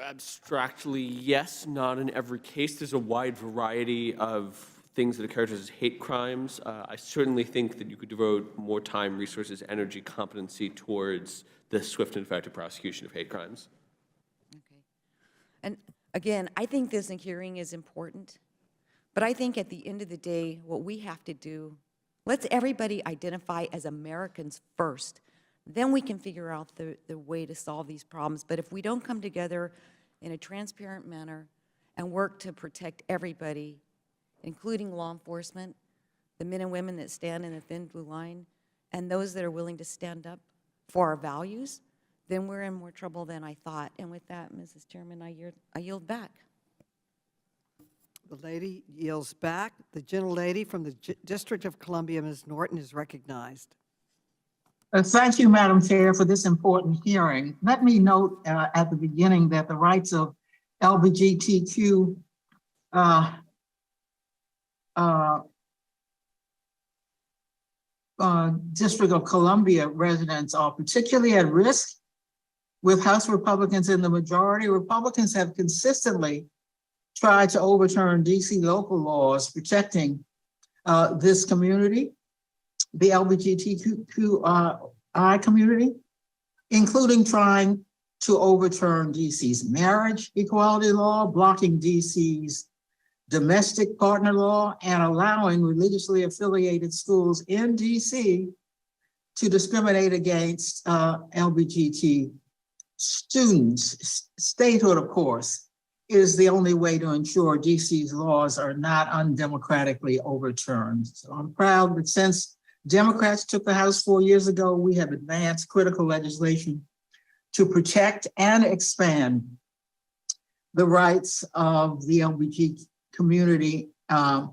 Abstractly, yes, not in every case. There's a wide variety of things that are characterized as hate crimes. I certainly think that you could devote more time, resources, energy, competency towards the swift and effective prosecution of hate crimes. Okay. And again, I think this hearing is important, but I think at the end of the day, what we have to do, let's everybody identify as Americans first. Then we can figure out the way to solve these problems. But if we don't come together in a transparent manner and work to protect everybody, including law enforcement, the men and women that stand in the thin blue line, and those that are willing to stand up for our values, then we're in more trouble than I thought. And with that, Mrs. Chairman, I yield back. The lady yields back. The gentlelady from the District of Columbia, Ms. Norton, is recognized. Thank you, Madam Chair, for this important hearing. Let me note at the beginning that the rights of LGBTQ District of Columbia residents are particularly at risk with House Republicans in the majority. Republicans have consistently tried to overturn DC local laws protecting this community, the LGBTQI community, including trying to overturn DC's marriage equality law, blocking DC's domestic partner law, and allowing religiously affiliated schools in DC to discriminate against LGBT students. Statehood, of course, is the only way to ensure DC's laws are not undemocratically overturned. So I'm proud that since Democrats took the House 4 years ago, we have advanced critical legislation to protect and expand the rights of the LGBT community to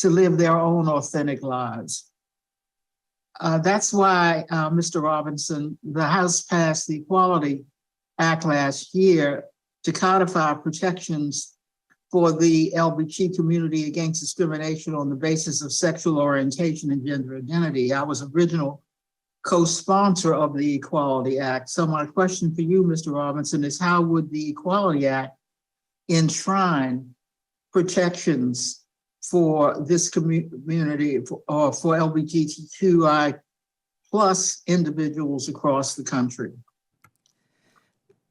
live their own authentic lives. That's why, Mr. Robinson, the House passed the Equality Act last year to codify protections for the LGBT community against discrimination on the basis of sexual orientation and gender identity. I was original co-sponsor of the Equality Act. So my question for you, Mr. Robinson, is how would the Equality Act enshrine protections for this community or for LGBTQI plus individuals across the country?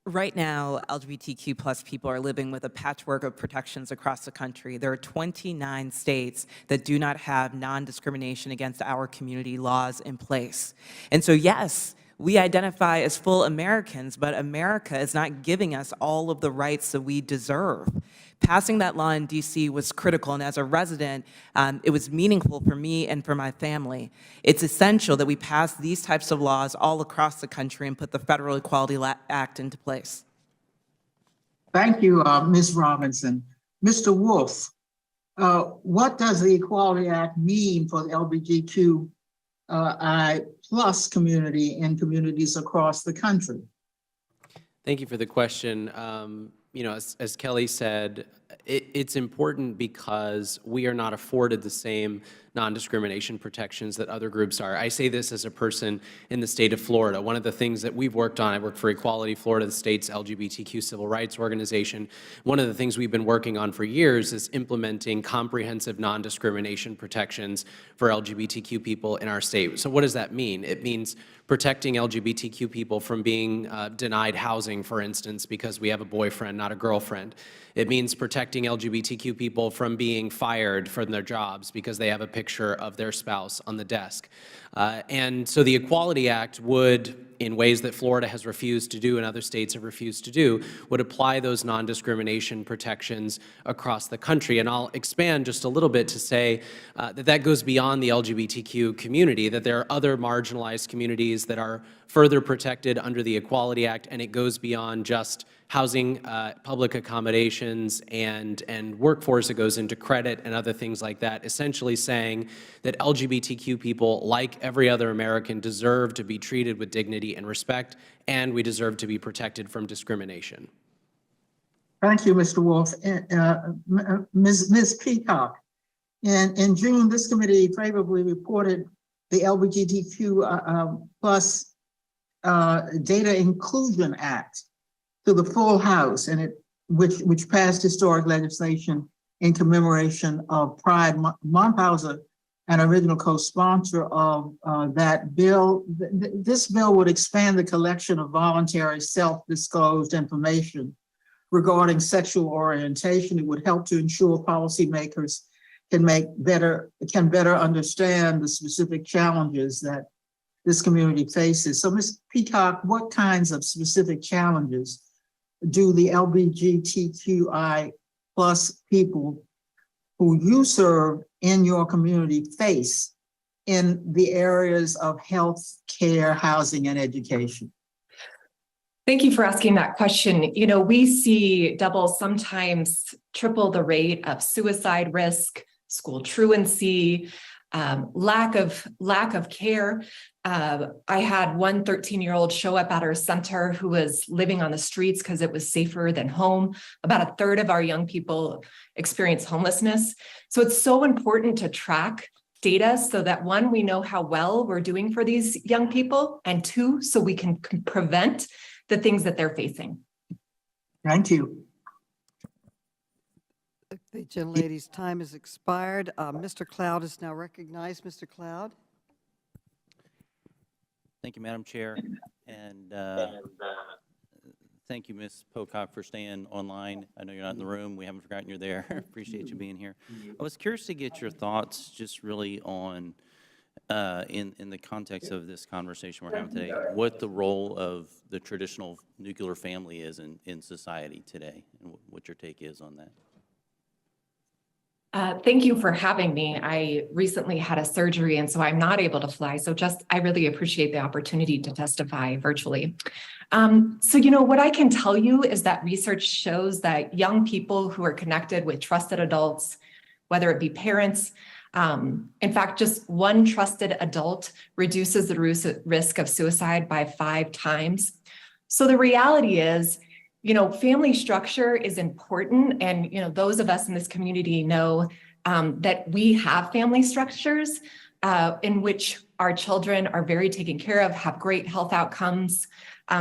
Right now, LGBTQ plus people are living with a patchwork of protections across the country. There are 29 states that do not have non-discrimination against our community laws in place. And so, yes, we identify as full Americans, but America is not giving us all of the rights that we deserve. Passing that law in DC was critical, and as a resident, it was meaningful for me and for my family. It's essential that we pass these types of laws all across the country and put the Federal Equality Act into place. Thank you, Ms. Robinson. Mr. Wolf, what does the Equality Act mean for the LGBTQI plus community in communities across the country? Thank you for the question. You know, as Kelly said, it's important because we are not afforded the same non-discrimination protections that other groups are. I say this as a person in the state of Florida. One of the things that we've worked on, I work for Equality Florida, the state's LGBTQ civil rights organization. One of the things we've been working on for years is implementing comprehensive non-discrimination protections for LGBTQ people in our state. So what does that mean? It means protecting LGBTQ people from being denied housing, for instance, because we have a boyfriend, not a girlfriend. It means protecting LGBTQ people from being fired from their jobs because they have a picture of their spouse on the desk. And so the Equality Act would, in ways that Florida has refused to do and other states have refused to do, would apply those non-discrimination protections across the country. And I'll expand just a little bit to say that goes beyond the LGBTQ community, that there are other marginalized communities that are further protected under the Equality Act, and it goes beyond just housing, public accommodations, and workforce. It goes into credit and other things like that, essentially saying that LGBTQ people, like every other American, deserve to be treated with dignity and respect, and we deserve to be protected from discrimination. Thank you, Mr. Wolf. Ms. Peacock, in June, this committee favorably reported the LGBTQ plus Data Inclusion Act to the full House, and it which passed historic legislation in commemoration of Pride Month. Monthauser, an original co-sponsor of that bill. This bill would expand the collection of voluntary self-disclosed information regarding sexual orientation. It would help to ensure policymakers can better understand the specific challenges that this community faces. So Ms. Peacock, what kinds of specific challenges do the LGBTQI plus people who you serve in your community face in the areas of health, care, housing, and education? Thank you for asking that question. You know, we see double, sometimes triple the rate of suicide risk, school truancy, lack of care. I had one 13-year-old show up at our center who was living on the streets because it was safer than home. About a third of our young people experience homelessness. So it's so important to track data so that one, we know how well we're doing for these young people, and two, so we can prevent the things that they're facing. Thank you. The gentlelady's time has expired. Mr. Cloud is now recognized. Mr. Cloud. Thank you, Madam Chair, and thank you, Ms. Pocock, for staying online. I know you're not in the room. We haven't forgotten you're there. Appreciate you being here. I was curious to get your thoughts just really on, in the context of this conversation we're having today, what the role of the traditional nuclear family is in society today, and what your take is on that. Thank you for having me. I recently had a surgery, and so I'm not able to fly. So I really appreciate the opportunity to testify virtually. So, you know, what I can tell you is that research shows that young people who are connected with trusted adults, whether it be parents, in fact, just one trusted adult reduces the risk of suicide by 5 times. So the reality is, you know, family structure is important. And, you know, those of us in this community know that we have family structures in which our children are very taken care of, have great health outcomes,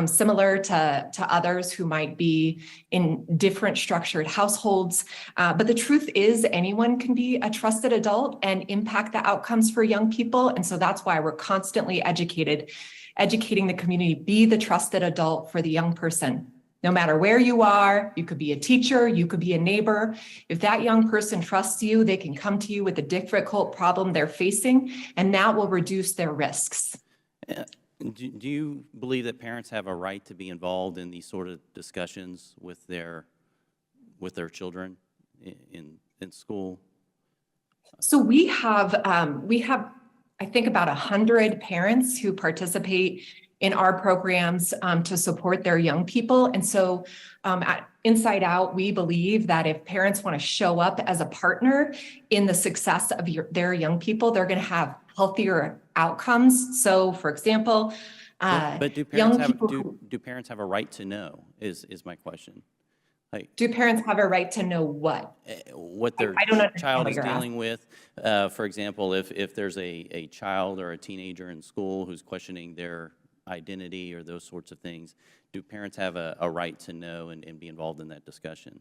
similar to others who might be in different structured households. But the truth is anyone can be a trusted adult and impact the outcomes for young people. And so that's why we're constantly educating the community, be the trusted adult for the young person. No matter where you are, you could be a teacher, you could be a neighbor. If that young person trusts you, they can come to you with a difficult problem they're facing, and that will reduce their risks. Do you believe that parents have a right to be involved in these sort of discussions with their children in school? So we have I think about 100 parents who participate in our programs to support their young people. And so at Inside Out, we believe that if parents want to show up as a partner in the success of their young people, they're going to have healthier outcomes. So for example, but do parents have a right to know is my question. Like, do parents have a right to know what? What their child is dealing with? For example, if there's a child or a teenager in school who's questioning their identity or those sorts of things, do parents have a right to know and be involved in that discussion?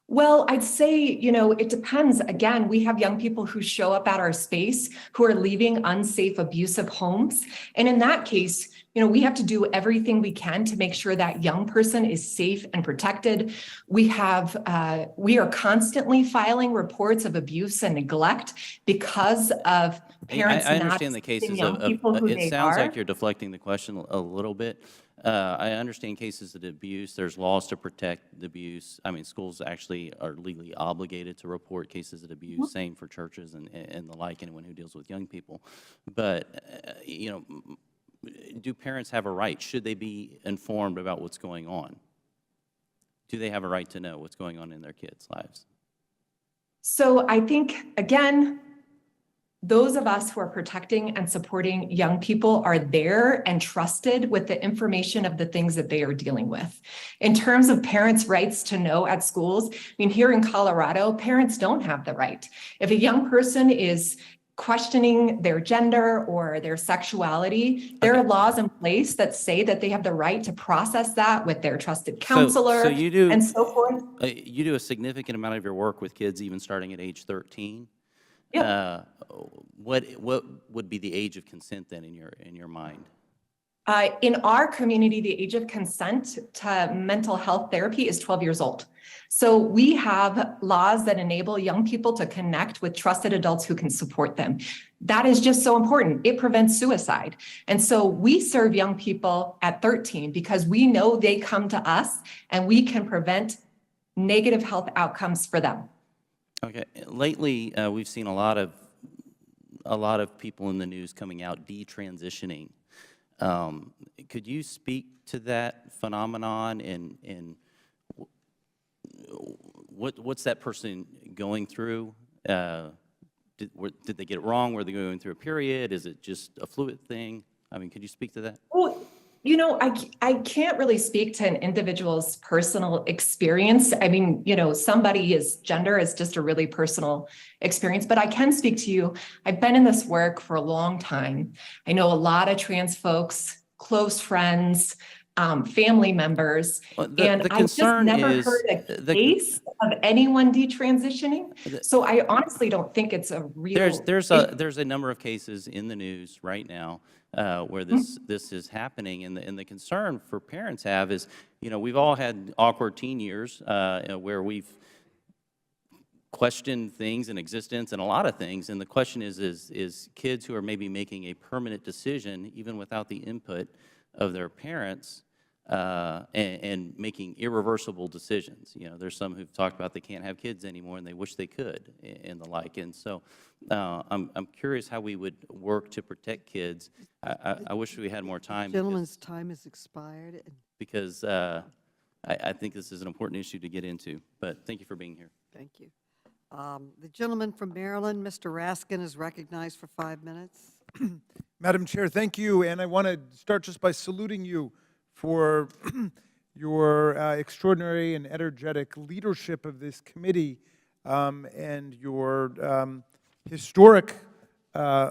Well, I'd say, you know, it depends. Again, we have young people who show up at our space who are leaving unsafe, abusive homes. And in that case, you know, we have to do everything we can to make sure that young person is safe and protected. We are constantly filing reports of abuse and neglect because of parents I understand the cases young people who it sounds like you're deflecting the question a little bit. I understand cases of abuse. There's laws to protect the abuse. I mean, schools actually are legally obligated to report cases of abuse, same for churches and the like, anyone who deals with young people. But, you know, do parents have a right? Should they be informed about what's going on? Do they have a right to know what's going on in their kids' lives? So I think, again, those of us who are protecting and supporting young people are there and trusted with the information of the things that they are dealing with. In terms of parents' rights to know at schools, I mean, here in Colorado, parents don't have the right. If a young person is questioning their gender or their sexuality, there are laws in place that say that they have the right to process that with their trusted counselor So you do, and so forth. you do a significant amount of your work with kids even starting at age 13. Yeah. What would be the age of consent then in your mind? In our community, the age of consent to mental health therapy is 12 years old. So we have laws that enable young people to connect with trusted adults who can support them. That is just so important. It prevents suicide. And so we serve young people at 13 because we know they come to us and we can prevent negative health outcomes for them. Okay. Lately, we've seen a lot of people in the news coming out detransitioning. Could you speak to that phenomenon and what's that person going through? Did they get it wrong? Were they going through a period? Is it just a fluid thing? I mean, could you speak to that? Well, you know, I can't really speak to an individual's personal experience. I mean, you know, somebody's gender is just a really personal experience, but I can speak to you. I've been in this work for a long time. I know a lot of trans folks, close friends, family members, and I just never heard a case of anyone detransitioning. So I honestly don't think it's a real. There's a number of cases in the news right now where this is happening, and the concern for parents have is, you know, we've all had awkward teen years where we've questioned things in existence and a lot of things, and the question is kids who are maybe making a permanent decision even without the input of their parents and making irreversible decisions. You know, there's some who've talked about they can't have kids anymore and they wish they could and the like. And so I'm curious how we would work to protect kids. I wish we had more time. Gentleman's time has expired. Because I think this is an important issue to get into. But thank you for being here. Thank you. The gentleman from Maryland, Mr. Raskin, is recognized for 5 minutes. Madam Chair, thank you. And I want to start just by saluting you for your extraordinary and energetic leadership of this committee and your historic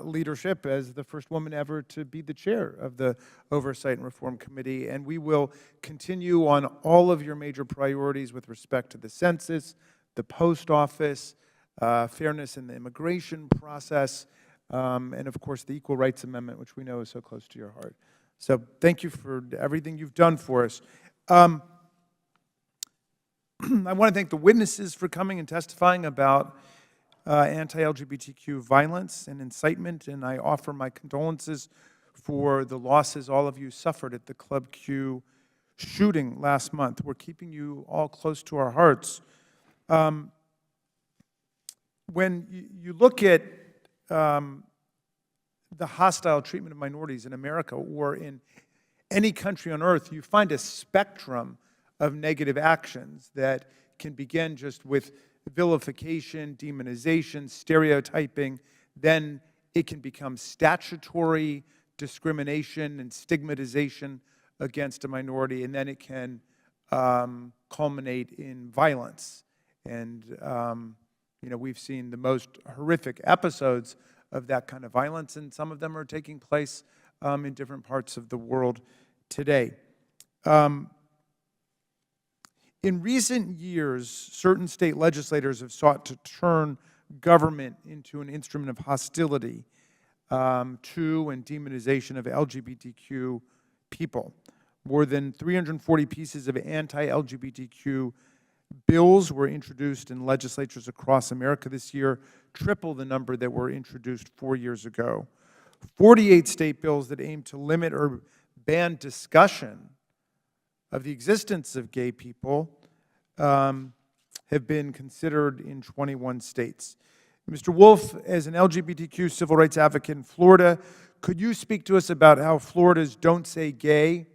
leadership as the first woman ever to be the chair of the Oversight and Reform Committee. And we will continue on all of your major priorities with respect to the census, the post office, fairness in the immigration process, and of course the Equal Rights Amendment, which we know is so close to your heart. So thank you for everything you've done for us. I want to thank the witnesses for coming and testifying about anti-LGBTQ violence and incitement, and I offer my condolences for the losses all of you suffered at the Club Q shooting last month. We're keeping you all close to our hearts. When you look at the hostile treatment of minorities in America or in any country on earth, you find a spectrum of negative actions that can begin just with vilification, demonization, stereotyping. Then it can become statutory discrimination and stigmatization against a minority, and then it can culminate in violence. And you know, we've seen the most horrific episodes of that kind of violence, and some of them are taking place in different parts of the world today. In recent years, certain state legislators have sought to turn government into an instrument of hostility to and demonization of LGBTQ people. More than 340 pieces of anti-LGBTQ bills were introduced in legislatures across America this year, triple the number that were introduced 4 years ago. 48 state bills that aim to limit or ban discussion of the existence of gay people have been considered in 21 states. Mr. Wolf, as an LGBTQ civil rights advocate in Florida, could you speak to us about how Florida's Don't Say Gay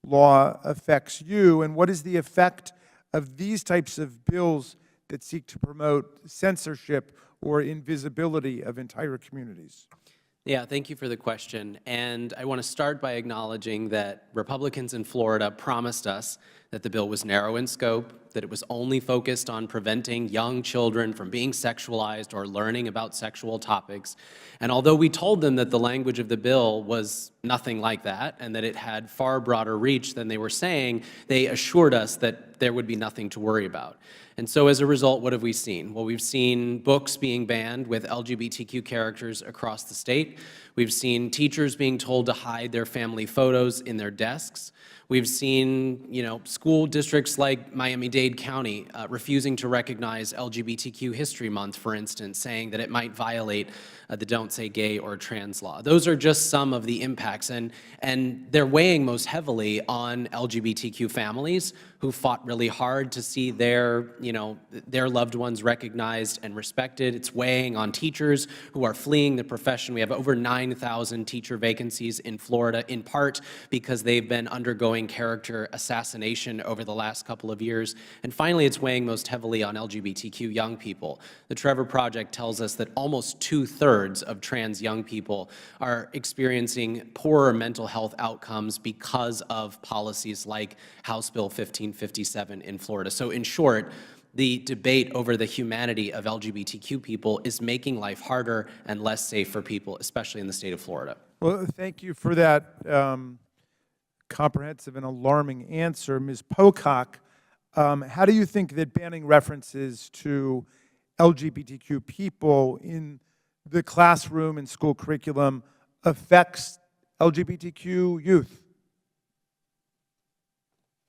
law affects you, and what is the effect of these types of bills that seek to promote censorship or invisibility of entire communities? Yeah, thank you for the question. And I want to start by acknowledging that Republicans in Florida promised us that the bill was narrow in scope, that it was only focused on preventing young children from being sexualized or learning about sexual topics. And although we told them that the language of the bill was nothing like that and that it had far broader reach than they were saying, they assured us that there would be nothing to worry about. And so as a result, what have we seen? Well, we've seen books being banned with LGBTQ characters across the state. We've seen teachers being told to hide their family photos in their desks. We've seen, school districts like Miami-Dade County refusing to recognize LGBTQ History Month, for instance, saying that it might violate the Don't Say Gay or Trans law. Those are just some of the impacts, and they're weighing most heavily on LGBTQ families who fought really hard to see their loved ones recognized and respected. It's weighing on teachers who are fleeing the profession. We have over 9,000 teacher vacancies in Florida, in part because they've been undergoing character assassination over the last couple of years. And finally, it's weighing most heavily on LGBTQ young people. The Trevor Project tells us that almost 2/3 of trans young people are experiencing poorer mental health outcomes because of policies like House Bill 1557 in Florida. So in short, the debate over the humanity of LGBTQ people is making life harder and less safe for people, especially in the state of Florida. Well, thank you for that comprehensive and alarming answer. Ms. Pocock, how do you think that banning references to LGBTQ people in the classroom and school curriculum affects LGBTQ youth?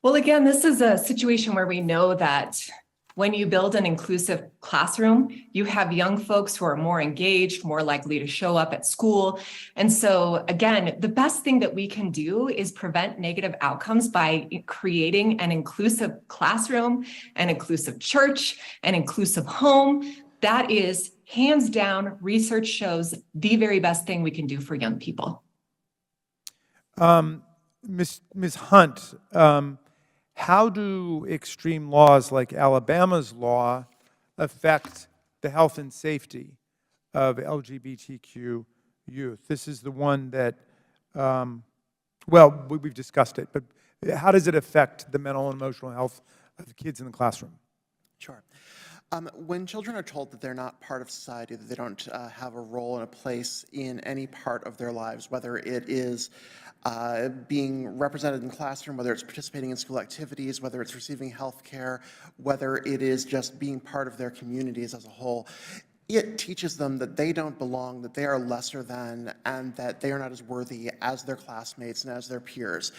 Well, again, this is a situation where we know that when you build an inclusive classroom, you have young folks who are more engaged, more likely to show up at school. And so, again, the best thing that we can do is prevent negative outcomes by creating an inclusive classroom, an inclusive church, an inclusive home. That is, hands down, research shows the very best thing we can do for young people. Ms. Hunt, how do extreme laws like Alabama's law affect the health and safety of LGBTQ youth? This is the one that, well, we've discussed it, but how does it affect the mental and emotional health of the kids in the classroom? Sure. When children are told that they're not part of society, that they don't have a role and a place in any part of their lives, whether it is being represented in the classroom, whether it's participating in school activities, whether it's receiving health care, whether it is just being part of their communities as a whole, it teaches them that they don't belong, that they are lesser than, and that they are not as worthy as their classmates and as their peers.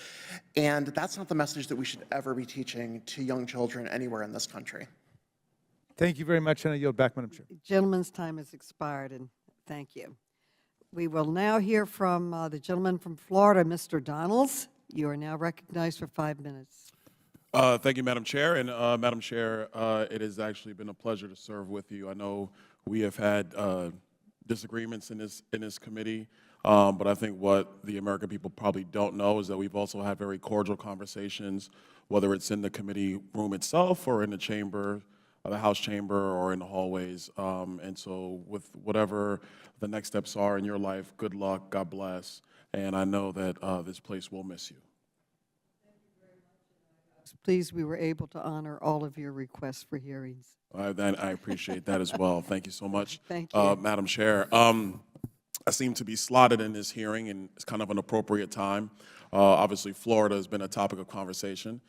And that's not the message that we should ever be teaching to young children anywhere in this country. Thank you very much, and I yield back, Madam Chair. Gentleman's time has expired, and thank you. We will now hear from the gentleman from Florida, Mr. Donalds. You are now recognized for 5 minutes. Thank you, Madam Chair. And Madam Chair, it has actually been a pleasure to serve with you. I know we have had disagreements in this committee, but I think what the American people probably don't know is that we've also had very cordial conversations, whether it's in the committee room itself or in the chamber, the House chamber, or in the hallways. And so with whatever the next steps are in your life, good luck, God bless, and I know that this place will miss you. Please, we were able to honor all of your requests for hearings. I appreciate that as well. Thank you so much. Thank you. Madam Chair. I seem to be slotted in this hearing, and it's kind of an appropriate time. Obviously, Florida has been a topic of conversation.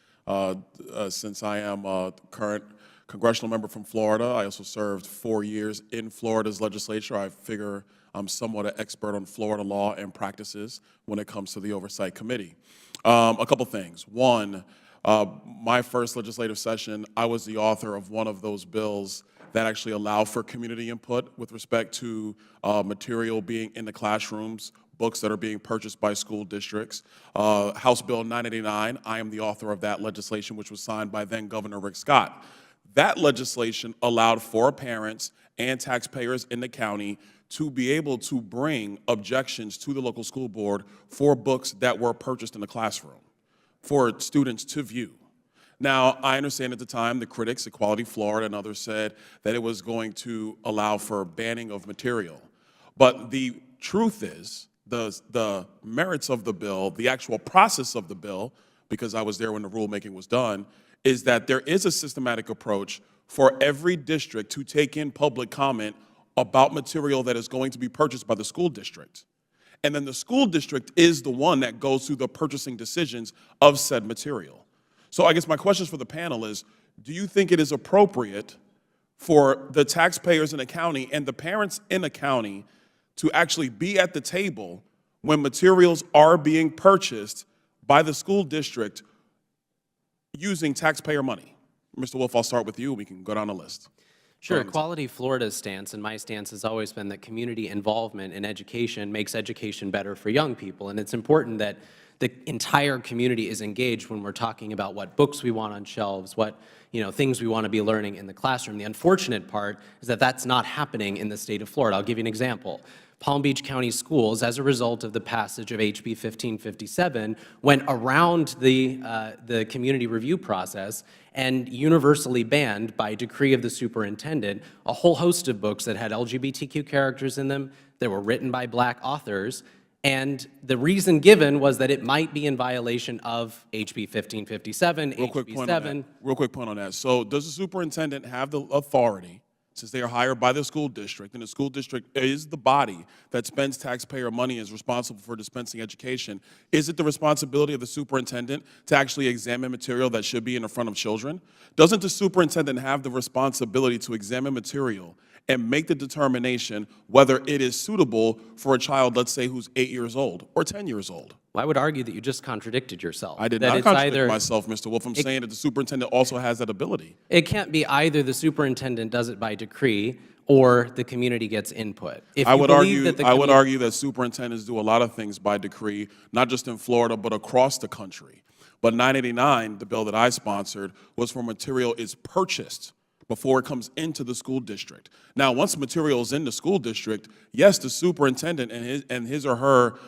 Since I am a current congressional member from Florida, I also served 4 years in Florida's legislature. I figure I'm somewhat an expert on Florida law and practices when it comes to the Oversight Committee. A couple things. One, my first legislative session, I was the author of one of those bills that actually allow for community input with respect to material being in the classrooms, books that are being purchased by school districts. House Bill 989, I am the author of that legislation, which was signed by then Governor Rick Scott. That legislation allowed for parents and taxpayers in the county to be able to bring objections to the local school board for books that were purchased in the classroom for students to view. Now, I understand at the time the critics, Equality Florida and others, said that it was going to allow for banning of material. But the truth is, the merits of the bill, the actual process of the bill, because I was there when the rulemaking was done, is that there is a systematic approach for every district to take in public comment about material that is going to be purchased by the school district. And then the school district is the one that goes through the purchasing decisions of said material. So I guess my questions for the panel is, do you think it is appropriate for the taxpayers in the county and the parents in the county to actually be at the table when materials are being purchased by the school district using taxpayer money? Mr. Wolf, I'll start with you. We can go down the list. Sure. Equality Florida's stance, and my stance has always been that community involvement in education makes education better for young people. And it's important that the entire community is engaged when we're talking about what books we want on shelves, what things we want to be learning in the classroom. The unfortunate part is that that's not happening in the state of Florida. I'll give you an example. Palm Beach County Schools, as a result of the passage of HB 1557, went around the community review process and universally banned, by decree of the superintendent, a whole host of books that had LGBTQ characters in them, that were written by Black authors. And the reason given was that it might be in violation of HB 1557, HB 7. Real quick point on that. So does the superintendent have the authority, since they are hired by the school district, and the school district is the body that spends taxpayer money, is responsible for dispensing education, is it the responsibility of the superintendent to actually examine material that should be in the front of children? Doesn't the superintendent have the responsibility to examine material and make the determination whether it is suitable for a child, let's say, who's 8 years old or 10 years old? Well, I would argue that you just contradicted yourself. I did not contradict myself, Mr. Wolf. I'm saying that the superintendent also has that ability. It can't be either the superintendent does it by decree or the community gets input. I would argue that superintendents do a lot of things by decree, not just in Florida, but across the country. But 989, the bill that I sponsored, was for material is purchased before it comes into the school district. Now, once the material is in the school district, yes, the superintendent and his or her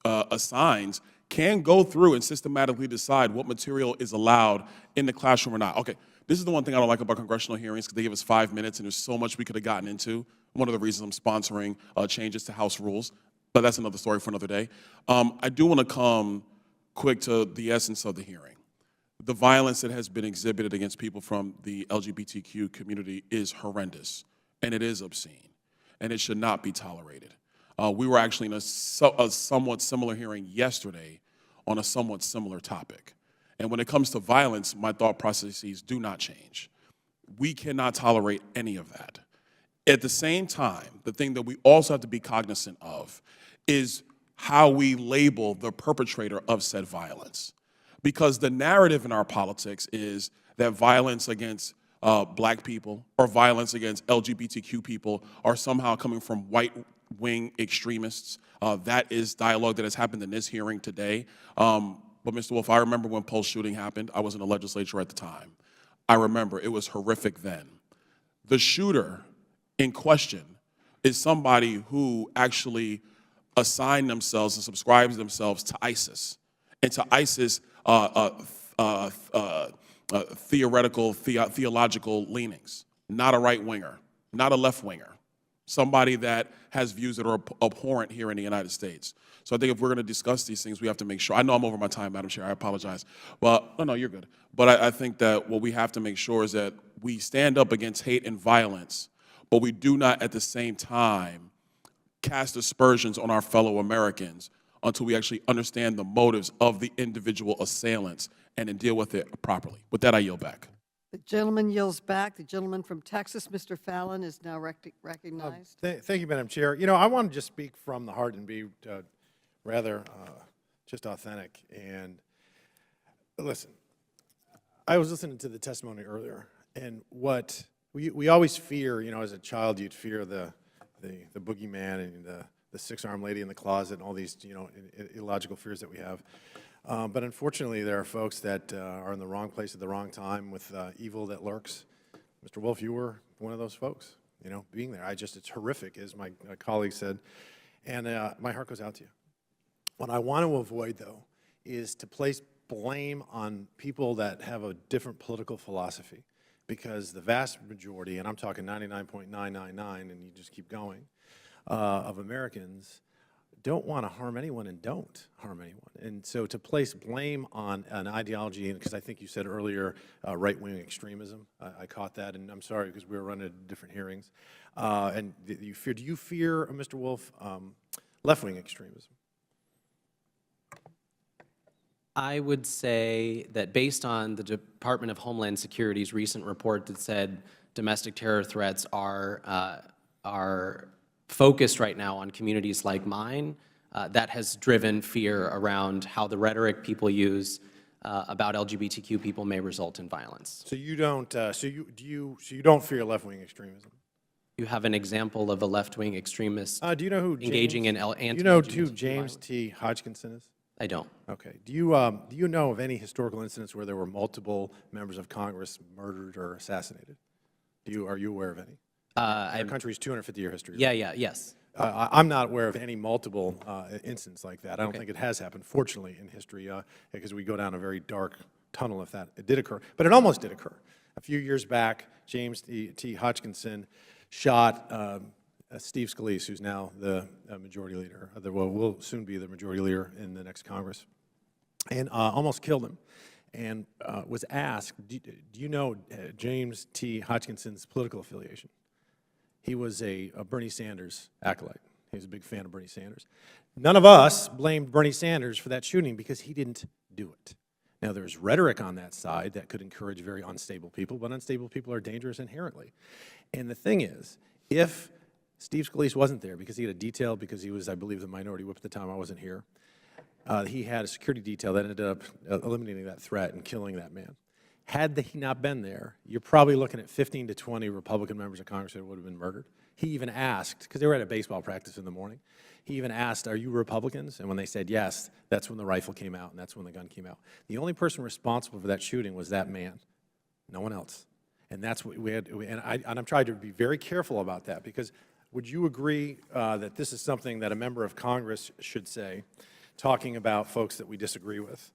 assigns can go through and systematically decide what material is allowed in the classroom or not. Okay, this is the one thing I don't like about congressional hearings, because they give us 5 minutes and there's so much we could have gotten into. One of the reasons I'm sponsoring changes to House rules, but that's another story for another day. I do want to come quick to the essence of the hearing. The violence that has been exhibited against people from the LGBTQ community is horrendous, and it is obscene, and it should not be tolerated. We were actually in a somewhat similar hearing yesterday on a somewhat similar topic. And when it comes to violence, my thought processes do not change. We cannot tolerate any of that. At the same time, the thing that we also have to be cognizant of is how we label the perpetrator of said violence. Because the narrative in our politics is that violence against Black people or violence against LGBTQ people are somehow coming from white-wing extremists. That is dialogue that has happened in this hearing today. But Mr. Wolf, I remember when Pulse shooting happened. I was in the legislature at the time. I remember it was horrific then. The shooter in question is somebody who actually assigned themselves and subscribes themselves to ISIS, and to ISIS theological leanings, not a right-winger, not a left-winger, somebody that has views that are abhorrent here in the United States. So I think if we're going to discuss these things, we have to make sure. I know I'm over my time, Madam Chair. I apologize. But no, you're good. But I think that what we have to make sure is that we stand up against hate and violence, but we do not at the same time cast aspersions on our fellow Americans until we actually understand the motives of the individual assailants and then deal with it properly. With that, I yield back. The gentleman yields back. The gentleman from Texas, Mr. Fallon, is now recognized. Thank you, Madam Chair. You know, I want to just speak from the heart and be rather just authentic. And listen, I was listening to the testimony earlier, and what we always fear, you know, as a child, you'd fear the boogeyman and the six-armed lady in the closet and all these, you know, illogical fears that we have. But unfortunately, there are folks that are in the wrong place at the wrong time with evil that lurks. Mr. Wolf, you were one of those folks, you know, being there. It's horrific, as my colleague said, and my heart goes out to you. What I want to avoid, though, is to place blame on people that have a different political philosophy, because the vast majority, and I'm talking 99.999, and you just keep going, of Americans don't want to harm anyone and don't harm anyone. And so to place blame on an ideology, because I think you said earlier, right-wing extremism, I caught that, and I'm sorry because we were running different hearings. And do you fear, Mr. Wolf, left-wing extremism? I would say that based on the Department of Homeland Security's recent report that said domestic terror threats are focused right now on communities like mine, that has driven fear around how the rhetoric people use about LGBTQ people may result in violence. So you don't, so you don't fear left-wing extremism? You have an example of a left-wing extremist do you know who engaging in anti-LGBTQ? Do you know who James T. Hodgkinson is? I don't. Okay. Do you know of any historical incidents where there were multiple members of Congress murdered or assassinated? Are you aware of any? Our country's 250-year history. Yes. I'm not aware of any multiple incidents like that. I don't think it has happened, fortunately, in history, because we go down a very dark tunnel if it did occur. But it almost did occur. A few years back, James T. Hodgkinson shot Steve Scalise, who's now the majority leader, will soon be the majority leader in the next Congress, and almost killed him. And was asked, do you know James T. Hodgkinson's political affiliation? He was a Bernie Sanders acolyte. He was a big fan of Bernie Sanders. None of us blamed Bernie Sanders for that shooting because he didn't do it. Now, there's rhetoric on that side that could encourage very unstable people, but unstable people are dangerous inherently. And the thing is, if Steve Scalise wasn't there because he had a detail, because he was, I believe, the minority whip at the time, I wasn't here, he had a security detail that ended up eliminating that threat and killing that man. Had he not been there, you're probably looking at 15 to 20 Republican members of Congress that would have been murdered. He even asked, because they were at a baseball practice in the morning, he even asked, are you Republicans? And when they said yes, that's when the rifle came out and that's when the gun came out. The only person responsible for that shooting was that man, no one else. And that's what we had, and I'm trying to be very careful about that, because would you agree that this is something that a member of Congress should say, talking about folks that we disagree with?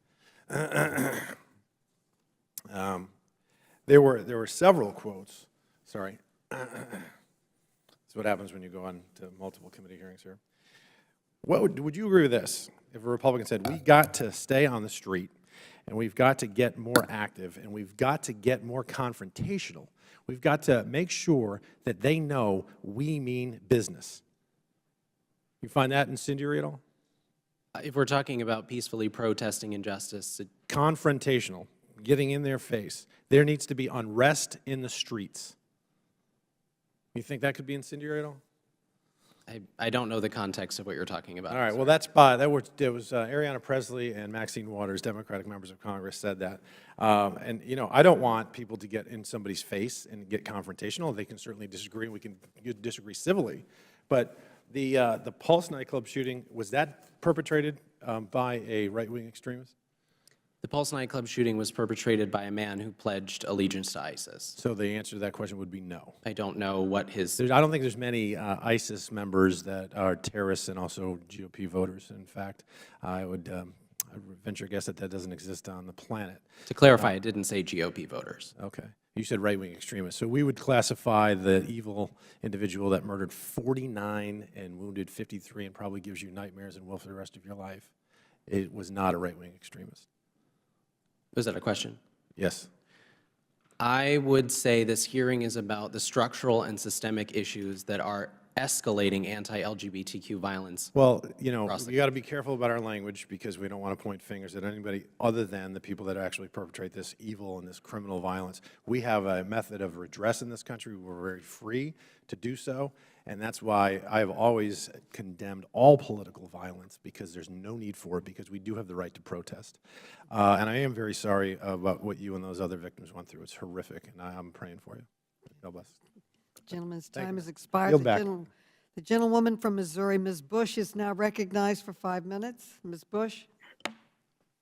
There were several quotes. Sorry. That's what happens when you go on to multiple committee hearings here. Would you agree with this? If a Republican said, we got to stay on the street, and we've got to get more active, and we've got to get more confrontational. We've got to make sure that they know we mean business. You find that incendiary at all? If we're talking about peacefully protesting injustice, confrontational, getting in their face. There needs to be unrest in the streets. You think that could be incendiary at all? I don't know the context of what you're talking about. All right, well, there was Ariana Presley and Maxine Waters, Democratic members of Congress, said that. And, you know, I don't want people to get in somebody's face and get confrontational. They can certainly disagree, and we can disagree civilly. But the Pulse nightclub shooting, was that perpetrated by a right-wing extremist? The Pulse nightclub shooting was perpetrated by a man who pledged allegiance to ISIS. So the answer to that question would be no. I don't know what his... I don't think there's many ISIS members that are terrorists and also GOP voters. In fact, I would venture a guess that that doesn't exist on the planet. To clarify, I didn't say GOP voters. Okay. You said right-wing extremists. So we would classify the evil individual that murdered 49 and wounded 53 and probably gives you nightmares and will for the rest of your life. It was not a right-wing extremist. Was that a question? Yes. I would say this hearing is about the structural and systemic issues that are escalating anti-LGBTQ violence. Well, you know, we got to be careful about our language because we don't want to point fingers at anybody other than the people that actually perpetrate this evil and this criminal violence. We have a method of redress in this country. We're very free to do so, and that's why I've always condemned all political violence, because there's no need for it, because we do have the right to protest. And I am very sorry about what you and those other victims went through. It's horrific, and I'm praying for you. God bless. Gentleman's Thank time you. has expired. Yield back. The gentlewoman from Missouri, Ms. Bush, is now recognized for 5 minutes. Ms. Bush.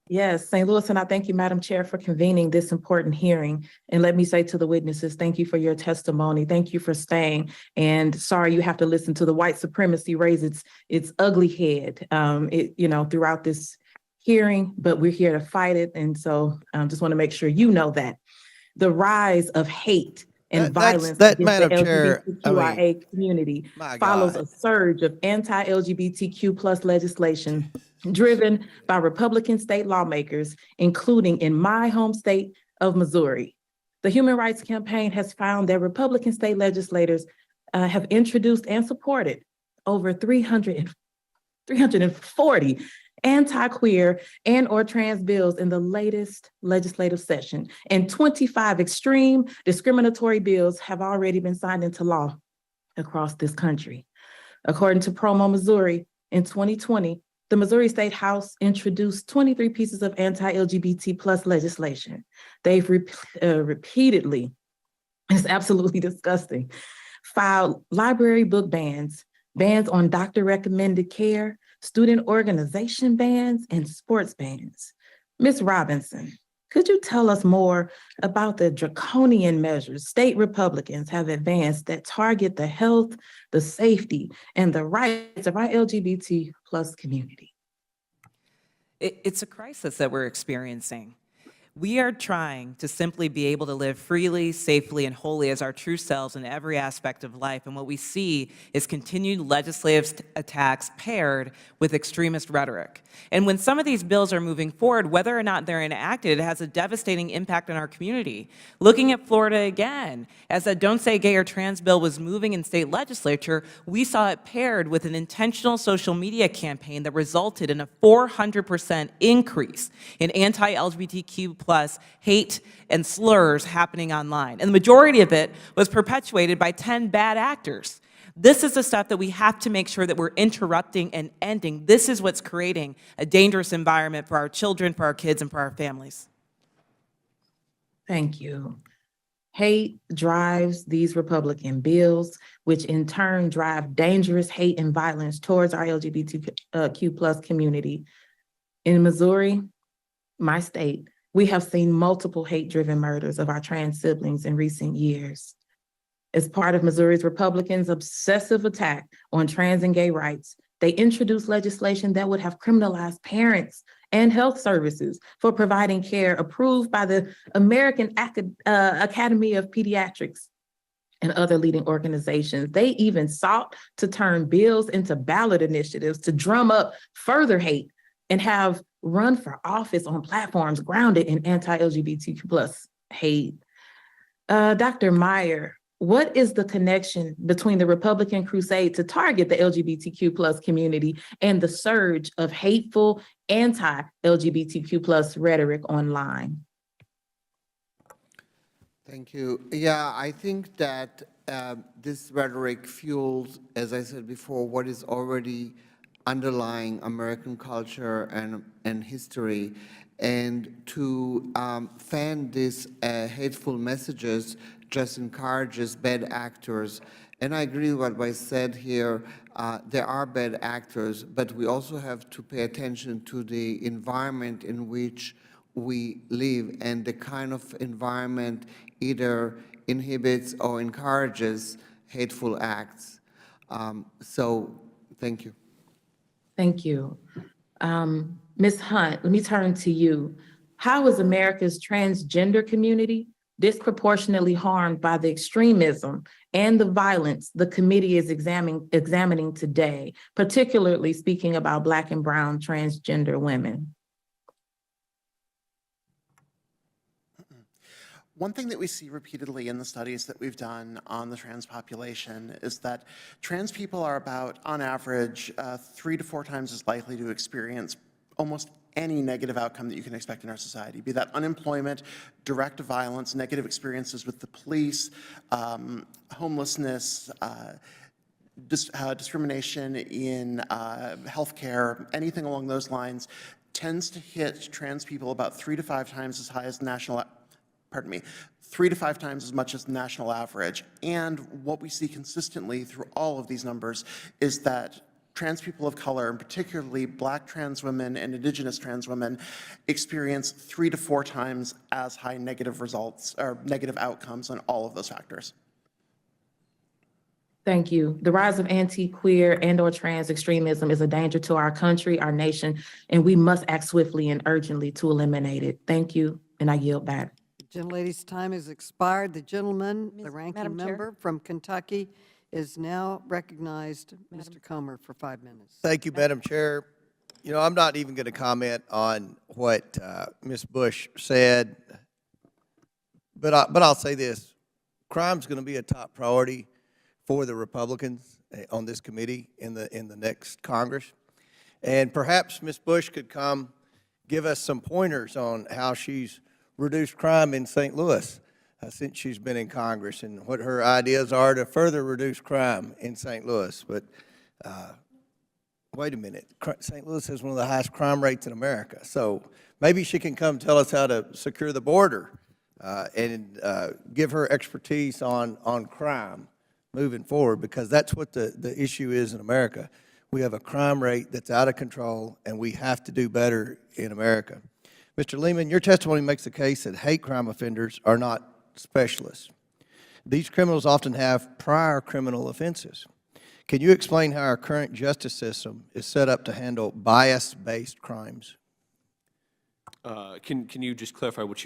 Yes, St. Louis, and I thank you, Madam Chair, for convening this important hearing. And let me say to the witnesses, thank you for your testimony. Thank you for staying. And sorry you have to listen to the white supremacy raise its ugly head, throughout this hearing, but we're here to fight it. And so I just want to make sure you know that. The rise of hate and violence that, against the Madam Chair, I mean, LGBTQIA community my follows God. a surge of anti-LGBTQ plus legislation driven by Republican state lawmakers, including in my home state of Missouri. The Human Rights Campaign has found that Republican state legislators have introduced and supported over 340 anti-queer and or trans bills in the latest legislative session, and 25 extreme discriminatory bills have already been signed into law across this country. According to Promo Missouri, in 2020, the Missouri State House introduced 23 pieces of anti-LGBT plus legislation. They've repeatedly, it's absolutely disgusting, filed library book bans, bans on doctor-recommended care, student organization bans, and sports bans. Ms. Robinson, could you tell us more about the draconian measures state Republicans have advanced that target the health, the safety, and the rights of our LGBT plus community? It's a crisis that we're experiencing. We are trying to simply be able to live freely, safely, and wholly as our true selves in every aspect of life. And what we see is continued legislative attacks paired with extremist rhetoric. And when some of these bills are moving forward, whether or not they're enacted, it has a devastating impact on our community. Looking at Florida again, as a Don't Say Gay or Trans bill was moving in state legislature, we saw it paired with an intentional social media campaign that resulted in a 400% increase in anti-LGBTQ plus hate and slurs happening online. And the majority of it was perpetuated by 10 bad actors. This is the stuff that we have to make sure that we're interrupting and ending. This is what's creating a dangerous environment for our children, for our kids, and for our families. Thank you. Hate drives these Republican bills, which in turn drive dangerous hate and violence towards our LGBTQ plus community. In Missouri, my state, we have seen multiple hate-driven murders of our trans siblings in recent years. As part of Missouri's Republicans' obsessive attack on trans and gay rights, they introduced legislation that would have criminalized parents and health services for providing care approved by the American Academy of Pediatrics and other leading organizations. They even sought to turn bills into ballot initiatives to drum up further hate and have run for office on platforms grounded in anti-LGBTQ plus hate. Dr. Meyer, what is the connection between the Republican crusade to target the LGBTQ plus community and the surge of hateful anti-LGBTQ plus rhetoric online? Thank you. Yeah, I think that this rhetoric fuels, as I said before, what is already underlying American culture and history. And to fan these hateful messages just encourages bad actors. And I agree with what was said here. There are bad actors, but we also have to pay attention to the environment in which we live, and the kind of environment either inhibits or encourages hateful acts. So thank you. Thank you. Ms. Hunt, let me turn to you. How is America's transgender community disproportionately harmed by the extremism and the violence the committee is examining today, particularly speaking about Black and brown transgender women? One thing that we see repeatedly in the studies that we've done on the trans population is that trans people are about, on average, 3 to 4 times as likely to experience almost any negative outcome that you can expect in our society, be that unemployment, direct violence, negative experiences with the police, homelessness, discrimination in healthcare, anything along those lines, tends to hit trans people about 3 to 5 times as high as national, 3 to 5 times as much as the national average. And what we see consistently through all of these numbers is that trans people of color, and particularly Black trans women and Indigenous trans women, experience 3 to 4 times as high negative results or negative outcomes on all of those factors. Thank you. The rise of anti-queer and or trans extremism is a danger to our country, our nation, and we must act swiftly and urgently to eliminate it. Thank you, and I yield back. Gentlelady's time has expired. The gentleman, the Madam ranking Chair. member from Kentucky, is now recognized. Mr. Comer for 5 minutes. Thank you, Madam Chair. You know, I'm not even going to comment on what Ms. Bush said, but I'll say this. Crime's going to be a top priority for the Republicans on this committee in the next Congress. And perhaps Ms. Bush could come give us some pointers on how she's reduced crime in St. Louis since she's been in Congress, and what her ideas are to further reduce crime in St. Louis. But wait a minute, St. Louis has one of the highest crime rates in America. So maybe she can come tell us how to secure the border and give her expertise on crime moving forward, because that's what the issue is in America. We have a crime rate that's out of control, and we have to do better in America. Mr. Lehman, your testimony makes the case that hate crime offenders are not specialists. These criminals often have prior criminal offenses. Can you explain how our current justice system is set up to handle bias-based crimes? Can you just clarify what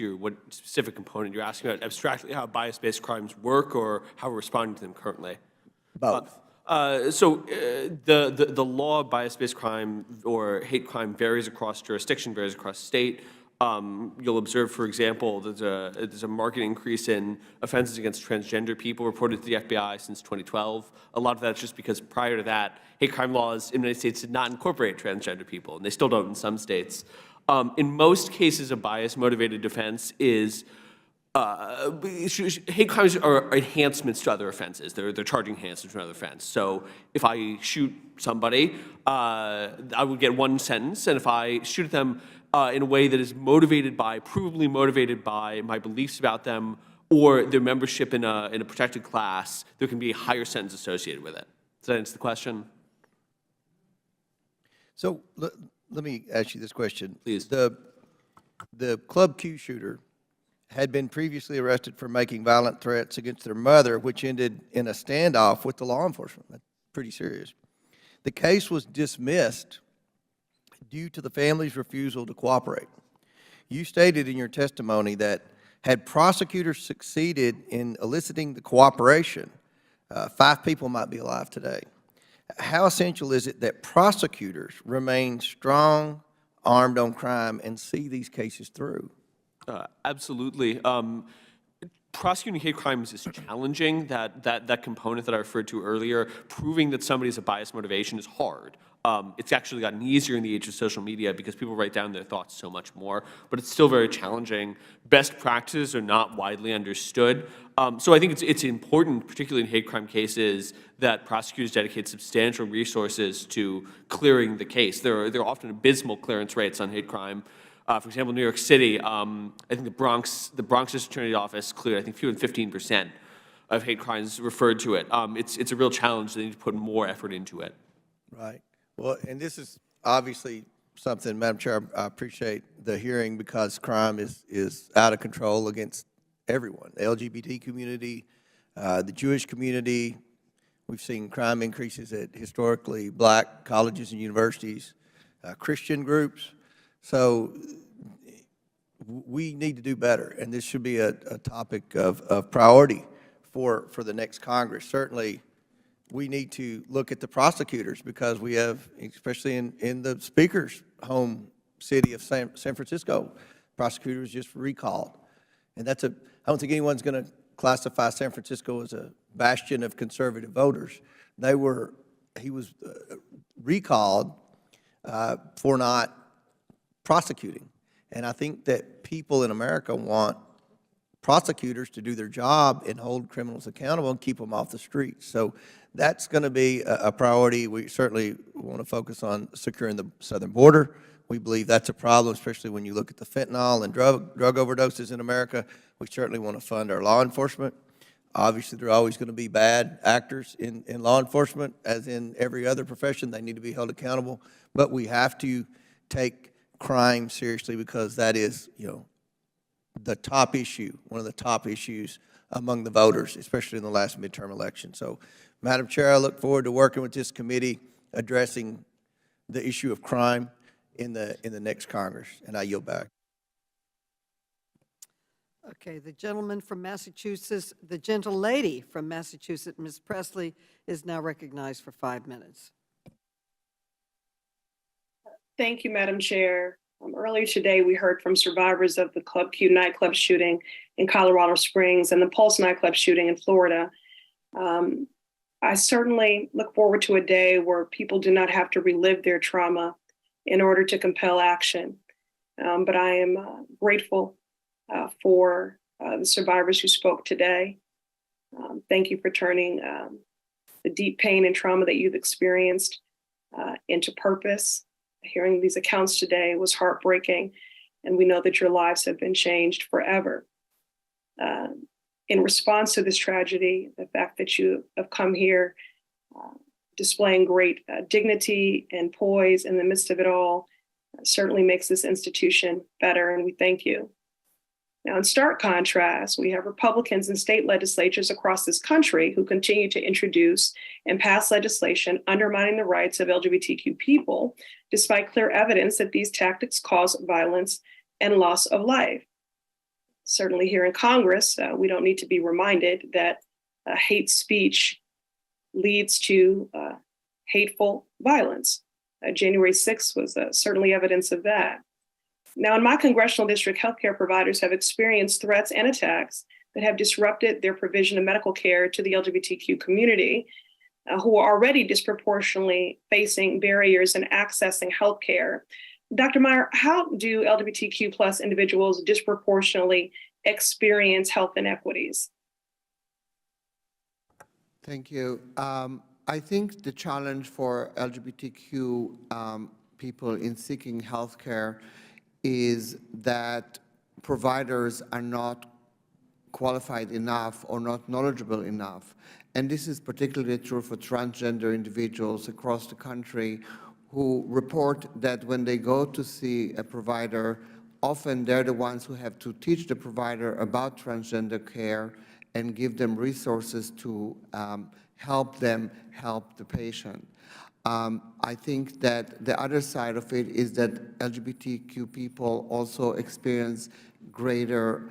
specific component you're asking about? Abstractly, how bias-based crimes work, or how we're responding to them currently? Both. The law of bias-based crime or hate crime varies across jurisdiction, varies across state. You'll observe, for example, there's a marked increase in offenses against transgender people reported to the FBI since 2012. A lot of that's just because prior to that, hate crime laws in many states did not incorporate transgender people, and they still don't in some states. In most cases, a bias-motivated defense is hate crimes are enhancements to other offenses. They're charging enhancements to another offense. So if I shoot somebody, I would get one sentence, and if I shoot them in a way that is provably motivated by my beliefs about them or their membership in a protected class, there can be a higher sentence associated with it. Does that answer the question? So let me ask you this question. Please. The Club Q shooter had been previously arrested for making violent threats against their mother, which ended in a standoff with the law enforcement. That's pretty serious. The case was dismissed due to the family's refusal to cooperate. You stated in your testimony that had prosecutors succeeded in eliciting the cooperation, 5 people might be alive today. How essential is it that prosecutors remain strong, armed on crime, and see these cases through? Absolutely. Prosecuting hate crimes is challenging. That component that I referred to earlier, proving that somebody has a biased motivation, is hard. It's actually gotten easier in the age of social media because people write down their thoughts so much more, but it's still very challenging. Best practices are not widely understood. So I think it's important, particularly in hate crime cases, that prosecutors dedicate substantial resources to clearing the case. There are often abysmal clearance rates on hate crime. For example, New York City, I think the Bronx District Attorney's Office cleared, I think, fewer than 15% of hate crimes referred to it. It's a real challenge. They need to put more effort into it. Right. Well, and this is obviously something, Madam Chair, I appreciate the hearing because crime is out of control against everyone, the LGBT community, the Jewish community. We've seen crime increases at historically black colleges and universities, Christian groups. So we need to do better, and this should be a topic of priority for the next Congress. Certainly, we need to look at the prosecutors because we have, especially in the Speaker's home city of San Francisco, prosecutors just recalled. And I don't think anyone's going to classify San Francisco as a bastion of conservative voters. He was recalled for not prosecuting. And I think that people in America want prosecutors to do their job and hold criminals accountable and keep them off the streets. So that's going to be a priority. We certainly want to focus on securing the southern border. We believe that's a problem, especially when you look at the fentanyl and drug overdoses in America. We certainly want to fund our law enforcement. Obviously, there are always going to be bad actors in law enforcement, as in every other profession. They need to be held accountable. But we have to take crime seriously because that is, the top issue, one of the top issues among the voters, especially in the last midterm election. So, Madam Chair, I look forward to working with this committee addressing the issue of crime in the next Congress, and I yield back. Okay, the gentleman from Massachusetts, the gentle lady from Massachusetts, Ms. Presley, is now recognized for 5 minutes. Thank you, Madam Chair. Earlier today, we heard from survivors of the Club Q nightclub shooting in Colorado Springs and the Pulse nightclub shooting in Florida. I certainly look forward to a day where people do not have to relive their trauma in order to compel action. But I am grateful for the survivors who spoke today. Thank you for turning the deep pain and trauma that you've experienced into purpose. Hearing these accounts today was heartbreaking, and we know that your lives have been changed forever. In response to this tragedy, the fact that you have come here displaying great dignity and poise in the midst of it all certainly makes this institution better, and we thank you. Now, in stark contrast, we have Republicans in state legislatures across this country who continue to introduce and pass legislation undermining the rights of LGBTQ people, despite clear evidence that these tactics cause violence and loss of life. Certainly here in Congress, we don't need to be reminded that hate speech leads to hateful violence. January 6th was certainly evidence of that. Now, in my congressional district, healthcare providers have experienced threats and attacks that have disrupted their provision of medical care to the LGBTQ community, who are already disproportionately facing barriers in accessing healthcare. Dr. Meyer, how do LGBTQ plus individuals disproportionately experience health inequities? Thank you. I think the challenge for LGBTQ people in seeking healthcare is that providers are not qualified enough or not knowledgeable enough. And this is particularly true for transgender individuals across the country who report that when they go to see a provider, often they're the ones who have to teach the provider about transgender care and give them resources to help them help the patient. I think that the other side of it is that LGBTQ people also experience greater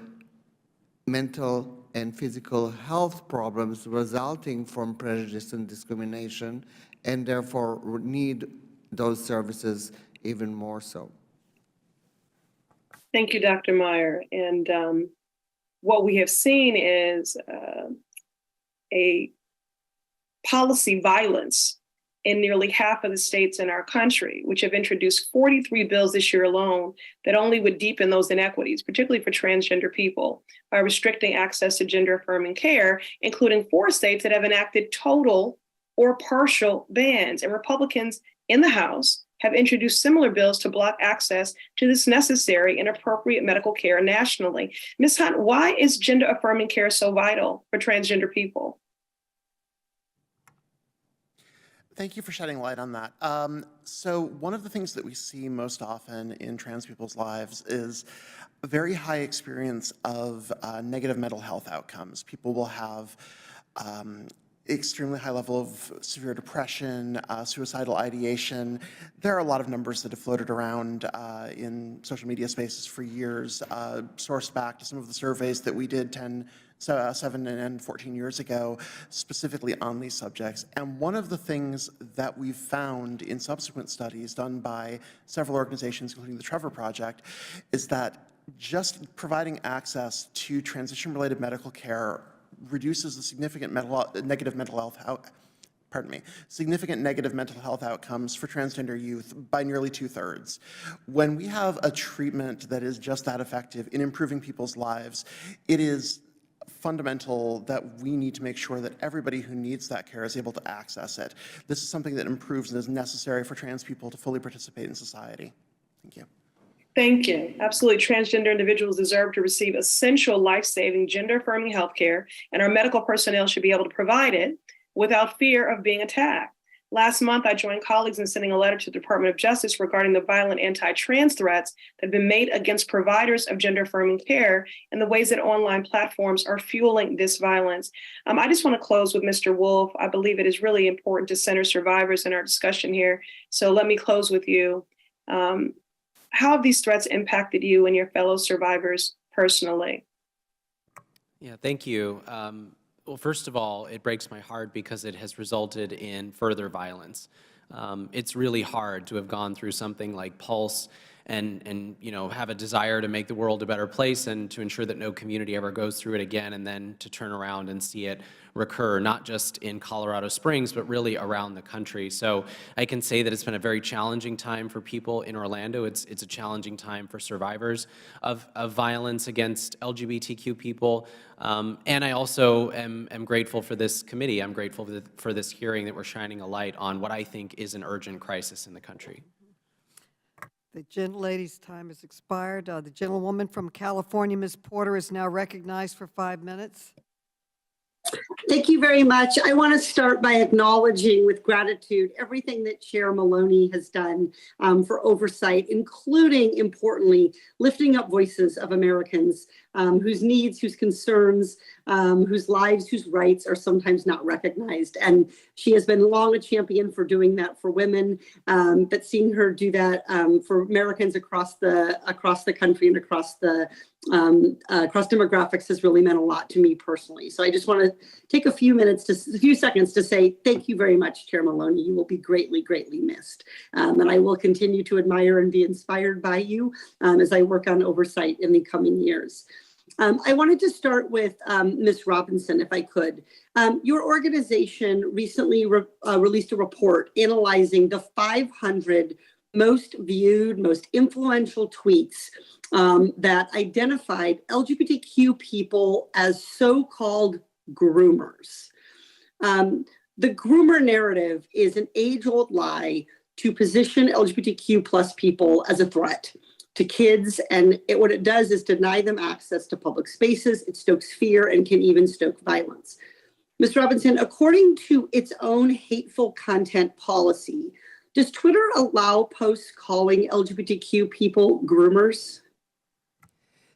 mental and physical health problems resulting from prejudice and discrimination, and therefore need those services even more so. Thank you, Dr. Meyer. And what we have seen is a policy violence in nearly half of the states in our country, which have introduced 43 bills this year alone that only would deepen those inequities, particularly for transgender people, by restricting access to gender-affirming care, including 4 states that have enacted total or partial bans. And Republicans in the House have introduced similar bills to block access to this necessary and appropriate medical care nationally. Ms. Hunt, why is gender-affirming care so vital for transgender people? Thank you for shedding light on that. So one of the things that we see most often in trans people's lives is a very high experience of negative mental health outcomes. People will have extremely high level of severe depression, suicidal ideation. There are a lot of numbers that have floated around in social media spaces for years, sourced back to some of the surveys that we did 7 and 14 years ago, specifically on these subjects. And one of the things that we've found in subsequent studies done by several organizations, including the Trevor Project, is that just providing access to transition-related medical care reduces the significant negative mental health outcomes for transgender youth by nearly 2/3. When we have a treatment that is just that effective in improving people's lives, it is fundamental that we need to make sure that everybody who needs that care is able to access it. This is something that improves and is necessary for trans people to fully participate in society. Thank you. Thank you. Absolutely. Transgender individuals deserve to receive essential life-saving gender-affirming health care, and our medical personnel should be able to provide it without fear of being attacked. Last month, I joined colleagues in sending a letter to the Department of Justice regarding the violent anti-trans threats that have been made against providers of gender-affirming care and the ways that online platforms are fueling this violence. I just want to close with Mr. Wolf. I believe it is really important to center survivors in our discussion here. So let me close with you. How have these threats impacted you and your fellow survivors personally? Yeah, thank you. Well, first of all, it breaks my heart because it has resulted in further violence. It's really hard to have gone through something like Pulse and have a desire to make the world a better place and to ensure that no community ever goes through it again, and then to turn around and see it recur, not just in Colorado Springs, but really around the country. So I can say that it's been a very challenging time for people in Orlando. It's a challenging time for survivors of violence against LGBTQ people. And I also am grateful for this committee. I'm grateful for this hearing that we're shining a light on what I think is an urgent crisis in the country. The gentlelady's time has expired. The gentlewoman from California, Ms. Porter, is now recognized for 5 minutes. Thank you very much. I want to start by acknowledging with gratitude everything that Chair Maloney has done for oversight, including, importantly, lifting up voices of Americans whose needs, whose concerns, whose lives, whose rights are sometimes not recognized. And she has been long a champion for doing that for women, but seeing her do that for Americans across the country and across demographics has really meant a lot to me personally. So I just want to take a few seconds to say thank you very much, Chair Maloney. You will be greatly, greatly missed. And I will continue to admire and be inspired by you as I work on oversight in the coming years. I wanted to start with Ms. Robinson, if I could. Your organization recently released a report analyzing the 500 most viewed, most influential tweets that identified LGBTQ people as so-called groomers. The groomer narrative is an age-old lie to position LGBTQ plus people as a threat to kids, and what it does is deny them access to public spaces. It stokes fear and can even stoke violence. Ms. Robinson, according to its own hateful content policy, does Twitter allow posts calling LGBTQ people groomers?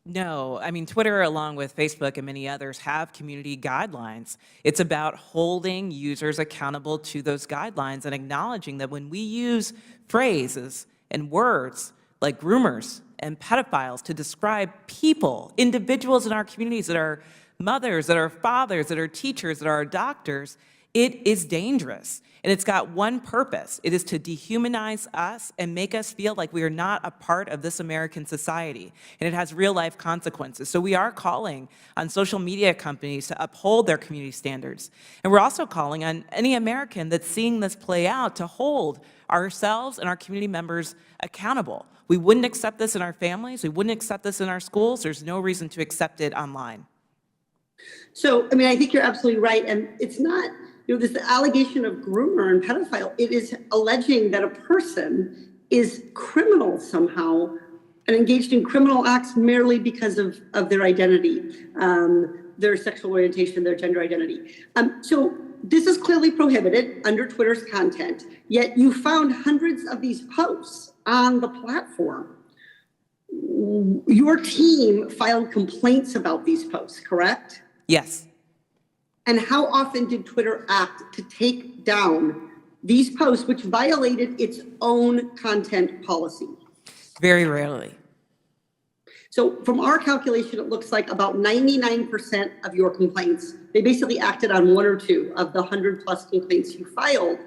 No, I mean, Twitter, along with Facebook and many others, have community guidelines. It's about holding users accountable to those guidelines and acknowledging that when we use phrases and words like groomers and pedophiles to describe people, individuals in our communities that are mothers, that are fathers, that are teachers, that are doctors, it is dangerous. And it's got one purpose. It is to dehumanize us and make us feel like we are not a part of this American society. And it has real life consequences. So we are calling on social media companies to uphold their community standards. And we're also calling on any American that's seeing this play out to hold ourselves and our community members accountable. We wouldn't accept this in our families. We wouldn't accept this in our schools. There's no reason to accept it online. So, I mean, I think you're absolutely right. And it's not, this allegation of groomer and pedophile, it is alleging that a person is criminal somehow and engaged in criminal acts merely because of their identity, their sexual orientation, their gender identity. So this is clearly prohibited under Twitter's content, yet you found hundreds of these posts on the platform. Your team filed complaints about these posts, correct? Yes. And how often did Twitter act to take down these posts, which violated its own content policy? Very rarely. So from our calculation, it looks like about 99% of your complaints, they basically acted on one or two of the 100+ complaints you filed.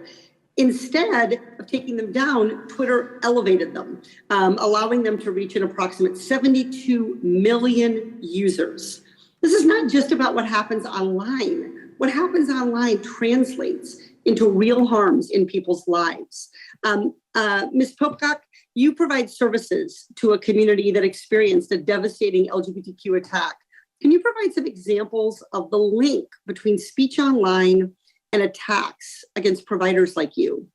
Instead of taking them down, Twitter elevated them, allowing them to reach an approximate 72 million users. This is not just about what happens online. What happens online translates into real harms in people's lives. Ms. Popcock, you provide services to a community that experienced a devastating LGBTQ attack. Can you provide some examples of the link between speech online and attacks against providers like you?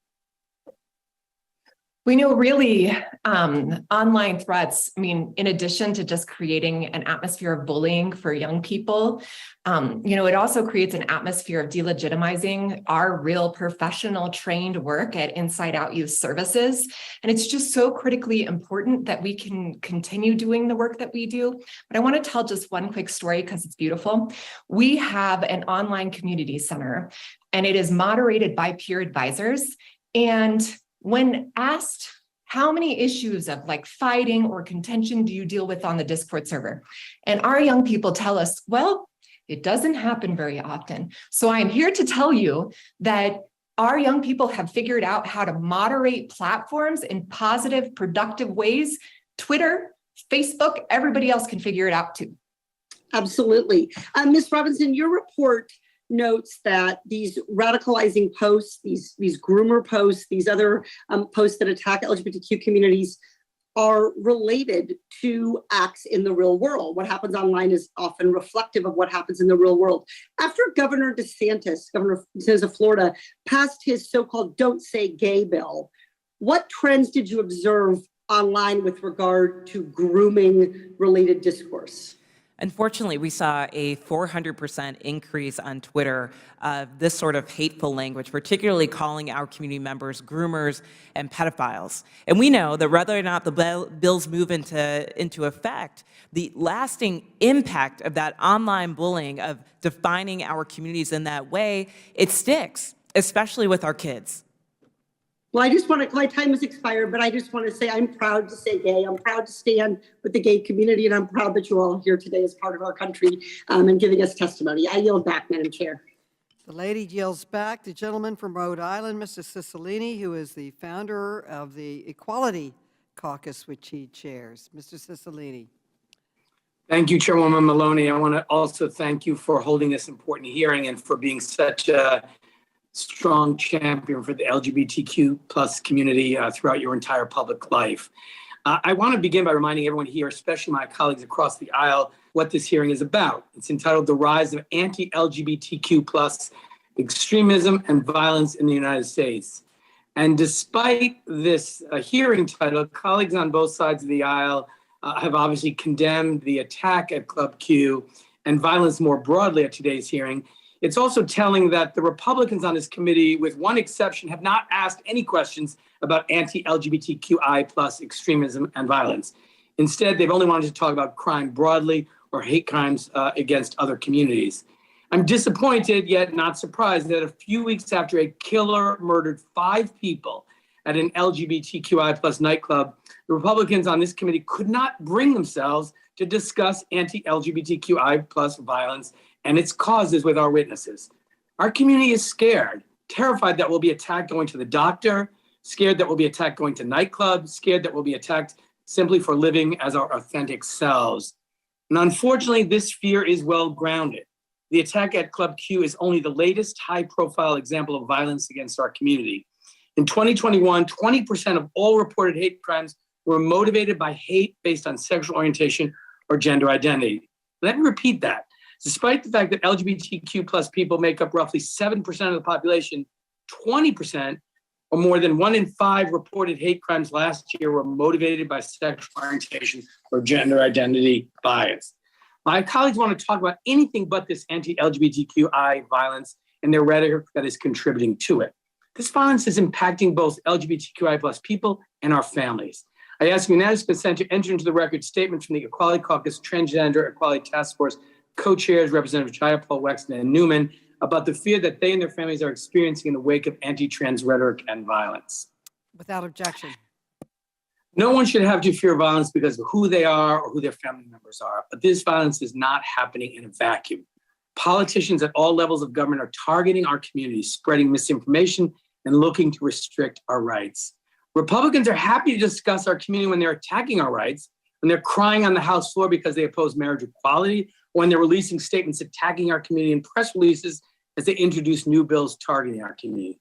We know really online threats, I mean, in addition to just creating an atmosphere of bullying for young people, it also creates an atmosphere of delegitimizing our real professional trained work at Inside Out Youth Services. And it's just so critically important that we can continue doing the work that we do. But I want to tell just one quick story because it's beautiful. We have an online community center, and it is moderated by peer advisors. And when asked how many issues of like fighting or contention do you deal with on the Discord server? And our young people tell us, well, It doesn't happen very often. So I am here to tell you that our young people have figured out how to moderate platforms in positive, productive ways. Twitter, Facebook, everybody else can figure it out too. Absolutely. Ms. Robinson, your report notes that these radicalizing posts, these groomer posts, these other posts that attack LGBTQ communities are related to acts in the real world. What happens online is often reflective of what happens in the real world. After Governor DeSantis of Florida, passed his so-called Don't Say Gay bill, what trends did you observe online with regard to grooming-related discourse? Unfortunately, we saw a 400% increase on Twitter of this sort of hateful language, particularly calling our community members groomers and pedophiles. And we know that whether or not the bills move into effect, the lasting impact of that online bullying, of defining our communities in that way, it sticks, especially with our kids. Well, I just want to, my time has expired, but I just want to say I'm proud to say gay. I'm proud to stand with the gay community, and I'm proud that you're all here today as part of our country and giving us testimony. I yield back, Madam Chair. The lady yields back. The gentleman from Rhode Island, Mr. Cicilline, who is the founder of the Equality Caucus, which he chairs. Mr. Cicilline. Thank you, Chairwoman Maloney. I want to also thank you for holding this important hearing and for being such a strong champion for the LGBTQ plus community throughout your entire public life. I want to begin by reminding everyone here, especially my colleagues across the aisle, what this hearing is about. It's entitled The Rise of Anti-LGBTQ plus Extremism and Violence in the United States. And despite this hearing title, colleagues on both sides of the aisle have obviously condemned the attack at Club Q and violence more broadly at today's hearing. It's also telling that the Republicans on this committee, with one exception, have not asked any questions about anti-LGBTQI plus extremism and violence. Instead, they've only wanted to talk about crime broadly or hate crimes against other communities. I'm disappointed, yet not surprised, that a few weeks after a killer murdered 5 people at an LGBTQI plus nightclub, the Republicans on this committee could not bring themselves to discuss anti-LGBTQI plus violence and its causes with our witnesses. Our community is scared, terrified that we'll be attacked going to the doctor, scared that we'll be attacked going to nightclubs, scared that we'll be attacked simply for living as our authentic selves. And unfortunately, this fear is well grounded. The attack at Club Q is only the latest high-profile example of violence against our community. In 2021, 20% of all reported hate crimes were motivated by hate based on sexual orientation or gender identity. Let me repeat that. Despite the fact that LGBTQ plus people make up roughly 7% of the population, 20%, or more than 1 in 5 reported hate crimes last year were motivated by sexual orientation or gender identity bias. My colleagues want to talk about anything but this anti-LGBTQI violence and their rhetoric that is contributing to it. This violence is impacting both LGBTQI plus people and our families. I ask unanimous consent to enter into the record statement from the Equality Caucus Transgender Equality Task Force co-chairs, Representatives Jayapal, Wexton, and Newman, about the fear that they and their families are experiencing in the wake of anti-trans rhetoric and violence. Without objection. No one should have to fear violence because of who they are or who their family members are, but this violence is not happening in a vacuum. Politicians at all levels of government are targeting our communities, spreading misinformation, and looking to restrict our rights. Republicans are happy to discuss our community when they're attacking our rights, when they're crying on the House floor because they oppose marriage equality, when they're releasing statements attacking our community in press releases as they introduce new bills targeting our community.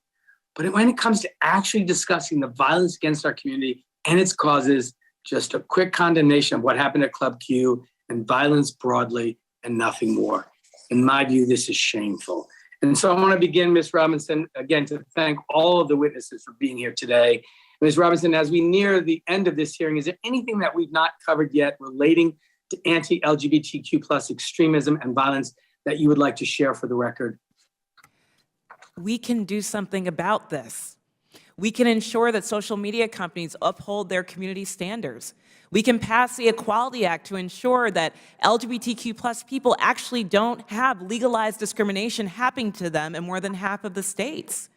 But when it comes to actually discussing the violence against our community and its causes, just a quick condemnation of what happened at Club Q and violence broadly and nothing more. In my view, this is shameful. And so I want to begin, Ms. Robinson, again, to thank all of the witnesses for being here today. Ms. Robinson, as we near the end of this hearing, is there anything that we've not covered yet relating to anti-LGBTQ plus extremism and violence that you would like to share for the record? We can do something about this. We can ensure that social media companies uphold their community standards. We can pass the Equality Act to ensure that LGBTQ+ people actually don't have legalized discrimination happening to them in more than half of the states.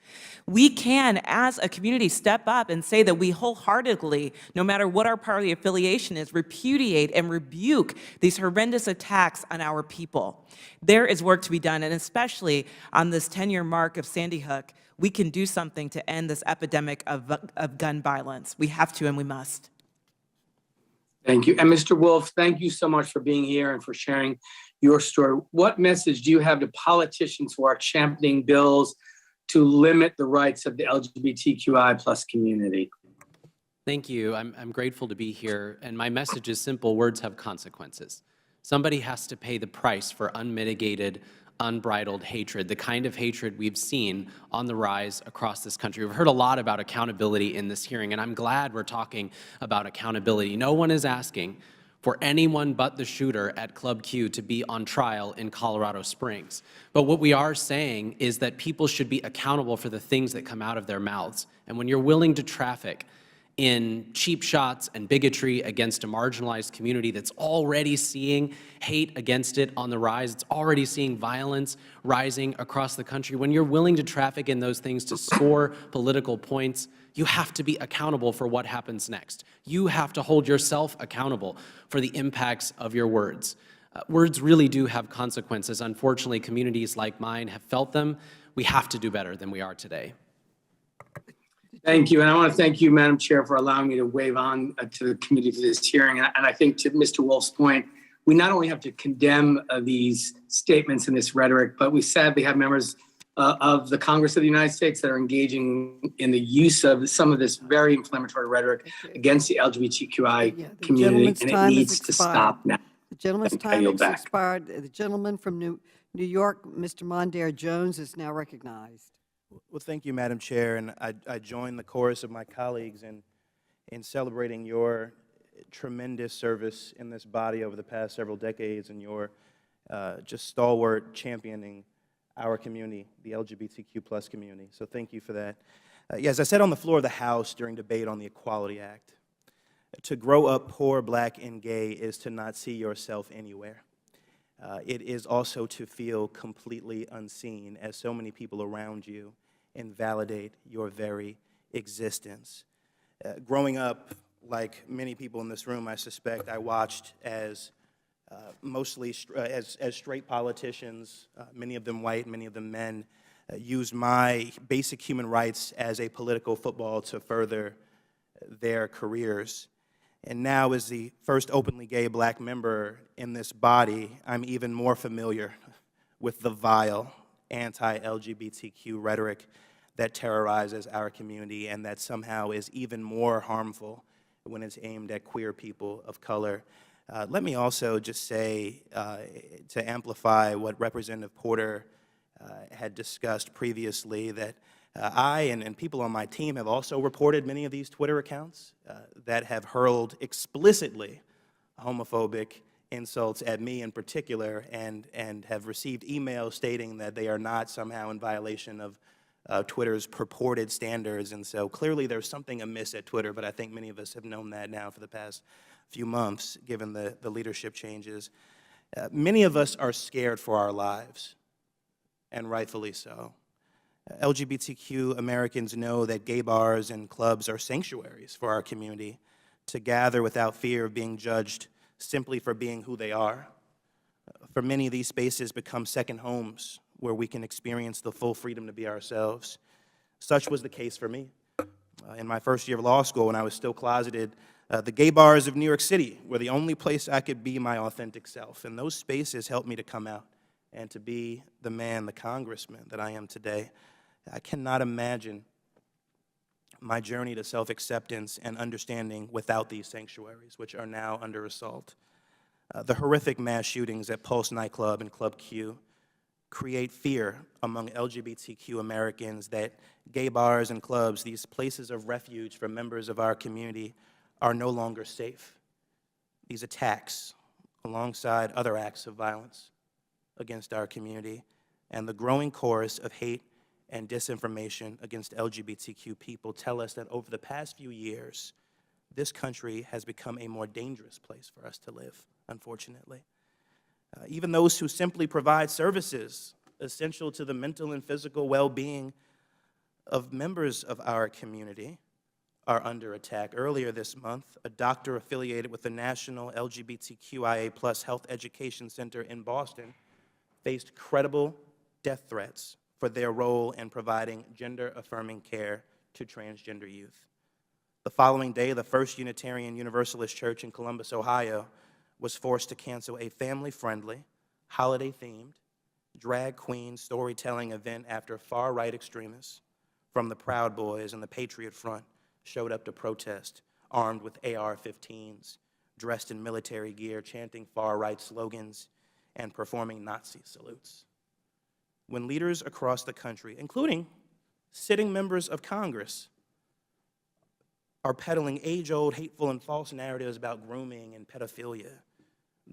We can, as a community, step up and say that we wholeheartedly, no matter what our party affiliation is, repudiate and rebuke these horrendous attacks on our people. There is work to be done, and especially on this 10-year mark of Sandy Hook, we can do something to end this epidemic of gun violence. We have to and we must. Thank you. And Mr. Wolf, thank you so much for being here and for sharing your story. What message do you have to politicians who are championing bills to limit the rights of the LGBTQI+ community? Thank you. I'm grateful to be here, and my message is simple: words have consequences. Somebody has to pay the price for unmitigated, unbridled hatred, the kind of hatred we've seen on the rise across this country. We've heard a lot about accountability in this hearing, and I'm glad we're talking about accountability. No one is asking for anyone but the shooter at Club Q to be on trial in Colorado Springs. But what we are saying is that people should be accountable for the things that come out of their mouths. And when you're willing to traffic in cheap shots and bigotry against a marginalized community that's already seeing hate against it on the rise, it's already seeing violence rising across the country, when you're willing to traffic in those things to score political points, you have to be accountable for what happens next. You have to hold yourself accountable for the impacts of your words. Words really do have consequences. Unfortunately, communities like mine have felt them. We have to do better than we are today. Thank you. And I want to thank you, Madam Chair, for allowing me to wave on to the committee for this hearing. And I think to Mr. Wolf's point, we not only have to condemn these statements and this rhetoric, but we sadly have members of the Congress of the United States that are engaging in the use of some of this very inflammatory rhetoric against the LGBTQI community, and it needs to stop now. The gentleman's time has expired. The gentleman from New York, Mr. Mondaire Jones, is now recognized. Well, thank you, Madam Chair, and I join the chorus of my colleagues in celebrating your tremendous service in this body over the past several decades and your just stalwart championing our community, the LGBTQ+ community. So thank you for that. As I said on the floor of the House during debate on the Equality Act, to grow up poor, black, and gay is to not see yourself anywhere. It is also to feel completely unseen as so many people around you invalidate your very existence. Growing up, like many people in this room, I suspect, I watched as mostly as straight politicians, many of them white, many of them men, used my basic human rights as a political football to further their careers. And now, as the first openly gay black member in this body, I'm even more familiar with the vile anti-LGBTQ rhetoric that terrorizes our community and that somehow is even more harmful when it's aimed at queer people of color. Let me also just say, to amplify what Representative Porter had discussed previously, that I and people on my team have also reported many of these Twitter accounts that have hurled explicitly homophobic insults at me in particular, and have received emails stating that they are not somehow in violation of Twitter's purported standards. And so clearly there's something amiss at Twitter, but I think many of us have known that now for the past few months, given the leadership changes. Many of us are scared for our lives, and rightfully so. LGBTQ Americans know that gay bars and clubs are sanctuaries for our community to gather without fear of being judged simply for being who they are. For many, these spaces become second homes where we can experience the full freedom to be ourselves. Such was the case for me. In my first year of law school, when I was still closeted, the gay bars of New York City were the only place I could be my authentic self, and those spaces helped me to come out and to be the man, the congressman that I am today. I cannot imagine my journey to self-acceptance and understanding without these sanctuaries, which are now under assault. The horrific mass shootings at Pulse nightclub and Club Q create fear among LGBTQ Americans that gay bars and clubs, these places of refuge for members of our community, are no longer safe. These attacks, alongside other acts of violence against our community, and the growing chorus of hate and disinformation against LGBTQ people tell us that over the past few years, this country has become a more dangerous place for us to live, unfortunately. Even those who simply provide services essential to the mental and physical well-being of members of our community are under attack. Earlier this month, a doctor affiliated with the National LGBTQIA+ Health Education Center in Boston faced credible death threats for their role in providing gender-affirming care to transgender youth. The following day, the First Unitarian Universalist Church in Columbus, Ohio, was forced to cancel a family-friendly, holiday-themed, drag queen storytelling event after far-right extremists from the Proud Boys and the Patriot Front showed up to protest, armed with AR-15s, dressed in military gear, chanting far-right slogans, and performing Nazi salutes. When leaders across the country, including sitting members of Congress, are peddling age-old hateful and false narratives about grooming and pedophilia,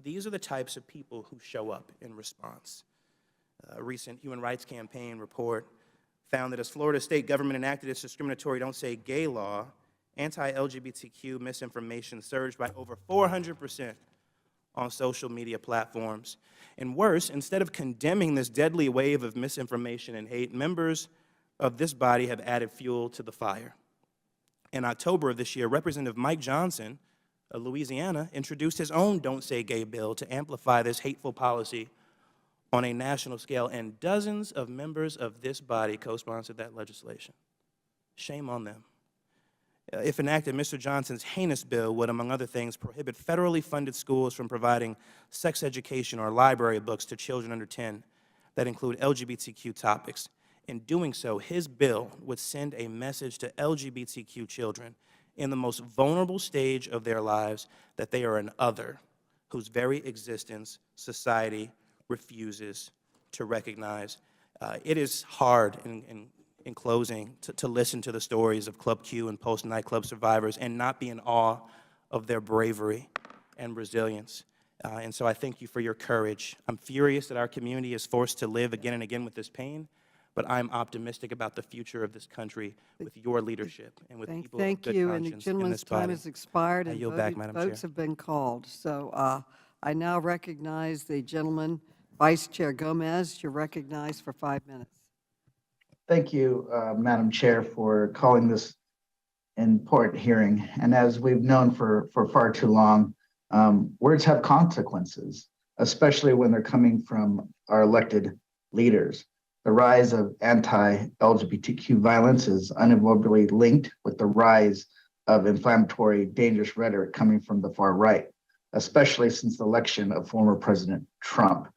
these are the types of people who show up in response. A recent Human Rights Campaign report found that as Florida state government enacted its discriminatory Don't Say Gay law, anti-LGBTQ misinformation surged by over 400% on social media platforms. And worse, instead of condemning this deadly wave of misinformation and hate, members of this body have added fuel to the fire. In October of this year, Representative Mike Johnson of Louisiana introduced his own Don't Say Gay bill to amplify this hateful policy on a national scale, and dozens of members of this body co-sponsored that legislation. Shame on them. If enacted, Mr. Johnson's heinous bill would, among other things, prohibit federally funded schools from providing sex education or library books to children under 10 that include LGBTQ topics. In doing so, his bill would send a message to LGBTQ children in the most vulnerable stage of their lives that they are an other whose very existence society refuses to recognize. It is hard, in closing, to listen to the stories of Club Q and post-nightclub survivors and not be in awe of their bravery and resilience. And so I thank you for your courage. I'm furious that our community is forced to live again and again with this pain, but I'm optimistic about the future of this country with your leadership and with people of good conscience in this body. Thank you, and the gentleman's time has expired and votes have been called. So I now recognize the gentleman, Vice Chair Gomez. You're recognized for 5 minutes. Thank you, Madam Chair, for calling this important hearing. And as we've known for far too long, words have consequences, especially when they're coming from our elected leaders. The rise of anti-LGBTQ violence is unavoidably linked with the rise of inflammatory, dangerous rhetoric coming from the far right, especially since the election of former President Trump.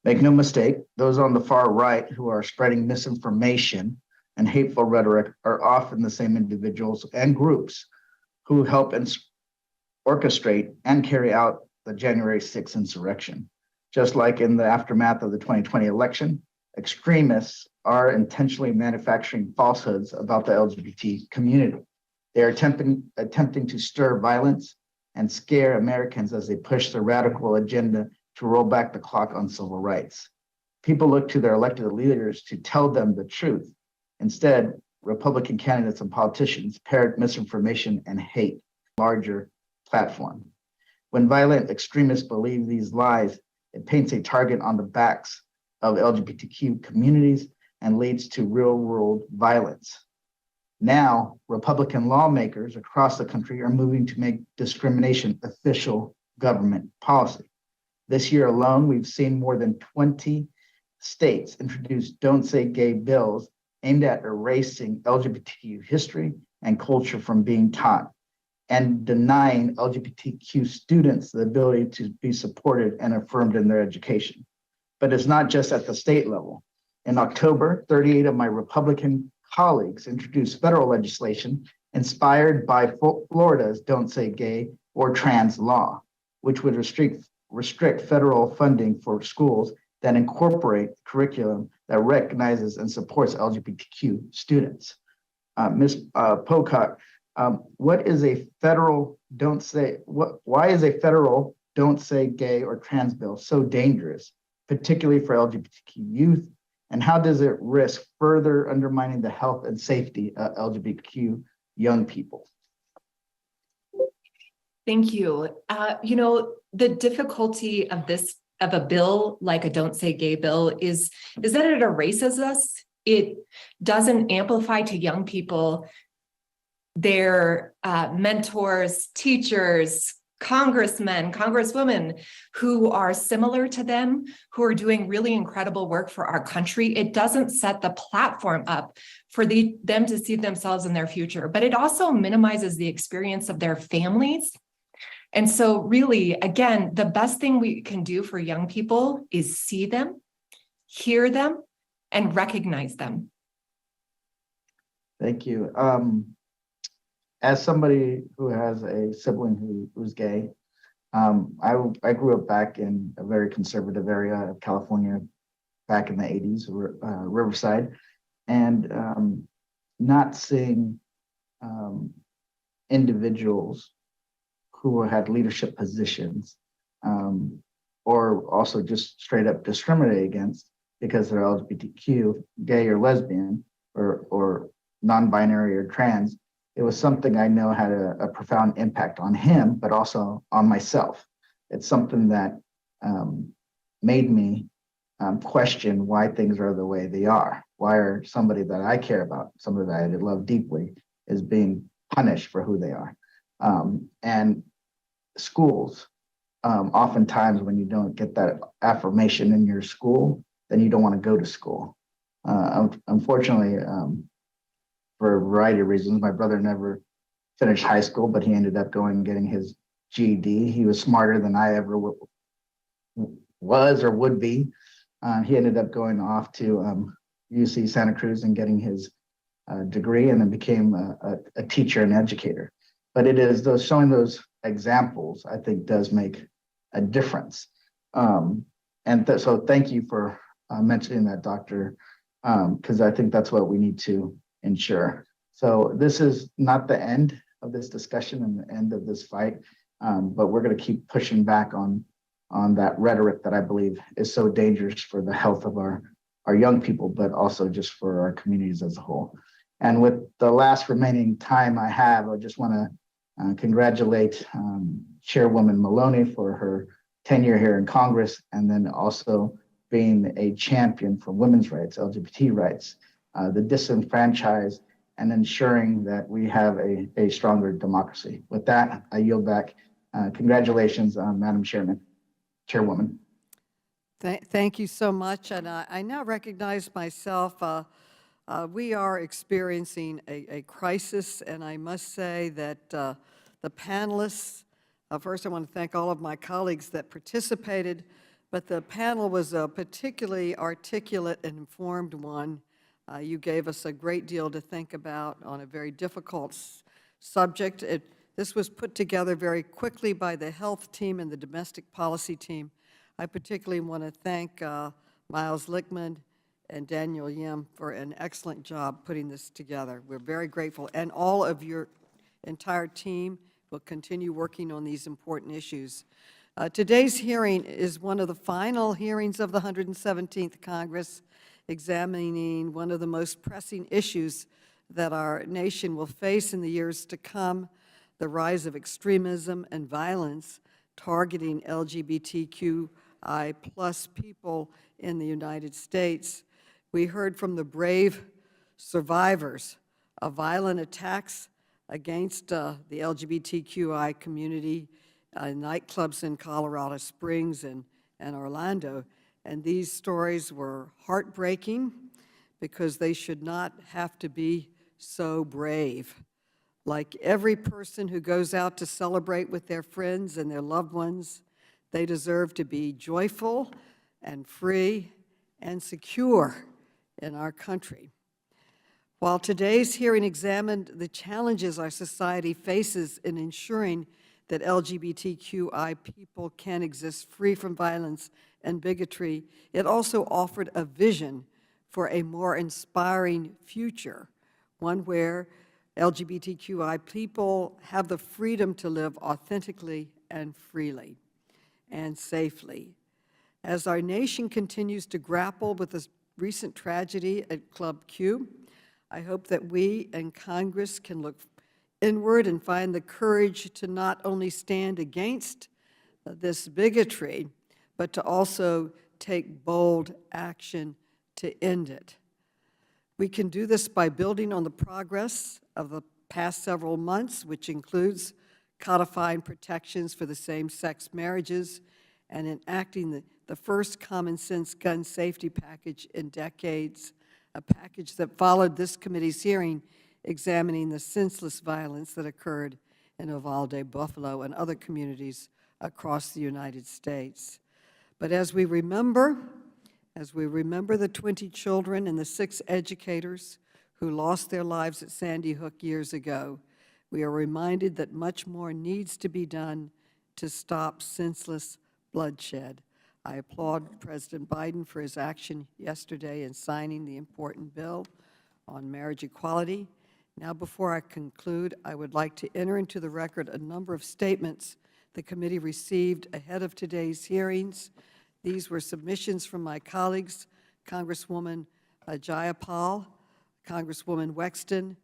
Make no mistake, those on the far right who are spreading misinformation and hateful rhetoric are often the same individuals and groups who help orchestrate and carry out the January 6th insurrection. Just like in the aftermath of the 2020 election, extremists are intentionally manufacturing falsehoods about the LGBT community. They are attempting to stir violence and scare Americans as they push their radical agenda to roll back the clock on civil rights. People look to their elected leaders to tell them the truth. Instead, Republican candidates and politicians parrot misinformation and hate larger platform. When violent extremists believe these lies, it paints a target on the backs of LGBTQ communities and leads to real-world violence. Now, Republican lawmakers across the country are moving to make discrimination official government policy. This year alone, we've seen more than 20 states introduce Don't Say Gay bills aimed at erasing LGBTQ history and culture from being taught and denying LGBTQ students the ability to be supported and affirmed in their education. But it's not just at the state level. In October, 38 of my Republican colleagues introduced federal legislation inspired by Florida's Don't Say Gay or Trans law, which would restrict federal funding for schools that incorporate curriculum that recognizes and supports LGBTQ students. Ms. Pocock, why is a federal Don't Say Gay or Trans bill so dangerous, particularly for LGBTQ youth And how does it risk further undermining the health and safety of LGBTQ young people? Thank you. The difficulty of a bill like a Don't Say Gay bill is that it erases us. It doesn't amplify to young people their mentors, teachers, congressmen, congresswomen who are similar to them, who are doing really incredible work for our country. It doesn't set the platform up for them to see themselves in their future, but it also minimizes the experience of their families. And so really, again, the best thing we can do for young people is see them, hear them, and recognize them. Thank you. As somebody who has a sibling who's gay, I grew up back in a very conservative area of California back in the 80s, Riverside, and not seeing individuals who had leadership positions or also just straight up discriminated against because they're LGBTQ, gay or lesbian, or non-binary or trans. It was something I know had a profound impact on him, but also on myself. It's something that made me question why things are the way they are. Why are somebody that I care about, somebody that I love deeply, is being punished for who they are? And schools, oftentimes when you don't get that affirmation in your school, then you don't want to go to school. Unfortunately, for a variety of reasons, my brother never finished high school, but he ended up going and getting his GED. He was smarter than I ever was or would be. He ended up going off to UC Santa Cruz and getting his degree, and then became a teacher and educator. But it is showing those examples, I think, does make a difference. So thank you for mentioning that, Doctor, because I think that's what we need to ensure. So this is not the end of this discussion and the end of this fight, but we're going to keep pushing back on that rhetoric that I believe is so dangerous for the health of our young people, but also just for our communities as a whole. And with the last remaining time I have, I just want to congratulate Chairwoman Maloney for her tenure here in Congress, and then also being a champion for women's rights, LGBT rights, the disenfranchised, and ensuring that we have a stronger democracy. With that, I yield back. Congratulations, Madam Chairwoman. Thank you so much. And I now recognize myself. We are experiencing a crisis, and I must say that the panelists, first I want to thank all of my colleagues that participated, but the panel was a particularly articulate and informed one. You gave us a great deal to think about on a very difficult subject. This was put together very quickly by the health team and the domestic policy team. I particularly want to thank Miles Lickman and Daniel Yim for an excellent job putting this together. We're very grateful. And all of your entire team will continue working on these important issues. Today's hearing is one of the final hearings of the 117th Congress, examining one of the most pressing issues that our nation will face in the years to come, the rise of extremism and violence targeting LGBTQI plus people in the United States. We heard from the brave survivors of violent attacks against the LGBTQI community, nightclubs in Colorado Springs and Orlando. And these stories were heartbreaking because they should not have to be so brave. Like every person who goes out to celebrate with their friends and their loved ones, they deserve to be joyful and free and secure in our country. While today's hearing examined the challenges our society faces in ensuring that LGBTQI people can exist free from violence and bigotry, it also offered a vision for a more inspiring future, one where LGBTQI people have the freedom to live authentically and freely and safely. As our nation continues to grapple with the recent tragedy at Club Q. I hope that we and Congress can look inward and find the courage to not only stand against this bigotry, but to also take bold action to end it. We can do this by building on the progress of the past several months, which includes codifying protections for the same-sex marriages and enacting the first common-sense gun safety package in decades, a package that followed this committee's hearing examining the senseless violence that occurred in Uvalde, Buffalo, and other communities across the United States. But as we remember the 20 children and the 6 educators who lost their lives at Sandy Hook years ago, we are reminded that much more needs to be done to stop senseless bloodshed. I applaud President Biden for his action yesterday in signing the important bill on marriage equality. Now, before I conclude, I would like to enter into the record a number of statements the committee received ahead of today's hearings. These were submissions from my colleagues, Congresswoman Jayapal, Congresswoman Wexton,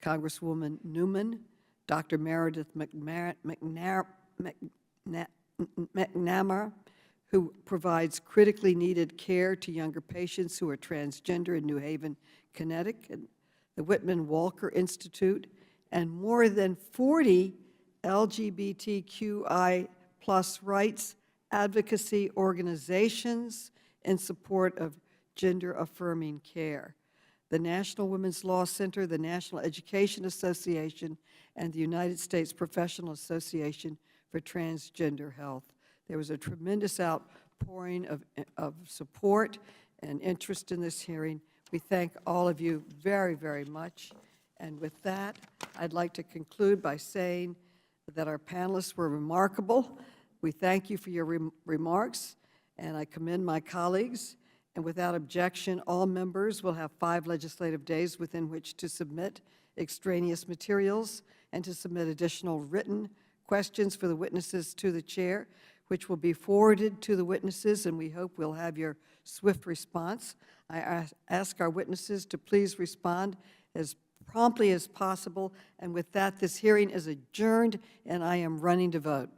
Congresswoman Newman, Dr. Meredith McNamara, who provides critically needed care to younger patients who are transgender in New Haven, Connecticut, the Whitman Walker Institute, and more than 40 LGBTQI+ rights advocacy organizations in support of gender-affirming care. The National Women's Law Center, the National Education Association, and the United States Professional Association for Transgender Health. There was a tremendous outpouring of support and interest in this hearing. We thank all of you very, very much. And with that, I'd like to conclude by saying that our panelists were remarkable. We thank you for your remarks, and I commend my colleagues. And without objection, all members will have 5 legislative days within which to submit extraneous materials and to submit additional written questions for the witnesses to the chair, which will be forwarded to the witnesses, and we hope we'll have your swift response. I ask our witnesses to please respond as promptly as possible. And with that, this hearing is adjourned, and I am running to vote.